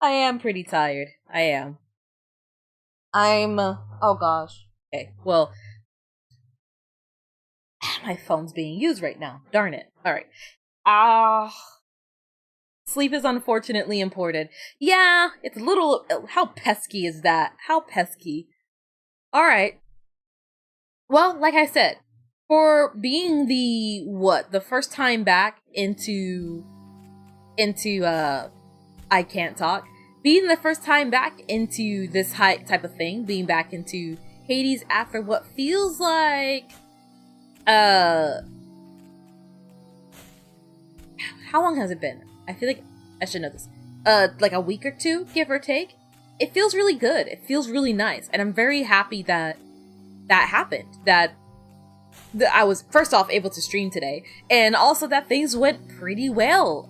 I am pretty tired. I am. Oh gosh. Okay, well, my phone's being used right now. Darn it. Alright. Sleep is unfortunately important. Yeah, it's a little... How pesky is that? How pesky. Alright. Well, like I said, for being the first time back into I Can't Talk, being the first time back into this type of thing, being back into Hades after what feels like, how long has it been? I feel like I should know this. Like a week or two, give or take. It feels really good. It feels really nice. And I'm very happy that that happened. That I was, first off, able to stream today. And also that things went pretty well.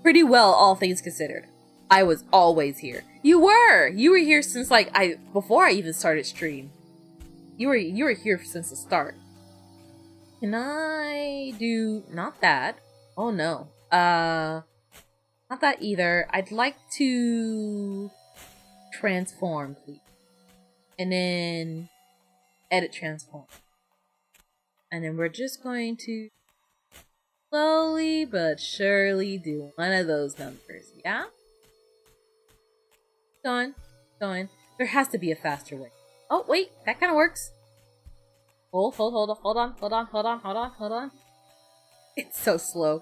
Pretty well, all things considered. I was always here. You were here since like before I even started stream. You were here since the start. Can I do not that? Oh no. Not that either. I'd like to transform, please. And then edit transform. And then we're just going to slowly but surely do one of those numbers, yeah? Going. There has to be a faster way. Oh, wait, that kind of works. Hold on. It's so slow.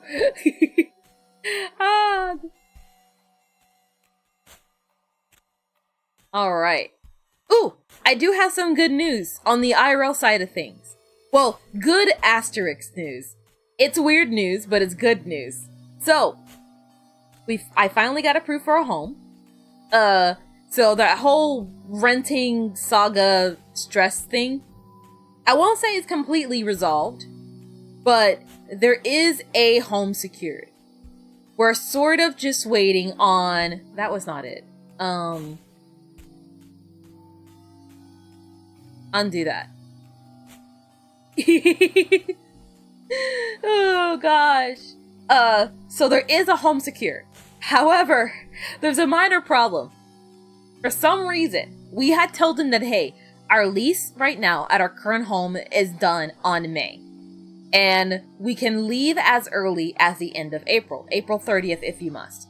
Alright. Ooh, I do have some good news on the IRL side of things. Well, good asterisk news. It's weird news, but it's good news. So, I finally got approved for a home. So that whole renting saga stress thing, I won't say it's completely resolved, but there is a home secured. We're sort of just waiting on... That was not it. Undo that. Oh gosh. So there is a home secured. However, there's a minor problem. For some reason, we had told them that, hey, our lease right now at our current home is done on May. And we can leave as early as the end of April. April 30th if you must.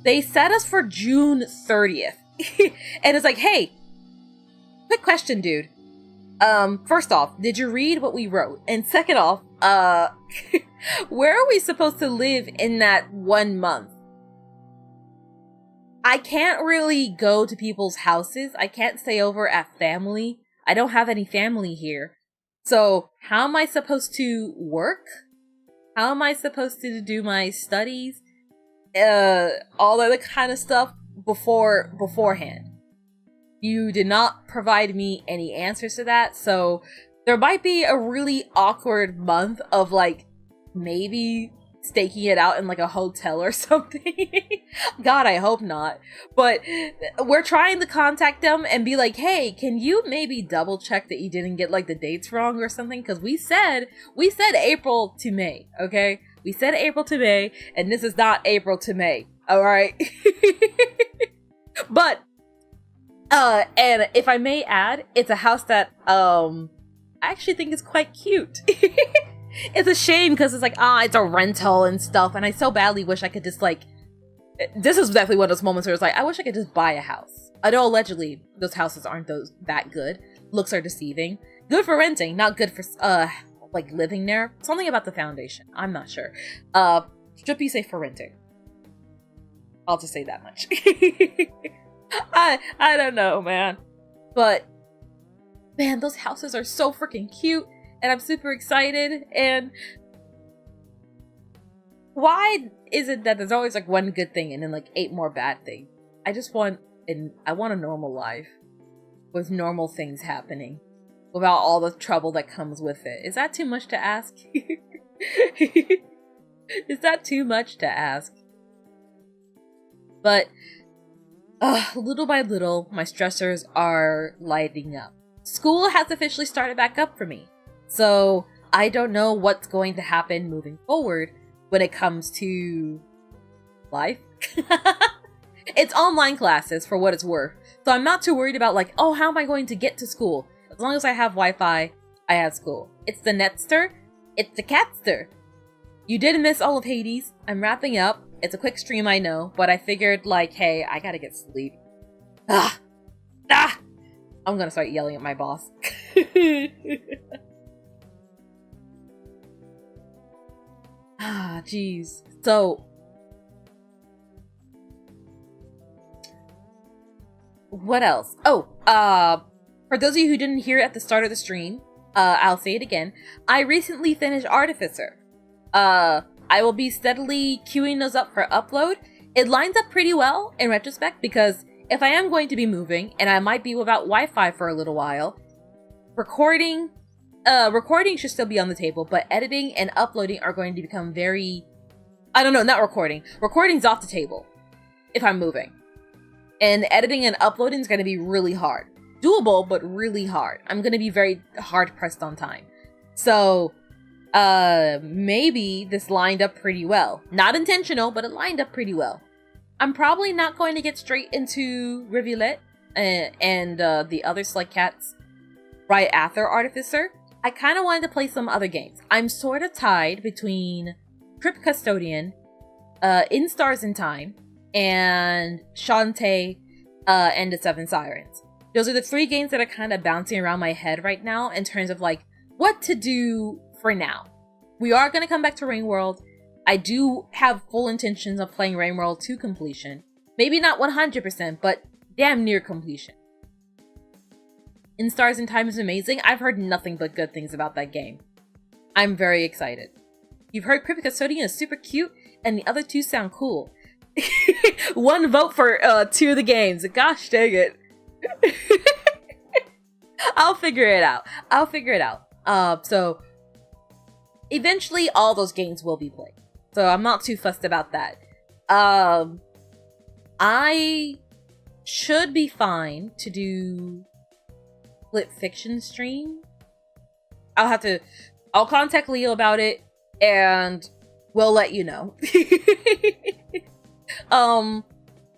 They set us for June 30th. And it's like, hey, quick question, dude. First off, did you read what we wrote? And second off, where are we supposed to live in that 1 month? I can't really go to people's houses. I can't stay over at family. I don't have any family here. So how am I supposed to work? How am I supposed to do my studies? All other kind of stuff beforehand. You did not provide me any answers to that, so there might be a really awkward month of like maybe staking it out in like a hotel or something. God, I hope not. But we're trying to contact them and be like, hey, can you maybe double check that you didn't get like the dates wrong or something? Because we said April to May, okay? We said April to May, and this is not April to May, all right? But and if I may add, it's a house that I actually think is quite cute. It's a shame because it's like, it's a rental and stuff, and I so badly wish I could just like, this is definitely one of those moments where it's like, I wish I could just buy a house. I know allegedly those houses aren't that good. Looks are deceiving. Good for renting, not good for like living there. Something about the foundation, I'm not sure. Should be safe for renting. I'll just say that much. I don't know, man. But man, those houses are so freaking cute. And I'm super excited, and why is it that there's always like one good thing and then like 8 more bad things? I want a normal life with normal things happening without all the trouble that comes with it. Is that too much to ask? Is that too much to ask? But little by little, my stressors are lighting up. School has officially started back up for me. So I don't know what's going to happen moving forward when it comes to life. It's online classes for what it's worth. So I'm not too worried about like, oh, how am I going to get to school? As long as I have Wi-Fi, I have school. It's the Netster. It's the Catster. You did miss all of Hades. I'm wrapping up. It's a quick stream, I know, but I figured like, hey, I gotta get sleep. I'm gonna start yelling at my boss. Jeez. So, what else? Oh, for those of you who didn't hear it at the start of the stream, I'll say it again. I recently finished Artificer. I will be steadily queuing those up for upload. It lines up pretty well in retrospect because if I am going to be moving and I might be without Wi-Fi for a little while, recording should still be on the table, but editing and uploading are going to become very... I don't know, not recording. Recording's off the table if I'm moving. And editing and uploading is going to be really hard. Doable, but really hard. I'm going to be very hard pressed on time. So, maybe this lined up pretty well. Not intentional, but it lined up pretty well. I'm probably not going to get straight into Rivulet and the other Slug Cats right after Artificer. I kind of wanted to play some other games. I'm sort of tied between Crypt Custodian, In Stars in Time, and Shantae and the Seven Sirens. Those are the 3 games that are kind of bouncing around my head right now in terms of like what to do for now. We are going to come back to Rainworld. I do have full intentions of playing Rainworld to completion. Maybe not 100%, but damn near completion. In Stars in Time is amazing. I've heard nothing but good things about that game. I'm very excited. You've heard Crypt Custodian is super cute, and the other 2 sound cool. One vote for 2 of the games. Gosh dang it. I'll figure it out. So eventually all those games will be played. So I'm not too fussed about that. I should be fine to do Split Fiction stream. I'll contact Leo about it and we'll let you know.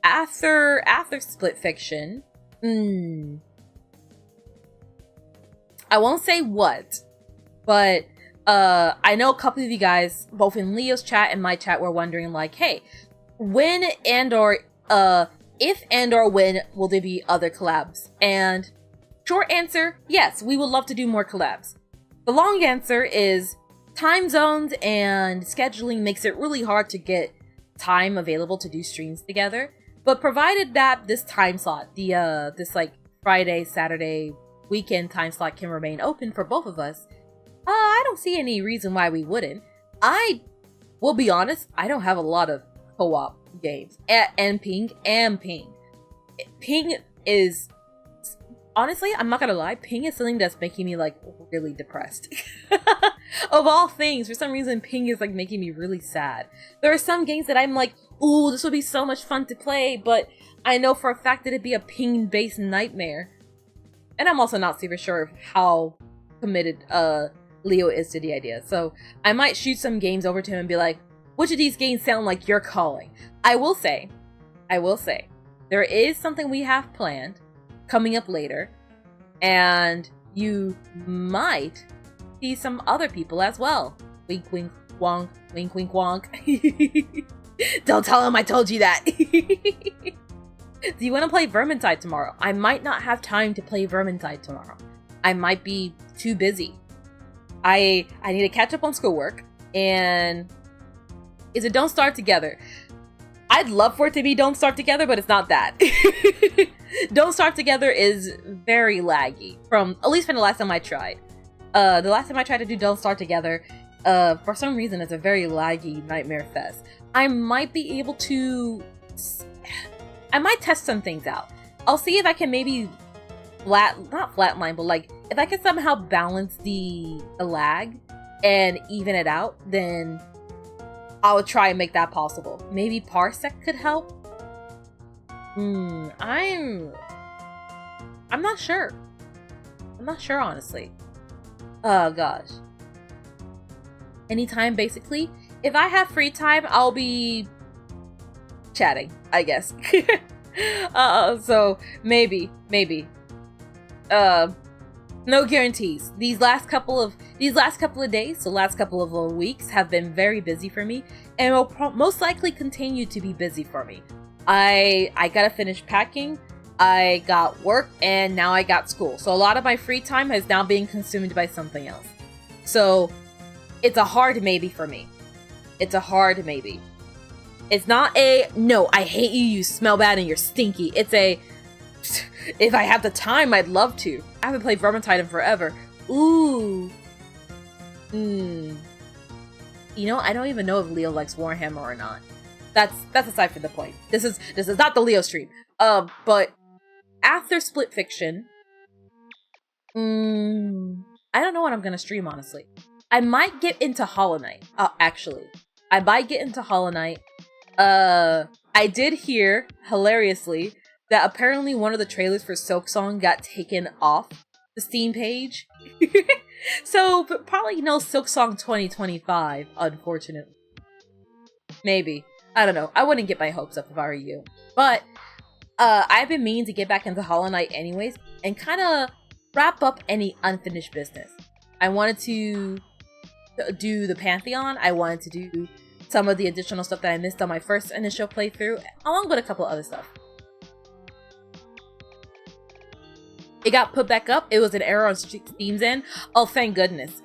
After Split Fiction, I won't say what, but I know a couple of you guys, both in Leo's chat and my chat, were wondering like, hey, when if and or when will there be other collabs? And short answer, yes, we would love to do more collabs. The long answer is time zones and scheduling makes it really hard to get time available to do streams together. But provided that this time slot, this like Friday, Saturday, weekend time slot can remain open for both of us, I don't see any reason why we wouldn't. I will be honest, I don't have a lot of co-op games. And Ping. Ping is... Honestly, I'm not gonna lie, Ping is something that's making me, like, really depressed. Of all things, for some reason, Ping is, like, making me really sad. There are some games that I'm like, ooh, this would be so much fun to play, but I know for a fact that it'd be a Ping-based nightmare. And I'm also not super sure of how committed Leo is to the idea. So I might shoot some games over to him and be like, which of these games sound like your calling? I will say, there is something we have planned coming up later, and you might see some other people as well. Wink, wink, wonk. Wink, wink, wonk. Don't tell him I told you that. Do you want to play Vermintide tomorrow? I might not have time to play Vermintide tomorrow. I might be too busy. I need to catch up on schoolwork, and is it Don't Starve Together? I'd love for it to be Don't Starve Together, but it's not that. Don't Starve Together is very laggy, at least from the last time I tried. The last time I tried to do Don't Starve Together, for some reason it's a very laggy nightmare fest. I might be able to... I might test some things out. I'll see if I can maybe not flatline, but like, if I can somehow balance the lag and even it out, then I would try and make that possible. Maybe Parsec could help? I'm not sure. I'm not sure, honestly. Oh, gosh. Anytime, basically. If I have free time, I'll be chatting, I guess. So, maybe. No guarantees. These last couple of days, the last couple of weeks have been very busy for me, and will most likely continue to be busy for me. I gotta finish packing, I got work, and now I got school. So a lot of my free time has now been consumed by something else. So it's a hard maybe for me. It's a hard maybe. It's not a, no, I hate you, you smell bad and you're stinky. It's a, if I have the time, I'd love to. I haven't played Vermintide in forever. Ooh. You know, I don't even know if Leo likes Warhammer or not. That's aside from the point. This is not the Leo stream. But after Split Fiction, I don't know what I'm gonna stream, honestly. I might get into Hollow Knight. Actually, I might get into Hollow Knight. I did hear, hilariously, that apparently one of the trailers for Silksong got taken off the Steam page. So, but probably no Silksong 2025, unfortunately. Maybe. I don't know. I wouldn't get my hopes up if I were you. But, I've been meaning to get back into Hollow Knight anyways, and kind of wrap up any unfinished business. I wanted to do the Pantheon. I wanted to do some of the additional stuff that I missed on my first initial playthrough, along with a couple other stuff. It got put back up. It was an error on Steam's end. Oh, thank goodness.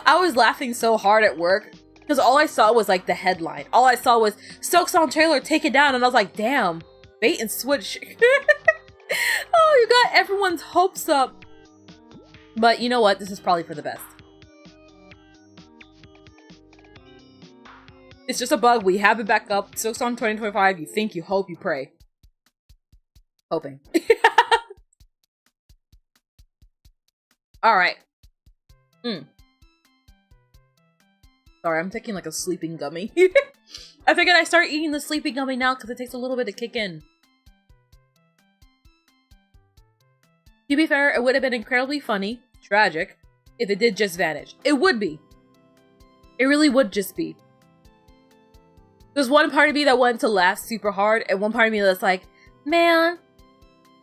I was laughing so hard at work because all I saw was like the headline. All I saw was Silksong trailer, take it down, and I was like, damn, bait and switch. Oh, you got everyone's hopes up. But you know what? This is probably for the best. It's just a bug. We have it back up. Silksong 2025. You think, you hope, you pray. Hoping. Alright. Sorry, I'm taking like a sleeping gummy. I figured I'd start eating the sleeping gummy now because it takes a little bit to kick in. To be fair, it would have been incredibly funny, tragic, if it did just vanish. It would be. It really would just be. There's one part of me that wanted to laugh super hard, and one part of me that's like, man,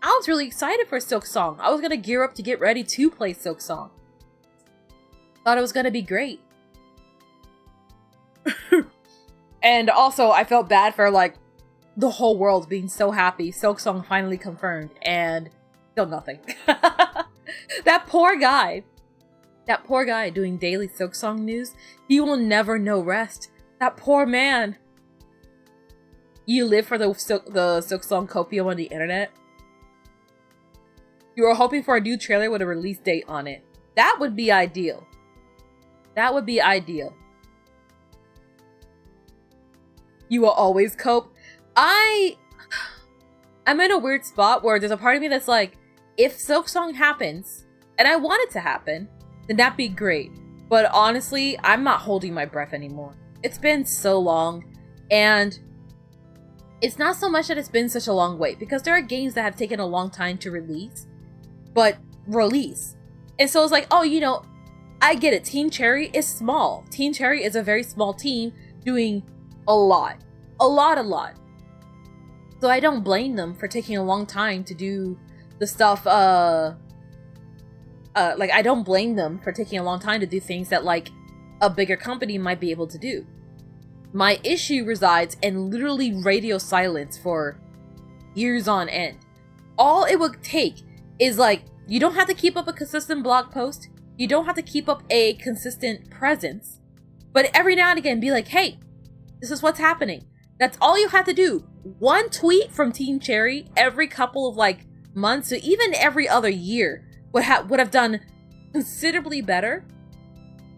I was really excited for Silksong. I was gonna gear up to get ready to play Silksong. Thought it was gonna be great. And also, I felt bad for, like, the whole world being so happy. Silksong finally confirmed, and still nothing. That poor guy doing daily Silksong news, he will never know rest. That poor man. You live for the Silksong copium on the internet. You were hoping for a new trailer with a release date on it. That would be ideal. That would be ideal. You will always cope. I'm in a weird spot where there's a part of me that's like, if Silksong happens, and I want it to happen, then that'd be great. But honestly, I'm not holding my breath anymore. It's been so long, and it's not so much that it's been such a long wait, because there are games that have taken a long time to release, but release. And so it's like, oh, you know, I get it. Team Cherry is small. Team Cherry is a very small team doing a lot. A lot. So I don't blame them for taking a long time to do the stuff, like, I don't blame them for taking a long time to do things that, like, a bigger company might be able to do. My issue resides in literally radio silence for years on end. All it would take is, like, you don't have to keep up a consistent blog post, you don't have to keep up a consistent presence, but every now and again be like, hey, this is what's happening. That's all you have to do. One tweet from Team Cherry every couple of, like, months, or even every other year would have done considerably better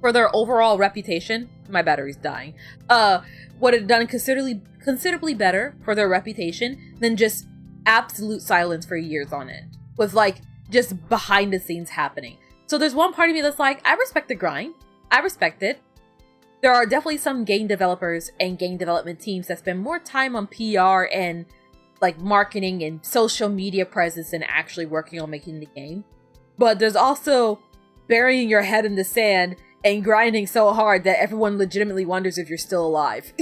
for their overall reputation. My battery's dying. Would have done considerably better for their reputation than just absolute silence for years on end, with, like, just behind the scenes happening. So there's one part of me that's like, I respect the grind. I respect it. There are definitely some game developers and game development teams that spend more time on PR and, like, marketing and social media presence than actually working on making the game. But there's also burying your head in the sand and grinding so hard that everyone legitimately wonders if you're still alive.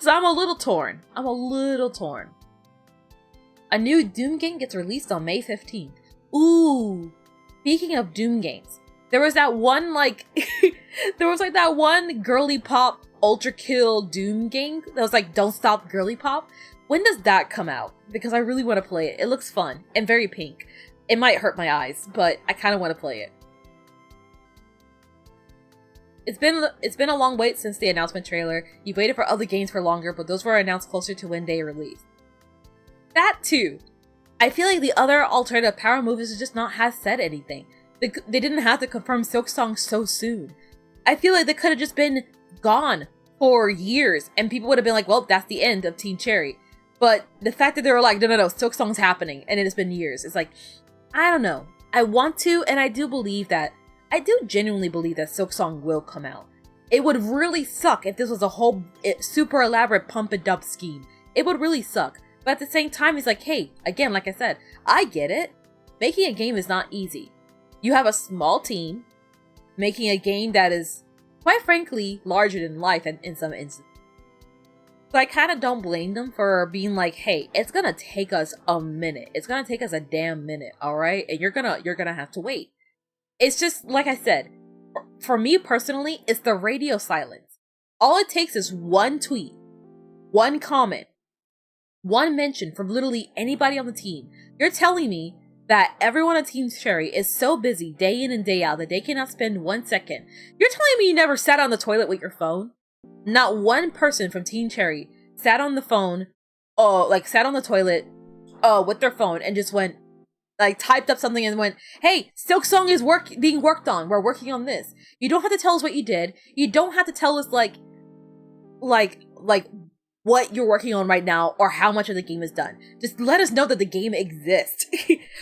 So I'm a little torn. A new Doom game gets released on May 15th. Ooh. Speaking of Doom games, there was that one, like, there was, like, that one girly pop ultra kill Doom game that was like, don't stop girly pop. When does that come out? Because I really want to play it. It looks fun and very pink. It might hurt my eyes, but I kind of want to play it. It's been a long wait since the announcement trailer. You've waited for other games for longer, but those were announced closer to when they released. That too. I feel like the other alternative power movies just not have said anything. They didn't have to confirm Silksong so soon. I feel like they could have just been gone for years, and people would have been like, well, that's the end of Team Cherry. But the fact that they were like, no, Silksong's happening, and it has been years, it's like, I don't know. I want to, and I do genuinely believe that Silksong will come out. It would really suck if this was a whole super elaborate pump and dump scheme. It would really suck. But at the same time, it's like, hey, again, like I said, I get it. Making a game is not easy. You have a small team making a game that is, quite frankly, larger than life in some instances. So I kind of don't blame them for being like, hey, it's gonna take us a minute. It's gonna take us a damn minute, alright? And you're gonna have to wait. It's just, like I said, for me personally, it's the radio silence. All it takes is one tweet, one comment, one mention from literally anybody on the team. You're telling me that everyone on Team Cherry is so busy day in and day out that they cannot spend 1 second. You're telling me you never sat on the toilet with your phone? Not one person from Team Cherry sat on the phone, sat on the toilet, with their phone and just went, like, typed up something and went, hey, Silksong is being worked on. We're working on this. You don't have to tell us what you did. You don't have to tell us, like, what you're working on right now or how much of the game is done. Just let us know that the game exists.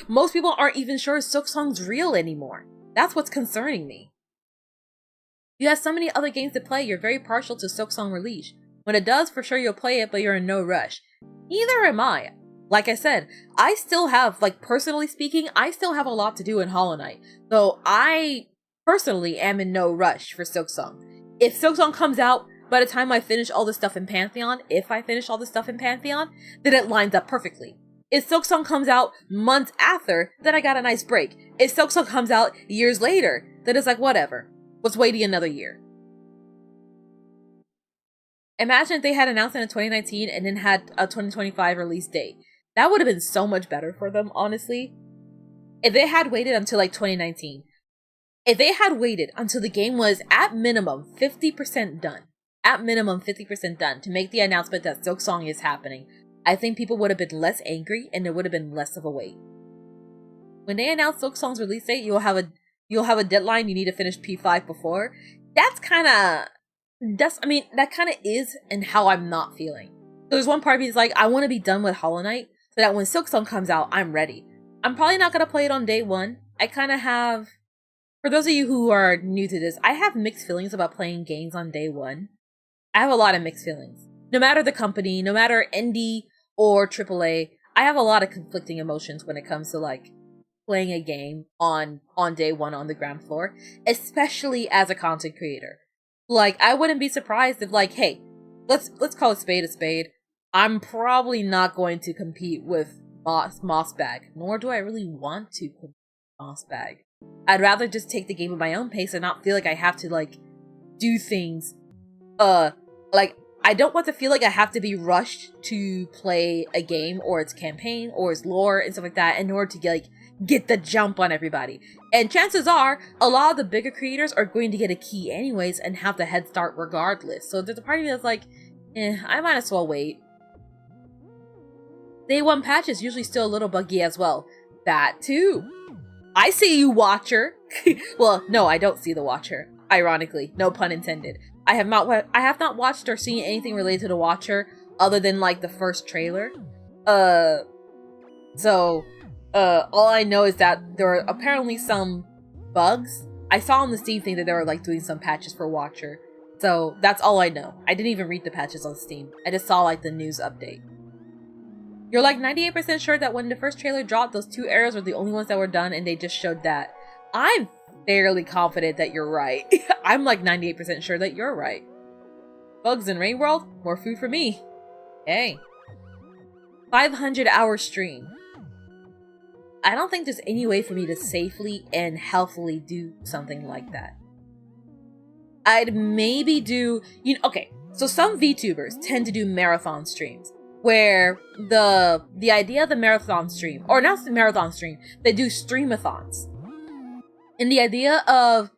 Most people aren't even sure Silksong's real anymore. That's what's concerning me. You have so many other games to play, you're very partial to Silksong release. When it does, for sure you'll play it, but you're in no rush. Neither am I. Like I said, I still have, personally speaking, I still have a lot to do in Hollow Knight. So I personally am in no rush for Silksong. If Silksong comes out by the time I finish all the stuff in Pantheon, then it lines up perfectly. If Silksong comes out months after, then I got a nice break. If Silksong comes out years later, then it's like, whatever. Let's wait another year. Imagine if they had announced it in 2019 and then had a 2025 release date. That would have been so much better for them, honestly. If they had waited until 2019. If they had waited until the game was at minimum 50% done. At minimum 50% done to make the announcement that Silksong is happening, I think people would have been less angry and there would have been less of a wait. When they announce Silksong's release date, you'll have a deadline you need to finish P5 before. That kind of is and how I'm not feeling. So there's one part of me that's like, I want to be done with Hollow Knight so that when Silksong comes out, I'm ready. I'm probably not going to play it on day one. I kind of have, for those of you who are new to this, I have mixed feelings about playing games on day one. I have a lot of mixed feelings. No matter the company, no matter indie or AAA, I have a lot of conflicting emotions when it comes to playing a game on day one on the ground floor, especially as a content creator. I wouldn't be surprised if hey, let's call a spade. I'm probably not going to compete with Mossbag, nor do I really want to compete with Mossbag. I'd rather just take the game at my own pace and not feel like I have to do things. I don't want to feel like I have to be rushed to play a game or its campaign or its lore and stuff like that in order to get the jump on everybody. And chances are, a lot of the bigger creators are going to get a key anyways and have the head start regardless. So there's a part of me that's I might as well wait. Day one patch is usually still a little buggy as well. That too. I see you, Watcher. Well, no, I don't see the Watcher. Ironically, no pun intended. I have not watched or seen anything related to the Watcher other than the first trailer. So all I know is that there are apparently some bugs. I saw on the Steam thing that they were doing some patches for Watcher. So that's all I know. I didn't even read the patches on Steam. I just saw the news update. You're 98% sure that when the first trailer dropped, those 2 arrows were the only ones that were done and they just showed that. I'm fairly confident that you're right. I'm 98% sure that you're right. Bugs in Rain World? More food for me. Hey. 500-hour stream. I don't think there's any way for me to safely and healthily do something like that. I'd maybe do... okay, so some VTubers tend to do marathon streams, where the idea of the marathon stream, or not the marathon stream, they do streamathons. And the idea of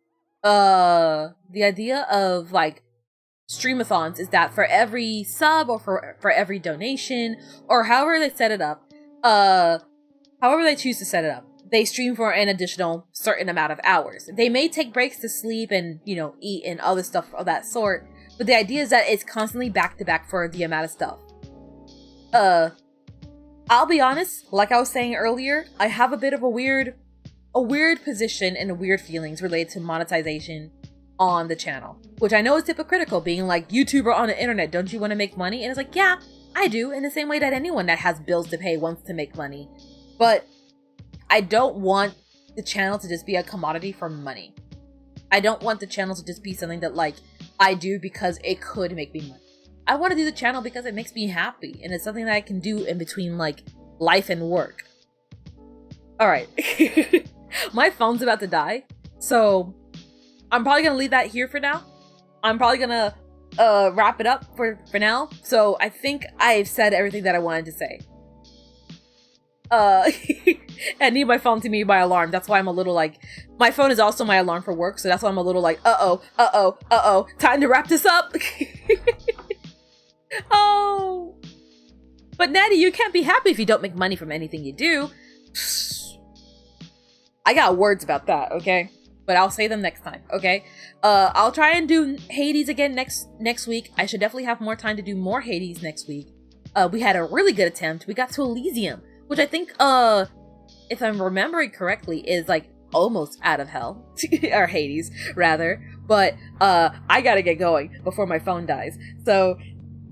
streamathons is that for every sub or for every donation or however they set it up, however they choose to set it up, they stream for an additional certain amount of hours. They may take breaks to sleep and, eat and other stuff of that sort, but the idea is that it's constantly back to back for the amount of stuff. I'll be honest, like I was saying earlier, I have a bit of a weird position and weird feelings related to monetization on the channel, which I know is hypocritical, being YouTuber on the internet, don't you want to make money? And it's yeah, I do, in the same way that anyone that has bills to pay wants to make money. But I don't want the channel to just be a commodity for money. I don't want the channel to just be something that I do because it could make me money. I want to do the channel because it makes me happy, and it's something that I can do in between life and work. Alright. My phone's about to die, so I'm probably gonna leave that here for now. I'm probably gonna wrap it up for now. So I think I've said everything that I wanted to say. I need my phone to be my alarm. That's why I'm a little my phone is also my alarm for work, so that's why I'm a little uh-oh, time to wrap this up. Oh, but Netty, you can't be happy if you don't make money from anything you do. I got words about that, okay? but I'll say them next time, okay? I'll try and do Hades again next week. I should definitely have more time to do more Hades next week. We had a really good attempt. We got to Elysium, which I think, if I'm remembering correctly, is like almost out of hell. Or Hades, rather. But I gotta get going before my phone dies. So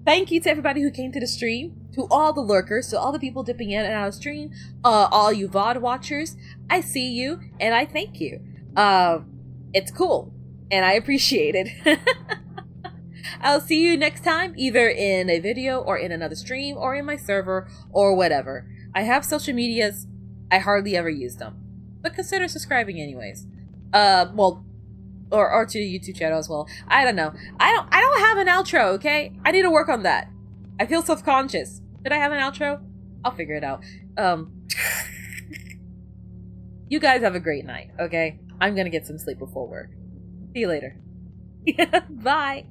thank you to everybody who came to the stream, to all the lurkers, to all the people dipping in and out of stream, all you VOD watchers. I see you, and I thank you. It's cool, and I appreciate it. I'll see you next time, either in a video, or in another stream, or in my server, or whatever. I have social medias. I hardly ever use them, but consider subscribing anyways. Well, or to the YouTube channel as well. I don't know. I don't have an outro, okay? I need to work on that. I feel self-conscious. Did I have an outro? I'll figure it out. You guys have a great night, okay? I'm gonna get some sleep before work. See you later. Bye.